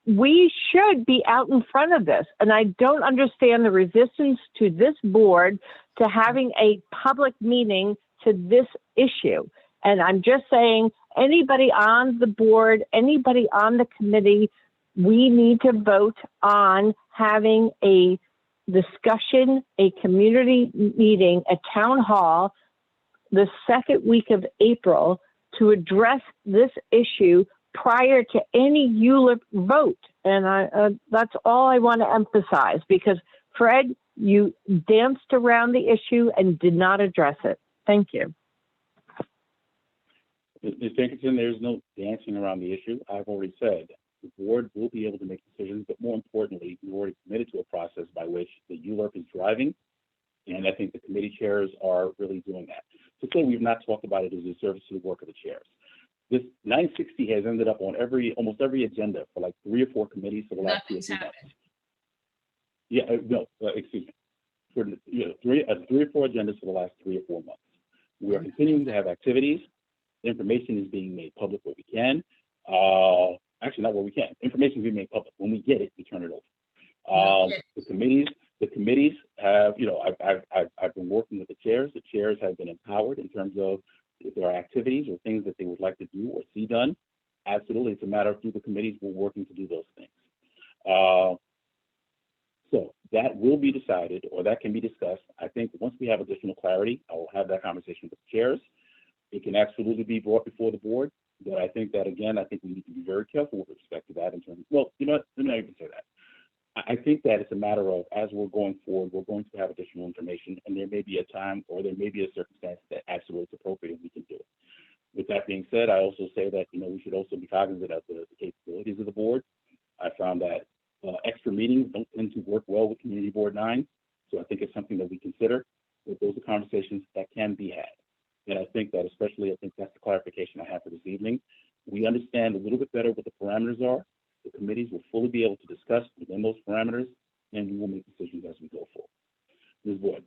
We should be out in front of this. And I don't understand the resistance to this board to having a public meeting to this issue. And I'm just saying, anybody on the board, anybody on the committee, we need to vote on having a discussion, a community meeting, a town hall, the second week of April to address this issue prior to any ULURP vote. And that's all I want to emphasize, because Fred, you danced around the issue and did not address it. Thank you. Ms. Pinkerton, there's no dancing around the issue. I've already said the board will be able to make decisions, but more importantly, we've already committed to a process by which the ULURP is driving, and I think the committee chairs are really doing that. To say we've not talked about it is a service to the work of the chairs. This 960 has ended up on almost every agenda for like 3 or 4 committees for the last 2 or 3 months. Yeah, excuse me. For 3 or 4 agendas for the last 3 or 4 months. We are continuing to have activities. Information is being made public where we can. Actually, not where we can. Information is being made public. When we get it, we turn it over. The committees have, I've been working with the chairs. The chairs have been empowered in terms of if there are activities or things that they would like to do or see done. Absolutely, it's a matter of through the committees we're working to do those things. So that will be decided, or that can be discussed. I think once we have additional clarity, I will have that conversation with the chairs. It can absolutely be brought before the board, but I think that, again, I think we need to be very careful with respect to that in terms of, well, you know what, let me not even say that. I think that it's a matter of, as we're going forward, we're going to have additional information, and there may be a time or there may be a circumstance that absolutely is appropriate and we can do it. With that being said, I also say that, we should also be cognizant of the capabilities of the board. I found that extra meetings don't tend to work well with Community Board 9, so I think it's something that we consider. But those are conversations that can be had. And I think that especially, I think that's the clarification I have for this evening. We understand a little bit better what the parameters are. The committees will fully be able to discuss within those parameters, and we will make decisions as we go forward. Ms. Boyd.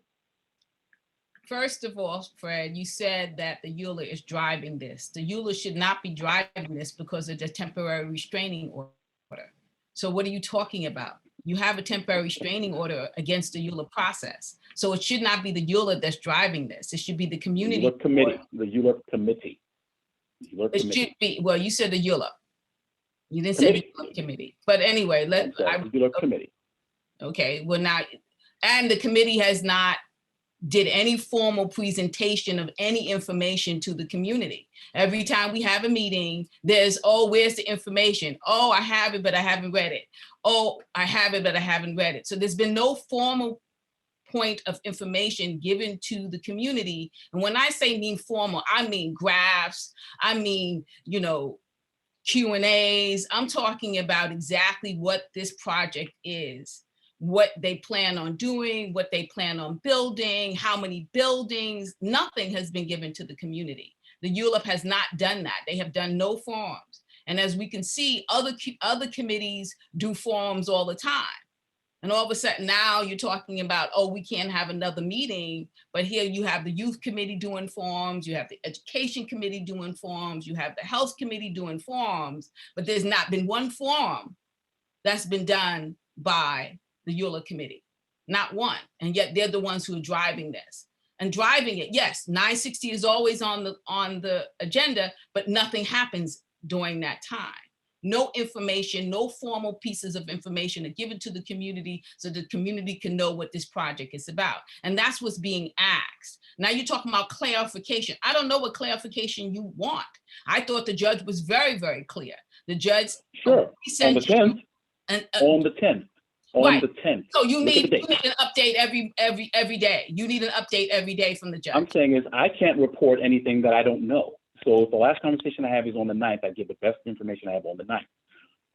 First of all, Fred, you said that the EULA is driving this. The EULA should not be driving this because of the temporary restraining order. So what are you talking about? You have a temporary restraining order against the EULA process. So it should not be the EULA that's driving this. It should be the community. The committee, the EULA committee. It should be, well, you said the EULA. You didn't say the EULA committee. But anyway, the EULA committee. Okay, well now, and the committee has not did any formal presentation of any information to the community. Every time we have a meeting, there's, oh, where's the information? Oh, I have it, but I haven't read it. Oh, I have it, but I haven't read it. So there's been no formal point of information given to the community. And when I say mean formal, I mean graphs, I mean, Q&As. I'm talking about exactly what this project is, what they plan on doing, what they plan on building, how many buildings. Nothing has been given to the community. The ULURP has not done that. They have done no forums. And as we can see, other committees do forums all the time. And all of a sudden now you're talking about, oh, we can't have another meeting, but here you have the youth committee doing forums, you have the education committee doing forums, you have the health committee doing forums, but there's not been one forum that's been done by the EULA committee, not one. And yet they're the ones who are driving this and driving it. Yes, 960 is always on the agenda, but nothing happens during that time. No information, no formal pieces of information are given to the community so the community can know what this project is about. And that's what's being asked. Now you're talking about clarification. I don't know what clarification you want. I thought the judge was very, very clear. The judge Sure, on the 10th, on the 10th, on right. the 10th. So you Look at need the date. an update every day. You need an update every day from the judge. I'm saying is I can't report anything that I don't know. So if the last conversation I have is on the 9th, I give the best information I have on the 9th.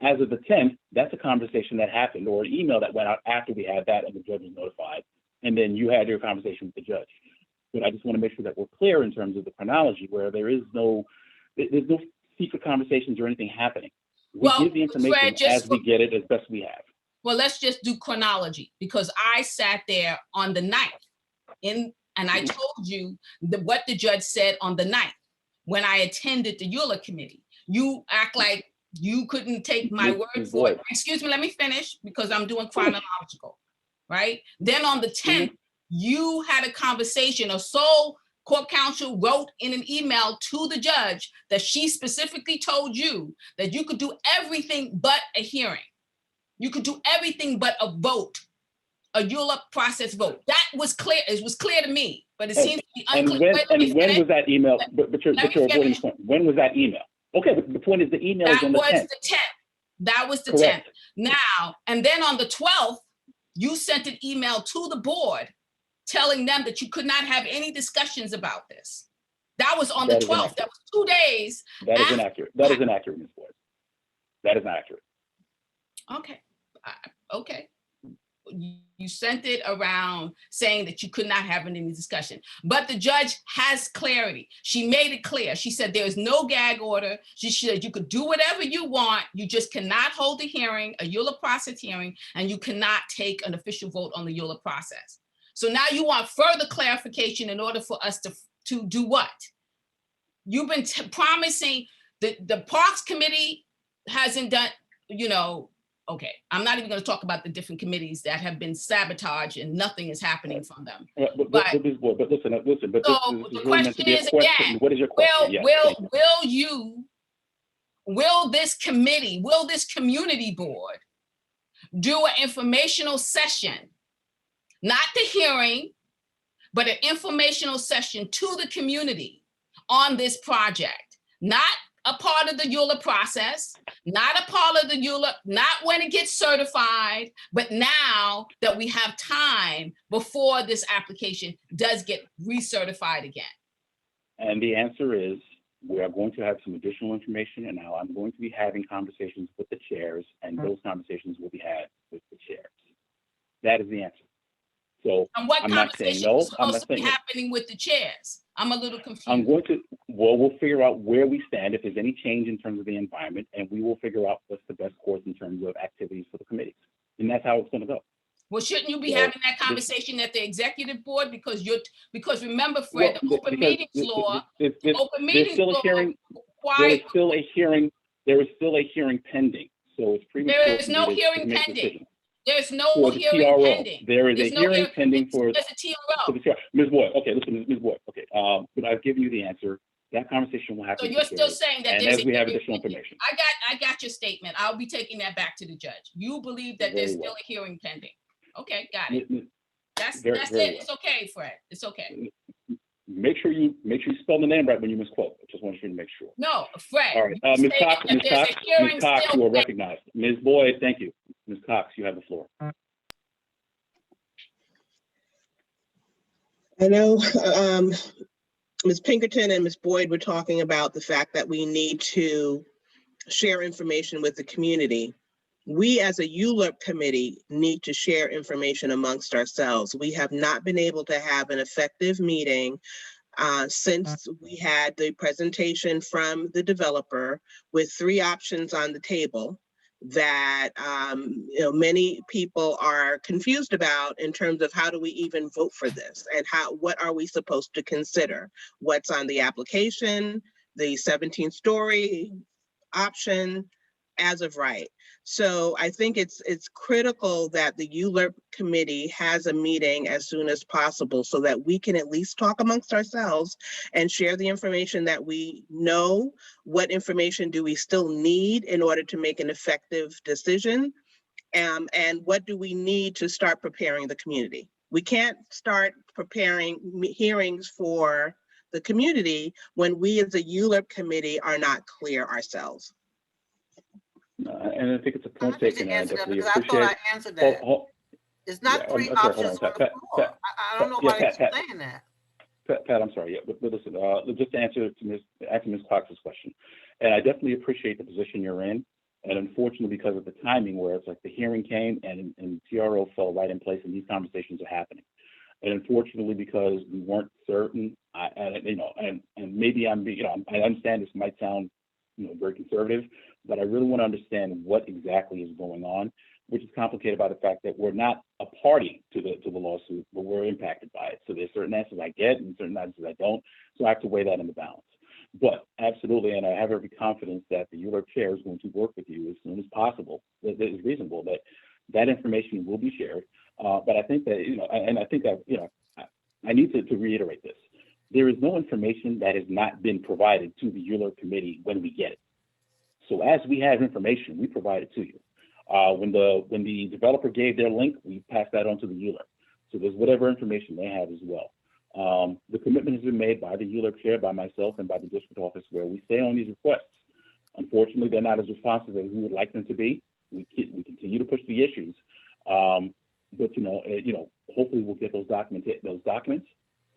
As of the 10th, that's a conversation that happened or an email that went out after we had that and the judge was notified. And then you had your conversation with the judge. But I just want to make sure that we're clear in terms of the chronology where there's no secret conversations or anything happening. We give the information as we get it as best we have. Well, let's just do chronology because I sat there on the 9th and I told you what the judge said on the 9th. When I attended the EULA committee, you act like you couldn't take my word for it. Excuse me, let me finish because I'm doing chronological, right? Then on the 10th, you had a conversation, or Seoul Court Counsel wrote in an email to the judge that she specifically told you that you could do everything but a hearing. You could do everything but a vote, a EULA process vote. That was clear. It was clear to me, but it seems to be unclear. And when was that email? But you're avoiding the point. When was that email? Okay, but the point is the email is on the 10th. That was the 10th. That was the 10th. Now, and then on the 12th, you sent an email to the board telling them that you could not have any discussions about this. That was on the 12th. That was 2 days. That is inaccurate. That is inaccurate, Ms. Boyd. That is not accurate. Okay. Okay. You sent it around saying that you could not have any discussion, but the judge has clarity. She made it clear. She said there is no gag order. She said you could do whatever you want. You just cannot hold a hearing, a EULA process hearing, and you cannot take an official vote on the EULA process. So now you want further clarification in order for us to do what? You've been promising the Parks Committee hasn't done, okay, I'm not even going to talk about the different committees that have been sabotaged and nothing is happening from them. But listen. But so the question is again, what is your question? Will this committee, will this community board do an informational session, not the hearing, but an informational session to the community on this project, not a part of the EULA process, not a part of the EULA, not when it gets certified, but now that we have time before this application does get recertified again? And the answer is, we are going to have some additional information, and now I'm going to be having conversations with the chairs, and those conversations will be had with the chairs. That is the answer. So and what I'm not saying no. I'm not saying happening with the chairs. I'm a little confused. We'll figure out where we stand, if there's any change in terms of the environment, and we will figure out what's the best course in terms of activities for the committees. And that's how it's going to go. Well, shouldn't you be having that conversation at the executive board? Because remember, Fred, the open meetings law, there is still a hearing pending. So it's premature. There is no hearing pending. There's no hearing pending. There is a hearing pending for the TRO. Ms. Boyd, okay, listen, Ms. Boyd, okay. But I've given you the answer. That conversation will happen. So you're still saying that as we have additional information. I got your statement. I'll be taking that back to the judge. You believe that there's still a hearing pending. Okay, got it. That's it. It's okay, Fred. It's okay. Make sure you spell the name right when you misquote. I just want you to make sure. No, Fred. All right, Ms. Cox, you are recognized. Ms. Boyd, thank you. Ms. Cox, you have the floor. I know Ms. Pinkerton and Ms. Boyd were talking about the fact that we need to share information with the community. We as a ULURP committee need to share information amongst ourselves. We have not been able to have an effective meeting since we had the presentation from the developer with 3 options on the table. that many people are confused about in terms of how do we even vote for this, and what are we supposed to consider? What's on the application, the 17-story option as of right. So I think it's critical that the ULURP committee has a meeting as soon as possible so that we can at least talk amongst ourselves and share the information that we know. What information do we still need in order to make an effective decision? And what do we need to start preparing the community? We can't start preparing hearings for the community when we as a ULURP committee are not clear ourselves. And I think it's a point taken. I Answer that definitely because I thought appreciate. I answered that. It's not yeah, three I'm sorry, hold options on, on the floor. I don't know why Pat, you're saying that. Pat, I'm sorry. Yeah, but listen, just to answer to Ms. Cox's question, and I definitely appreciate the position you're in. And unfortunately, because of the timing, where it's like the hearing came and TRO fell right in place, and these conversations are happening. And unfortunately, because we weren't certain, and maybe I understand this might sound, very conservative, but I really want to understand what exactly is going on, which is complicated by the fact that we're not a party to the lawsuit, but we're impacted by it. So there's certain answers I get and certain answers I don't. So I have to weigh that in the balance. But absolutely, and I have every confidence that the ULURP chair is going to work with you as soon as possible. That is reasonable that information will be shared. But I think that, and I think that, I need to reiterate this. There is no information that has not been provided to the ULURP committee when we get it. So as we have information, we provide it to you. When the developer gave their link, we passed that on to the ULURP. So there's whatever information they have as well. The commitment has been made by the ULURP chair, by myself, and by the district office where we stay on these requests. Unfortunately, they're not as responsive as we would like them to be. We continue to push the issues, but hopefully we'll get those documents.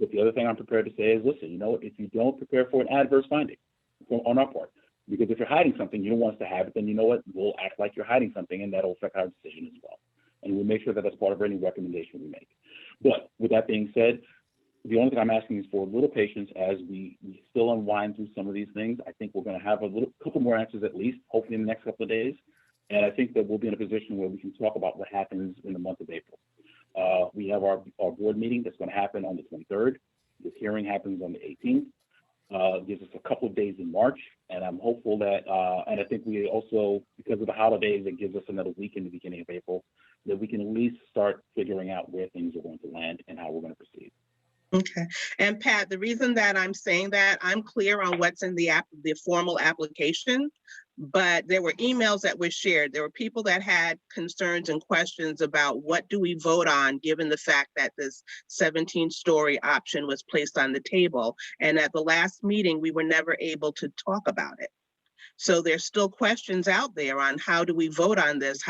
But the other thing I'm prepared to say is, listen, if you don't prepare for an adverse finding on our part, because if you're hiding something, you don't want us to have it, then you know what? We'll act like you're hiding something, and that'll affect our decision as well. And we'll make sure that that's part of any recommendation we make. But with that being said, the only thing I'm asking is for a little patience as we still unwind through some of these things. I think we're going to have couple more answers at least, hopefully in the next couple of days. And I think that we'll be in a position where we can talk about what happens in the month of April. We have our board meeting that's going to happen on the 23rd. This hearing happens on the 18th. Gives us a couple of days in March, and I'm hopeful that, and I think we also, because of the holidays, it gives us another week in the beginning of April, that we can at least start figuring out where things are going to land and how we're going to proceed. Okay. And Pat, the reason that I'm saying that, I'm clear on what's in the formal application, but there were emails that were shared. There were people that had concerns and questions about what do we vote on, given the fact that this 17-story option was placed on the table. And at the last meeting, we were never able to talk about it. So there's still questions out there on how do we vote on this?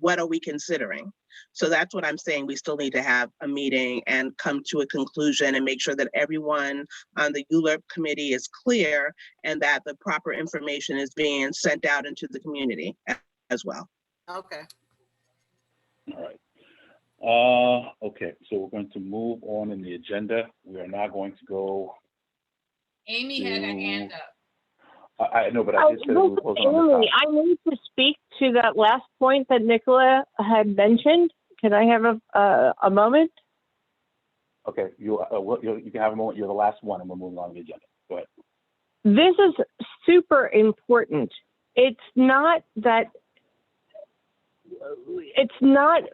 What are we considering? So that's what I'm saying. We still need to have a meeting and come to a conclusion and make sure that everyone on the ULURP committee is clear and that the proper information is being sent out into the community as well. Okay. All right. Okay, so we're going to move on in the agenda. We are now going to go. Amy had her hand up. I know, but I just said we were closing on the Amy, I need to speak to that last point that Nicola had mentioned. Can I have a moment? Okay, you can have a moment. You're the last one, and we're moving on to the agenda. Go ahead. This is super important. It's not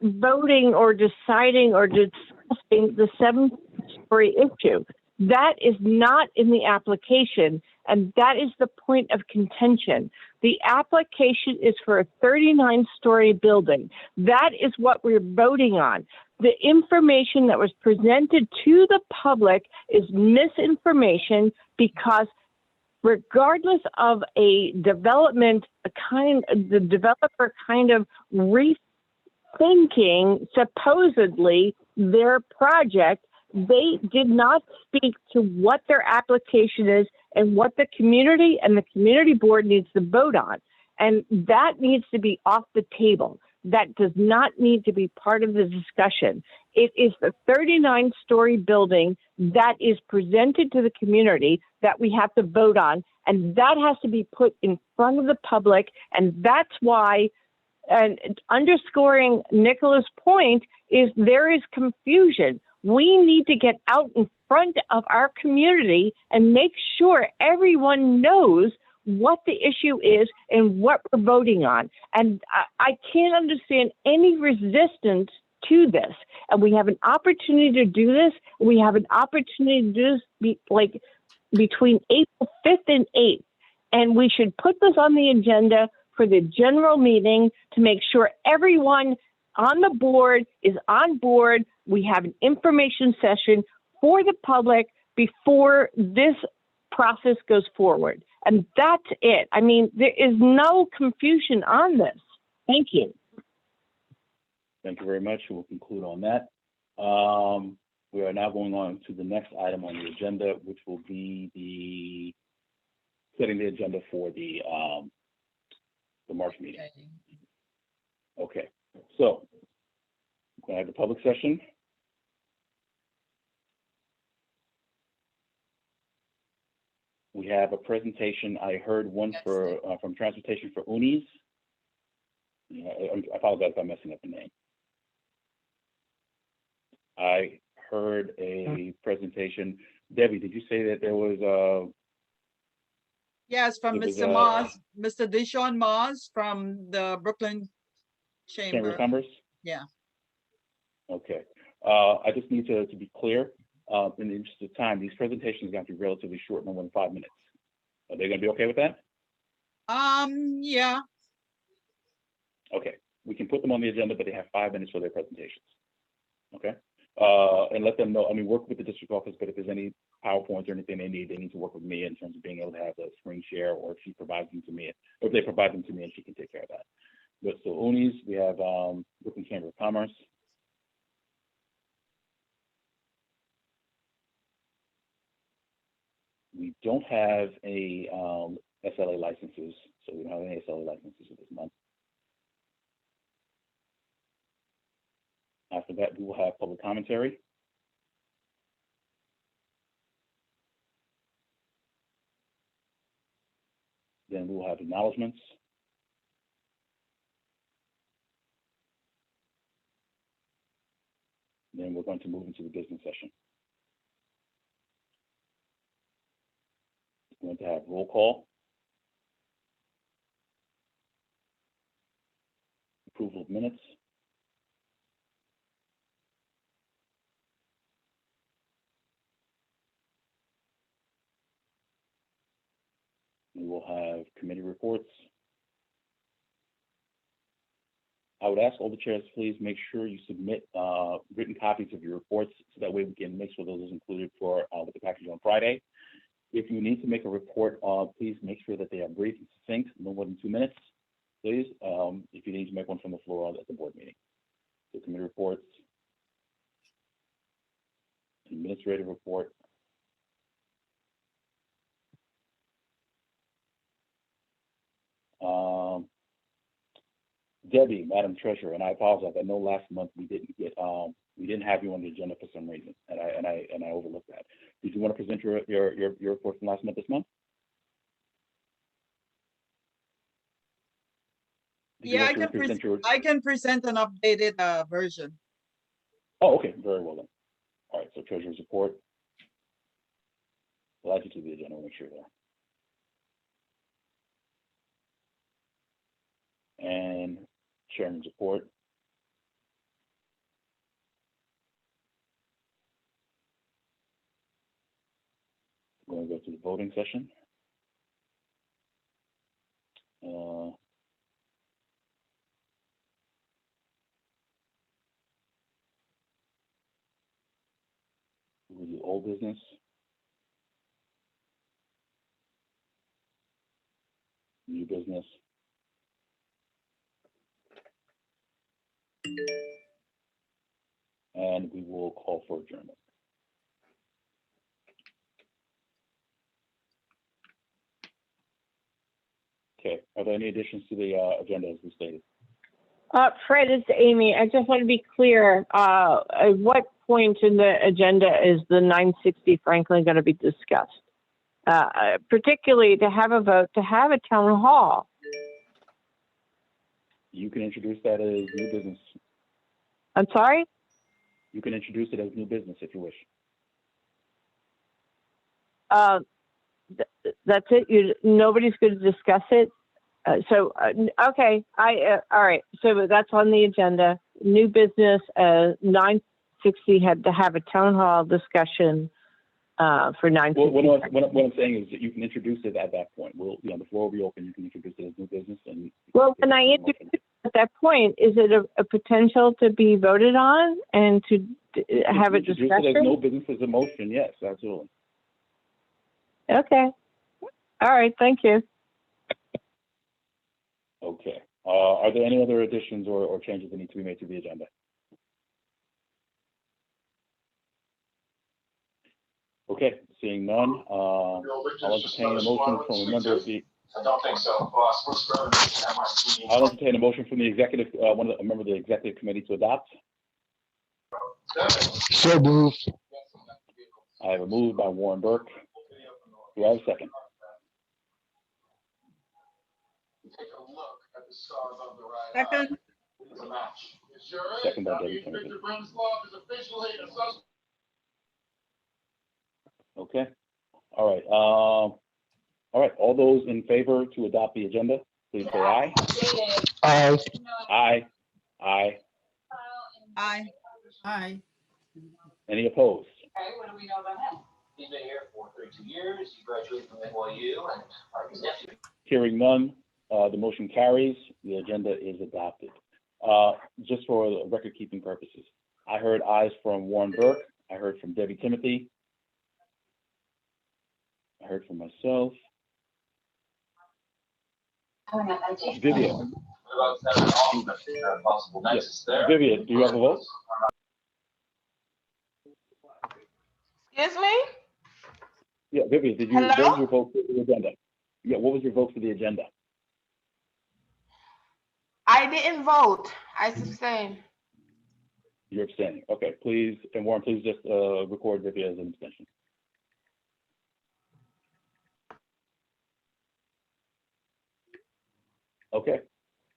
voting or deciding or discussing the 7-story issue. That is not in the application, and that is the point of contention. The application is for a 39-story building. That is what we're voting on. The information that was presented to the public is misinformation because regardless of a development, the developer kind of rethinking supposedly their project, they did not speak to what their application is and what the community and the community board needs to vote on. And that needs to be off the table. That does not need to be part of the discussion. It is the 39-story building that is presented to the community that we have to vote on. And that has to be put in front of the public. And that's why and underscoring Nicola's point is there is confusion. We need to get out in front of our community and make sure everyone knows what the issue is and what we're voting on. And I can't understand any resistance to this. And we have an opportunity to do this. We have an opportunity to do this between April 5th and 8th. And we should put this on the agenda for the general meeting to make sure everyone on the board is on board. We have an information session for the public before this process goes forward. And that's it. I mean, there is no confusion on this. Thank you. Thank you very much. We'll conclude on that. We are now going on to the next item on the agenda, which will be setting the agenda for the March meeting. Okay, so we're going to have the public session. We have a presentation. I heard one for from Transportation for Unis. Yeah, I apologize if I'm messing up the name. I heard a presentation. Debbie, did you say that there was a? Yes, from It was, Mr. Mars, Mr. Deshaun Mars from the Brooklyn Chamber of Chamber. Commerce? Yeah. Okay. I just need to be clear. In the interest of time, these presentations are going to be relatively short, no more than 5 minutes. Are they going to be okay with that? Yeah. Okay. We can put them on the agenda, but they have 5 minutes for their presentations. Okay. And let them know. I mean, work with the district office, but if there's any PowerPoints or anything they need to work with me in terms of being able to have the screen share, or if she provides them to me, or if they provide them to me and she can take care of that. But so Unis, we have Brooklyn Chamber of Commerce. We don't have a SLA licenses, so we don't have any SLA licenses for this month. After that, we will have public commentary. Then we will have acknowledgements. Then we're going to move into the business session. We're going to have roll call. Approval of minutes. We will have committee reports. I would ask all the chairs, please make sure you submit written copies of your reports so that way we can make sure those are included for with the package on Friday. If you need to make a report, please make sure that they are brief and succinct, no more than 2 minutes, please. If you need to make one from the floor at the board meeting. So committee reports, administrative report. Debbie, Madam Treasurer, and I apologize. I know last month we didn't have you on the agenda for some reason, and I overlooked that. Did you want to present your report from last month this month? Yeah, I can present an updated version. Oh, okay, very well then. All right, so Treasurer's report. I'll add you to the agenda, make sure there. And Chairman's report. We're going to go to the voting session. We'll do old business. New business. And we will call for adjournment. Okay, are there any additions to the agenda as we stated? Fred, it's Amy. I just want to be clear. At what point in the agenda is the 960 Franklin going to be discussed? Particularly to have a vote, to have a town hall. You can introduce that as new business. I'm sorry? You can introduce it as new business if you wish. That's it? Nobody's going to discuss it? Okay, all right, so that's on the agenda. New business, 960 had to have a town hall discussion for 960. What I'm saying is that you can introduce it at that point. The floor will be open. You can introduce it as new business and. Well, when I introduce it at that point, is it a potential to be voted on and to have a Introduce discussion? it as no business as a motion, yes, absolutely. Okay, all right, thank you. Okay. Are there any other additions or changes that need to be made to the agenda? Okay, seeing none, I'll entertain a motion from a member of the. I don't think so, boss. I'll entertain a motion from the executive, a member of the executive committee to adopt. So moved. I have a move by Warren Burke. Do I have a second? Second. Second by Debbie Timothy. Okay. All right. All right. All those in favor to adopt the agenda, please say aye. Aye. Aye. Aye. Aye. Aye. Any opposed? Okay, what do we know about him? He's been here for 32 years. He graduated from NYU and his nephew. Hearing none, the motion carries. The agenda is adopted. Just for record-keeping purposes, I heard ayes from Warren Burke. I heard from Debbie Timothy. I heard from myself. Vivian. Yes. Vivian, do you have a vote? Excuse me? Yeah, Vivian, did you, what was your vote for the agenda? Yeah, what was your vote for the agenda? I didn't vote. I abstained. You're abstaining. Okay, please, and Warren, please just record Vivian as an abstention. Okay,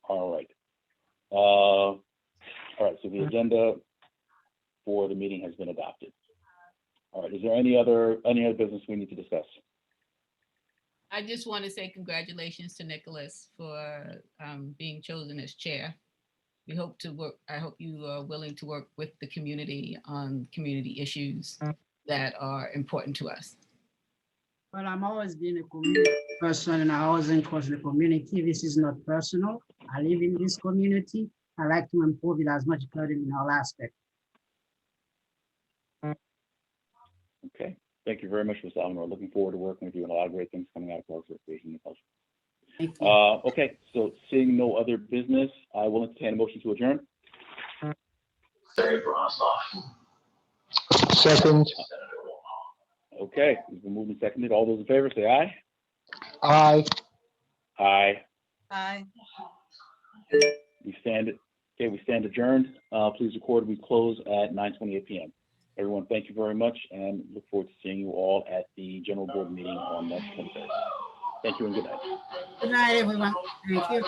all right. All right, so the agenda for the meeting has been adopted. All right, is there any other business we need to discuss? I just want to say congratulations to Nicholas for being chosen as chair. We hope to work, I hope you are willing to work with the community on community issues that are important to us. Well, I'm always been a community person and I always encourage the community. This is not personal. I live in this community. I like to improve it as much as possible in all aspects. Okay, thank you very much, Ms. Allen. We're looking forward to working with you and a lot of great things coming out of Parks and Recreation and Culture. Thank you. Okay, so seeing no other business, I will entertain a motion to adjourn. Second. Okay, it's been moved and seconded. All those in favor say aye. Aye. Aye. Aye. We stand adjourned. Please record we close at 9:28 p.m. Everyone, thank you very much and look forward to seeing you all at the general board meeting on next 23rd. Thank you and good night. Good night, everyone. Thank you.